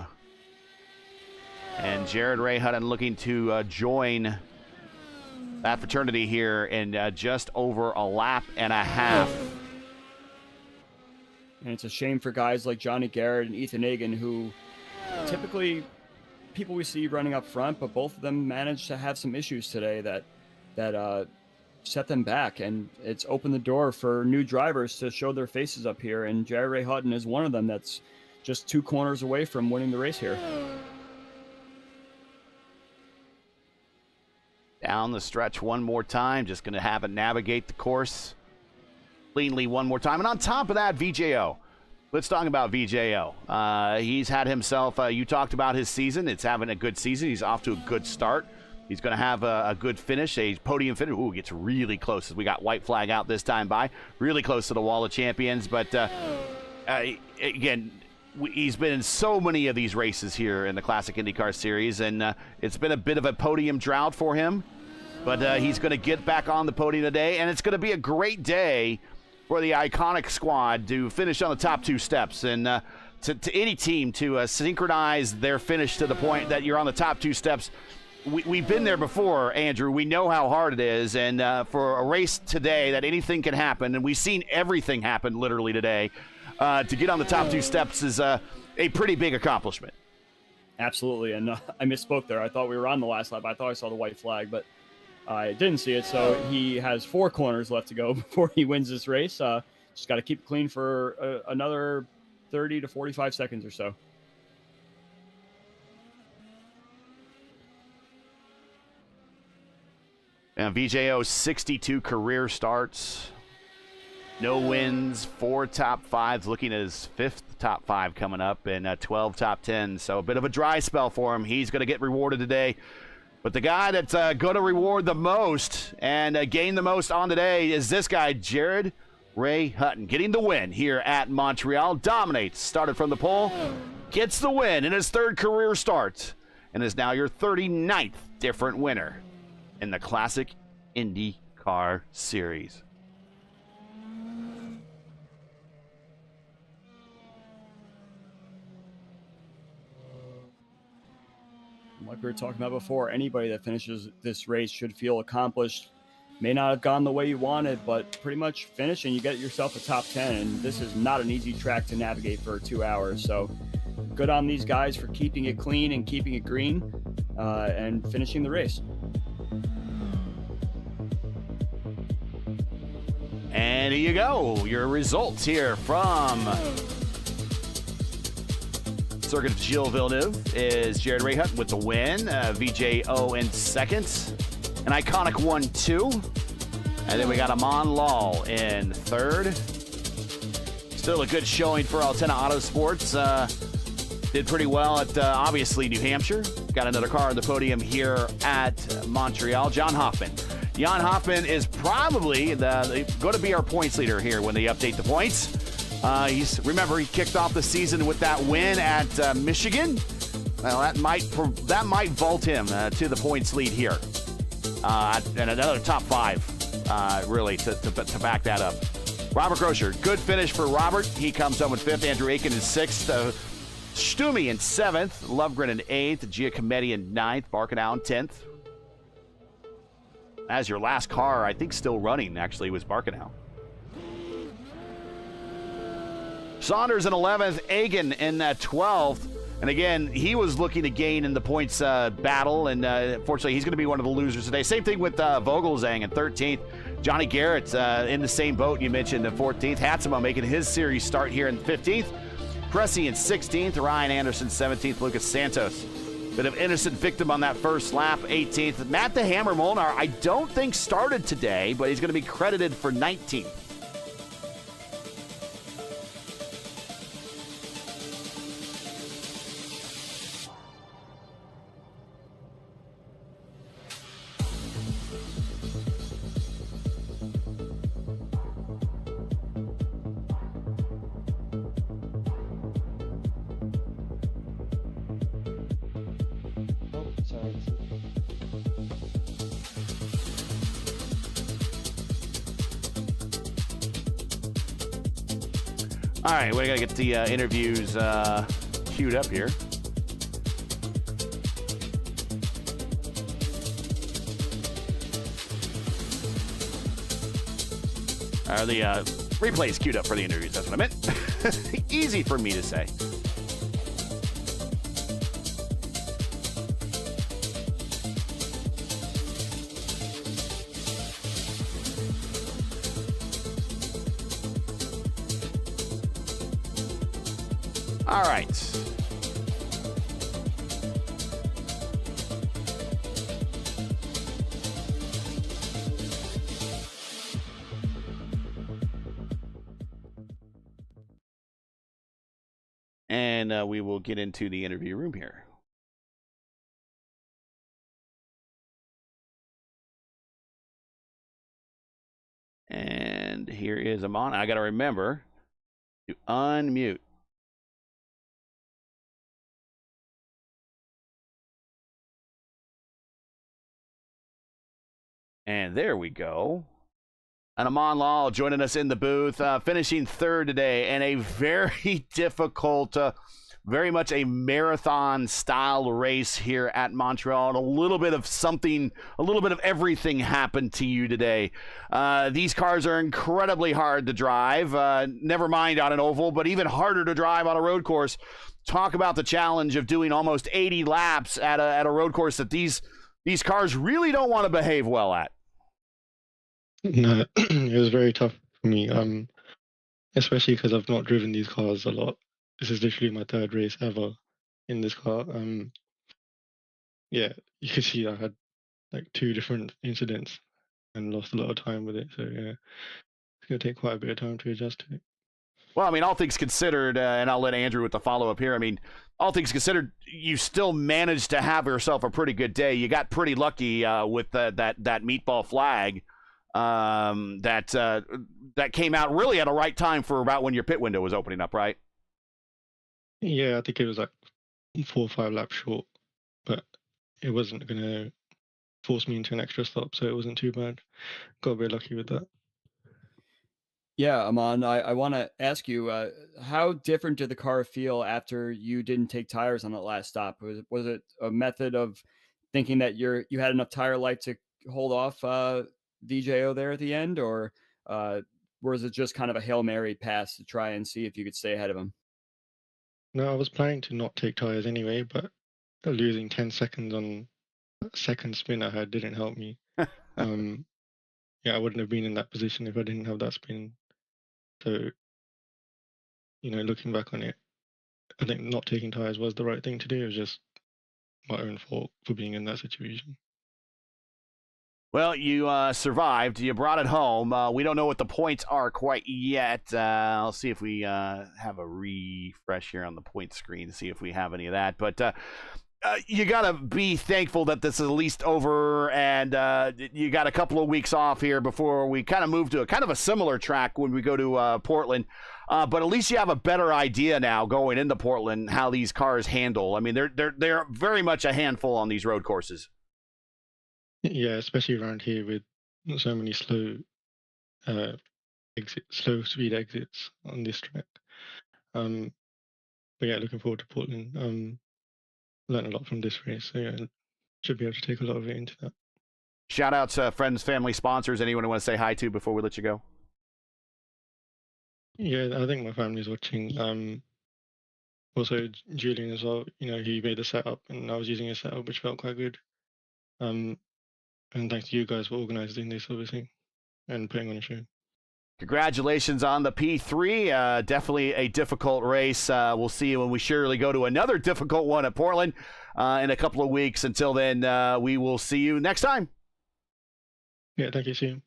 And Jared Ray Hutton looking to join that fraternity here in just over a lap and a half. And it's a shame for guys like Johnny Garrett and Ethan Egan, who typically people we see running up front, but both of them managed to have some issues today that set them back. And it's opened the door for new drivers to show their faces up here. And Jared Ray Hutton is one of them that's just 2 corners away from winning the race here. Down the stretch one more time. Just going to have it navigate the course cleanly one more time. And on top of that, VJO. Let's talk about VJO. He's had himself, you talked about his season. It's having a good season. He's off to a good start. He's going to have a good finish, a podium finish. Ooh, gets really close as we got white flag out this time by. Really close to the wall of champions. But, again, he's been in so many of these races here in the Classic IndyCar Series, and it's been a bit of a podium drought for him. But he's going to get back on the podium today, and it's going to be a great day for the iconic squad to finish on the top 2 steps. And to any team to synchronize their finish to the point that you're on the top 2 steps, we've been there before, Andrew. We know how hard it is, and for a race today that anything can happen, and we've seen everything happen literally today, to get on the top 2 steps is a pretty big accomplishment. Absolutely, and I misspoke there. I thought we were on the last lap. I thought I saw the white flag, but I didn't see it, so he has 4 corners left to go before he wins this race. Just got to keep clean for another 30 to 45 seconds or so. And VJO's 62 career starts. No wins, 4 top 5s, looking at his 5th top 5 coming up, and 12 top 10s. So a bit of a dry spell for him. He's going to get rewarded today. But the guy that's going to reward the most and gain the most on today is this guy, Jared Ray Hutton, getting the win here at Montreal. Dominates, started from the pole, gets the win in his 3rd career start, and is now your 39th different winner in the Classic IndyCar Series. Like we were talking about before, anybody that finishes this race should feel accomplished. May not have gone the way you wanted, but pretty much finish and you get yourself a top 10. And this is not an easy track to navigate for 2 hours. So good on these guys for keeping it clean and keeping it green and finishing the race. And here you go. Your results here from Circuit of Gilles Villeneuve is Jared Ray Hutton with the win. VJO in 2nd. an iconic 1-2. And then we got Amon Lal in third. Still a good showing for Altena Autosports. Did pretty well at, obviously, New Hampshire. Got another car on the podium here at Montreal. Jan Hoffman is probably going to be our points leader here when they update the points. Remember, he kicked off the season with that win at Michigan. Well, that might vault him to the points lead here, and another top five, really, to back that up. Robert Groscher, good finish for Robert. He comes home in fifth. Andrew Aiken in sixth. Stumi in seventh. Lovegren in eighth. Giacometti in ninth. Barkenau in 10th. As your last car, I think still running, actually, was Barkenau. Saunders in 11th. Egan in 12th. And again, he was looking to gain in the points battle, and unfortunately, he's going to be one of the losers today. Same thing with Vogelzang in 13th. Johnny Garrett in the same boat you mentioned in 14th. Hatsuma making his series start here in 15th. Cressy in 16th. Ryan Anderson 17th. Lucas Santos, bit of innocent victim on that first lap, 18th. Matt the Hammer Molnar, I don't think started today, but he's going to be credited for 19th. All right, we gotta get the interviews queued up here. The replays queued up for the interviews, that's what I meant. Easy for me to say. All right. And we will get into the interview room here. And here is Amon. I got to remember to unmute. And there we go. And Amon Lal joining us in the booth, finishing third today, and a very difficult, very much a marathon-style race here at Montreal. And a little bit of everything happened to you today. These cars are incredibly hard to drive, never mind on an oval, but even harder to drive on a road course. Talk about the challenge of doing almost 80 laps at a road course that these cars really don't want to behave well at. No, it was very tough for me, especially because I've not driven these cars a lot. This is literally my third race ever in this car. Yeah, you can see I had like 2 different incidents and lost a lot of time with it. So yeah, it's gonna take quite a bit of time to adjust to it. Well, I mean, all things considered, and I'll let Andrew with the follow-up here. I mean, all things considered, you still managed to have yourself a pretty good day. You got pretty lucky with that meatball flag that came out really at a right time for about when your pit window was opening up, right? Yeah, I think it was like 4 or 5 laps short, but it wasn't gonna force me into an extra stop, so it wasn't too bad. Got a bit lucky with that. Yeah, Amon, I want to ask you, how different did the car feel after you didn't take tires on that last stop? Was it a method of thinking that you had enough tire life to hold off DJO there at the end, or was it just kind of a Hail Mary pass to try and see if you could stay ahead of him? No, I was planning to not take tires anyway, but losing 10 seconds on that second spin I had didn't help me. Yeah, I wouldn't have been in that position if I didn't have that spin. So, looking back on it, I think not taking tires was the right thing to do. It was just my own fault for being in that situation. Well, you survived. You brought it home. We don't know what the points are quite yet. I'll see if we have a refresh here on the point screen to see if we have any of that. But you got to be thankful that this is at least over, and you got a couple of weeks off here before we kind of move to a kind of a similar track when we go to Portland. But at least you have a better idea now going into Portland how these cars handle. I mean, they're very much a handful on these road courses. Yeah, especially around here with so many slow slow speed exits on this track. But yeah, looking forward to Portland. Learned a lot from this race, so yeah, should be able to take a lot of it into that. Shout out to friends, family, sponsors. Anyone you want to say hi to before we let you go? Yeah, I think my family's watching. Also Julian as well. You know, he made the setup, and I was using his setup, which felt quite good. And thanks to you guys for organising this, obviously, and putting on a show. Congratulations on the P3. Definitely a difficult race. We'll see you when we surely go to another difficult one at Portland in a couple of weeks. Until then, we will see you next time. Yeah, thank you. See you.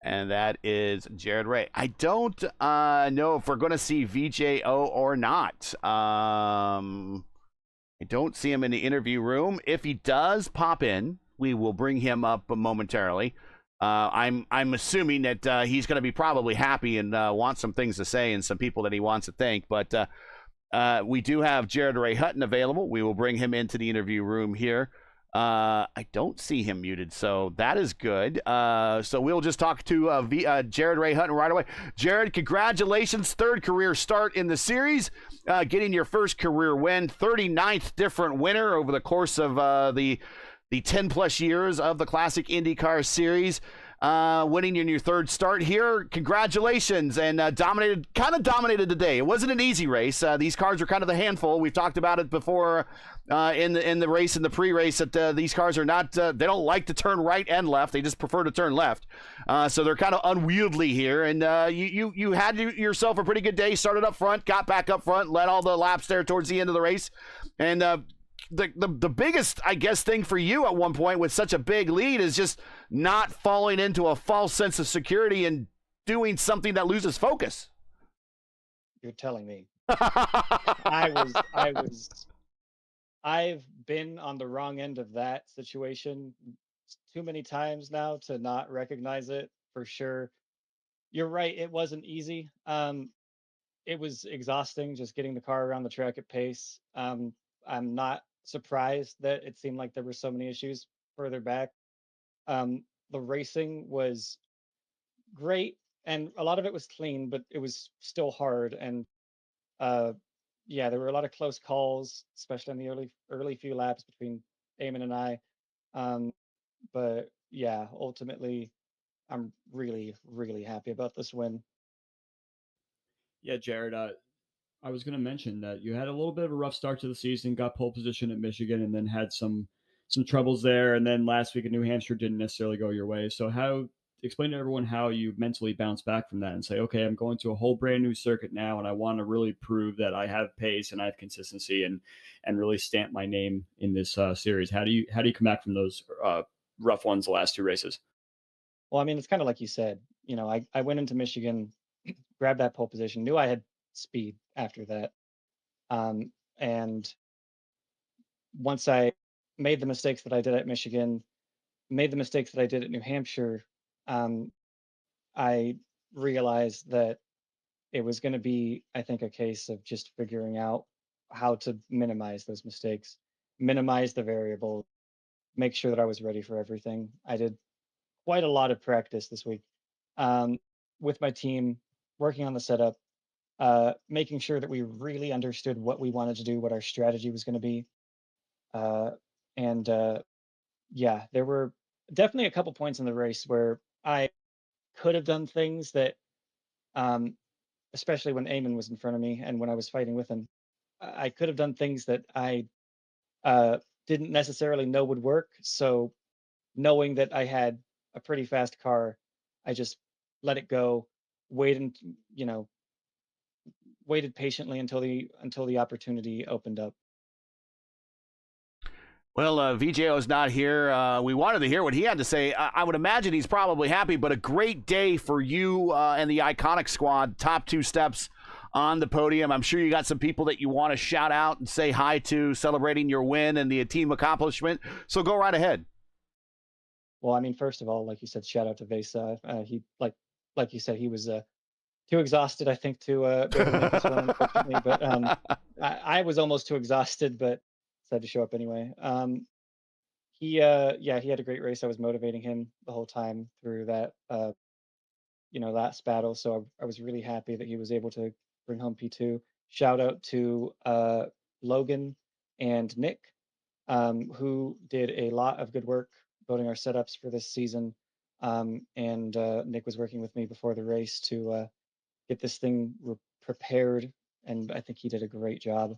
And that is Jared Ray. I don't know if we're going to see VJO or not. I don't see him in the interview room. If he does pop in, we will bring him up momentarily. I'm assuming that he's going to be probably happy and want some things to say and some people that he wants to thank. But we do have Jared Ray Hutton available. We will bring him into the interview room here. I don't see him muted, so that is good. So we'll just talk to Jared Ray Hutton right away. Jared, congratulations. Third career start in the series, getting your first career win, 39th different winner over the course of the 10-plus years of the classic IndyCar Series. Winning in your third start here. Congratulations, and dominated today. It wasn't an easy race. These cars are kind of the handful. We've talked about it before in the race, in the pre-race, that these cars are not, they don't like to turn right and left. They just prefer to turn left. So they're kind of unwieldy here, and you had yourself a pretty good day. Started up front, got back up front, led all the laps there towards the end of the race, and the biggest, I guess, thing for you at one point with such a big lead is just not falling into a false sense of security and doing something that loses focus. You're telling me. I've been on the wrong end of that situation too many times now to not recognize it, for sure. You're right, it wasn't easy. It was exhausting just getting the car around the track at pace. I'm not surprised that it seemed like there were so many issues further back. The racing was great, and a lot of it was clean, but it was still hard. And yeah, there were a lot of close calls, especially in the early few laps between Eamon and I. But yeah, ultimately, I'm really, really happy about this win. Yeah, Jared, I was going to mention that you had a little bit of a rough start to the season, got pole position at Michigan, and then had some troubles there. And then last week in New Hampshire didn't necessarily go your way. So explain to everyone how you mentally bounce back from that and say, okay, I'm going to a whole brand new circuit now, and I want to really prove that I have pace and I have consistency and really stamp my name in this series. How do you come back from those rough ones the last two races? Well, I mean, it's kind of like you said. You know, I went into Michigan, grabbed that pole position, knew I had speed after that. And once I made the mistakes that I did at Michigan, made the mistakes that I did at New Hampshire, I realized that it was going to be, I think, a case of just figuring out how to minimize those mistakes, minimize the variable, make sure that I was ready for everything. I did quite a lot of practice this week with my team, working on the setup, making sure that we really understood what we wanted to do, what our strategy was going to be. And yeah, there were definitely a couple points in the race where I could have done things that, especially when Eamon was in front of me and when I was fighting with him, I could have done things that I didn't necessarily know would work. So knowing that I had a pretty fast car, I just let it go, waited patiently until the opportunity opened up. Well, VJO's not here. We wanted to hear what he had to say. I would imagine he's probably happy, but a great day for you and the Iconic squad. Top 2 steps on the podium. I'm sure you got some people that you want to shout out and say hi to, celebrating your win and the team accomplishment. So go right ahead. Well, I mean, first of all, like you said, shout out to Vesa. He, like you said, he was too exhausted, I think, to be able to make this one, unfortunately. But I was almost too exhausted, but decided to show up anyway. He had a great race. I was motivating him the whole time through that, last battle. So I was really happy that he was able to bring home P2. Shout out to Logan and Nick, who did a lot of good work building our setups for this season. And Nick was working with me before the race to get this thing prepared, and I think he did a great job.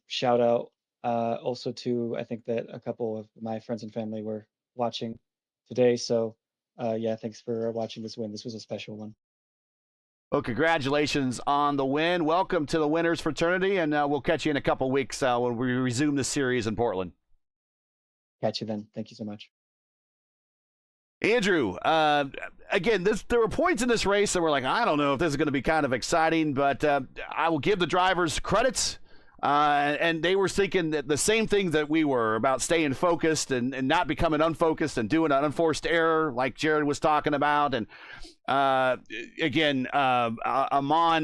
Shout out also to, I think that a couple of my friends and family were watching today. So thanks for watching this win. This was a special one. Well, congratulations on the win. Welcome to the winners fraternity, and we'll catch you in a couple weeks when we resume the series in Portland. Catch you then. Thank you so much. Andrew, again, there were points in this race that were like, I don't know if this is going to be kind of exciting, but I will give the drivers credits. And they were thinking that the same thing that we were, about staying focused and not becoming unfocused and doing an unforced error like Jared was talking about. And Amon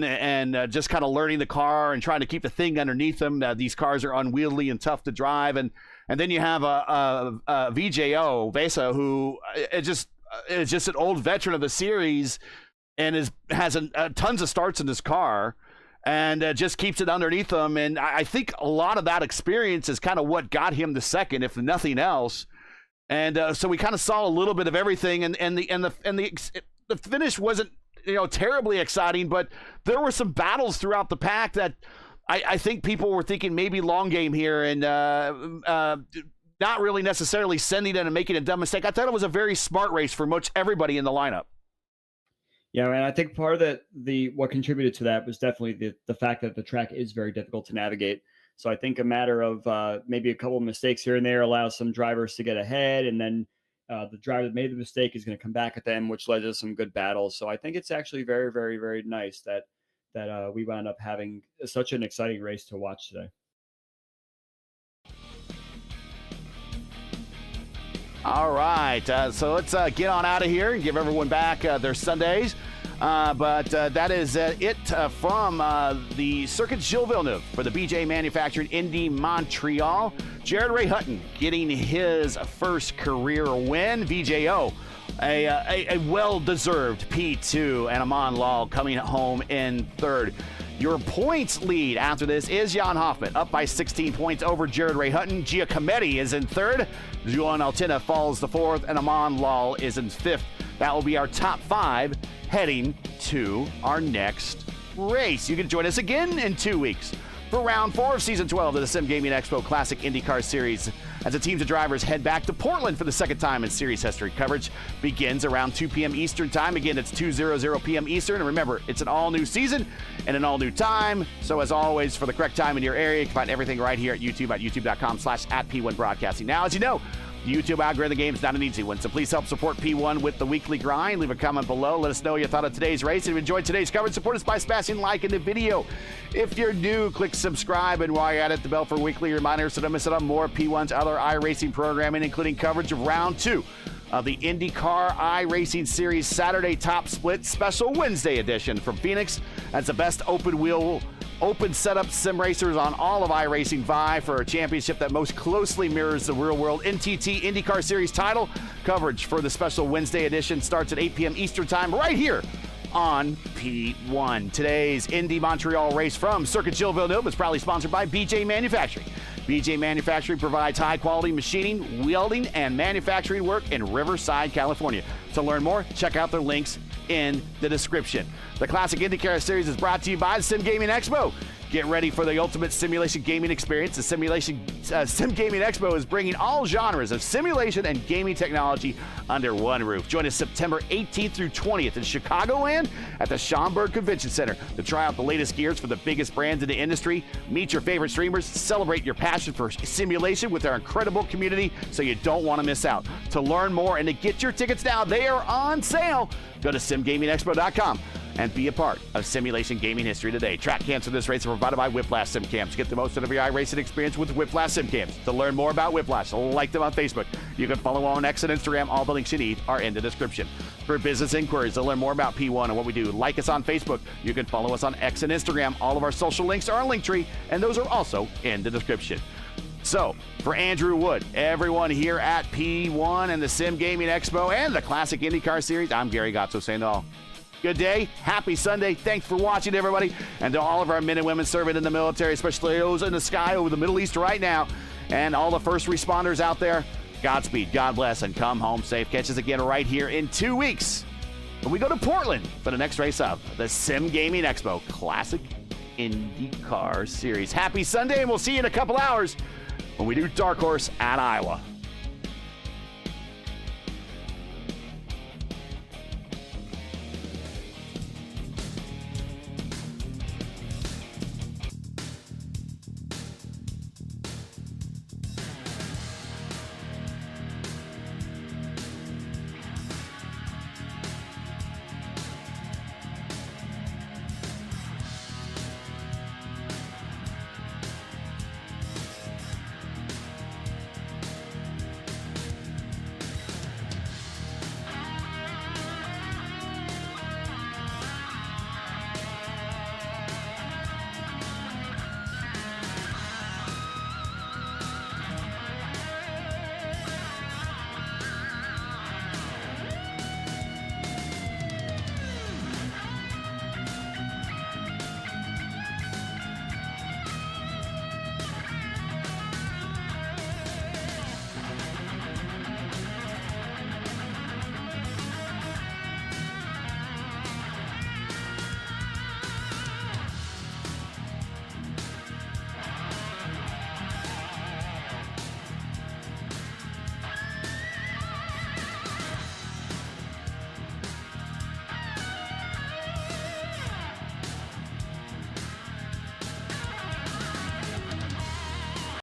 and just kind of learning the car and trying to keep the thing underneath them. These cars are unwieldy and tough to drive. And then you have a VJO, Vesa, who is just an old veteran of the series and has tons of starts in this car. And just keeps it underneath him. And I think a lot of that experience is kind of what got him the second, if nothing else. And so we kind of saw a little bit of everything. And the finish wasn't terribly exciting, but there were some battles throughout the pack that I think people were thinking maybe long game here and not really necessarily sending it and making a dumb mistake. I thought it was a very smart race for much everybody in the lineup. Yeah, and I think part of what contributed to that was definitely the fact that the track is very difficult to navigate. So I think a matter of maybe a couple of mistakes here and there allows some drivers to get ahead, and then the driver that made the mistake is going to come back at them, which led to some good battles. So I think it's actually very, very, very nice that we wound up having such an exciting race to watch today. All right, so let's get on out of here and give everyone back their Sundays. But that is it from the Circuit Gilles Villeneuve for the BJ Manufactured Indy Montreal. Jared Ray Hutton getting his first career win. VJO, a well-deserved P2, and Amon Lal coming home in third. Your points lead after this is Jan Hoffman, up by 16 points over Jared Ray Hutton. Giacometti is in third. Juan Altina falls to fourth, and Amon Lal is in fifth. That will be our top 5 heading to our next race. You can join us again in 2 weeks for round 4 of season 12 of the Sim Gaming Expo Classic IndyCar Series, as the teams of drivers head back to Portland for the second time in series history. Coverage begins around 2 p.m. Eastern time. Again, it's 2:00 p.m. Eastern. And remember, it's an all-new season and an all-new time. So as always, for the correct time in your area, you can find everything right here at YouTube at youtube.com/@P1 Broadcasting. Now, as you know, the YouTube algorithm game is not an easy one, so please help support P1 with the weekly grind. Leave a comment below. Let us know what you thought of today's race. If you enjoyed today's coverage, support us by smashing like in the video. If you're new, click subscribe, and while you're at it, the bell for weekly reminders so don't miss out on more P1's other iRacing programming, including coverage of round 2 of the IndyCar iRacing Series Saturday Top Split Special Wednesday edition from Phoenix. That's the best open setup sim racers on all of iRacing vie for a championship that most closely mirrors the real-world NTT IndyCar Series title. Coverage for the special Wednesday edition starts at 8 p.m. Eastern Time right here on P1. Today's Indy Montreal race from Circuit Gilles Villeneuve is proudly sponsored by BJ Manufacturing. BJ Manufacturing provides high-quality machining, welding, and manufacturing work in Riverside, California. To learn more, check out their links in the description. The Classic IndyCar Series is brought to you by the Sim Gaming Expo. Get ready for the ultimate simulation gaming experience. The Sim Gaming Expo is bringing all genres of simulation and gaming technology under one roof. Join us September 18th through 20th in Chicagoland at the Schaumburg Convention Center to try out the latest gears for the biggest brands in the industry, meet your favorite streamers, celebrate your passion for simulation with our incredible community so you don't want to miss out. To learn more and to get your tickets now, they are on sale. Go to simgamingexpo.com and be a part of simulation gaming history today. Track cams for this race are provided by Whiplash Sim Cams. Get the most out of your iRacing experience with Whiplash Sim Cams. To learn more about Whiplash, like them on Facebook. You can follow on X and Instagram. All the links you need are in the description. For business inquiries, to learn more about P1 and what we do, like us on Facebook. You can follow us on X and Instagram. All of our social links are on Linktree, and those are also in the description. So, for Andrew Wood, everyone here at P1 and the Sim Gaming Expo and the Classic IndyCar Series, I'm Gary Gatso saying all. Good day. Happy Sunday. Thanks for watching, everybody. And to all of our men and women serving in the military, especially those in the sky over the Middle East right now, and all the first responders out there, Godspeed, God bless, and come home safe. Catch us again right here in 2 weeks when we go to Portland for the next race of the Sim Gaming Expo Classic IndyCar Series. Happy Sunday, and we'll see you in a couple hours when we do Dark Horse at Iowa.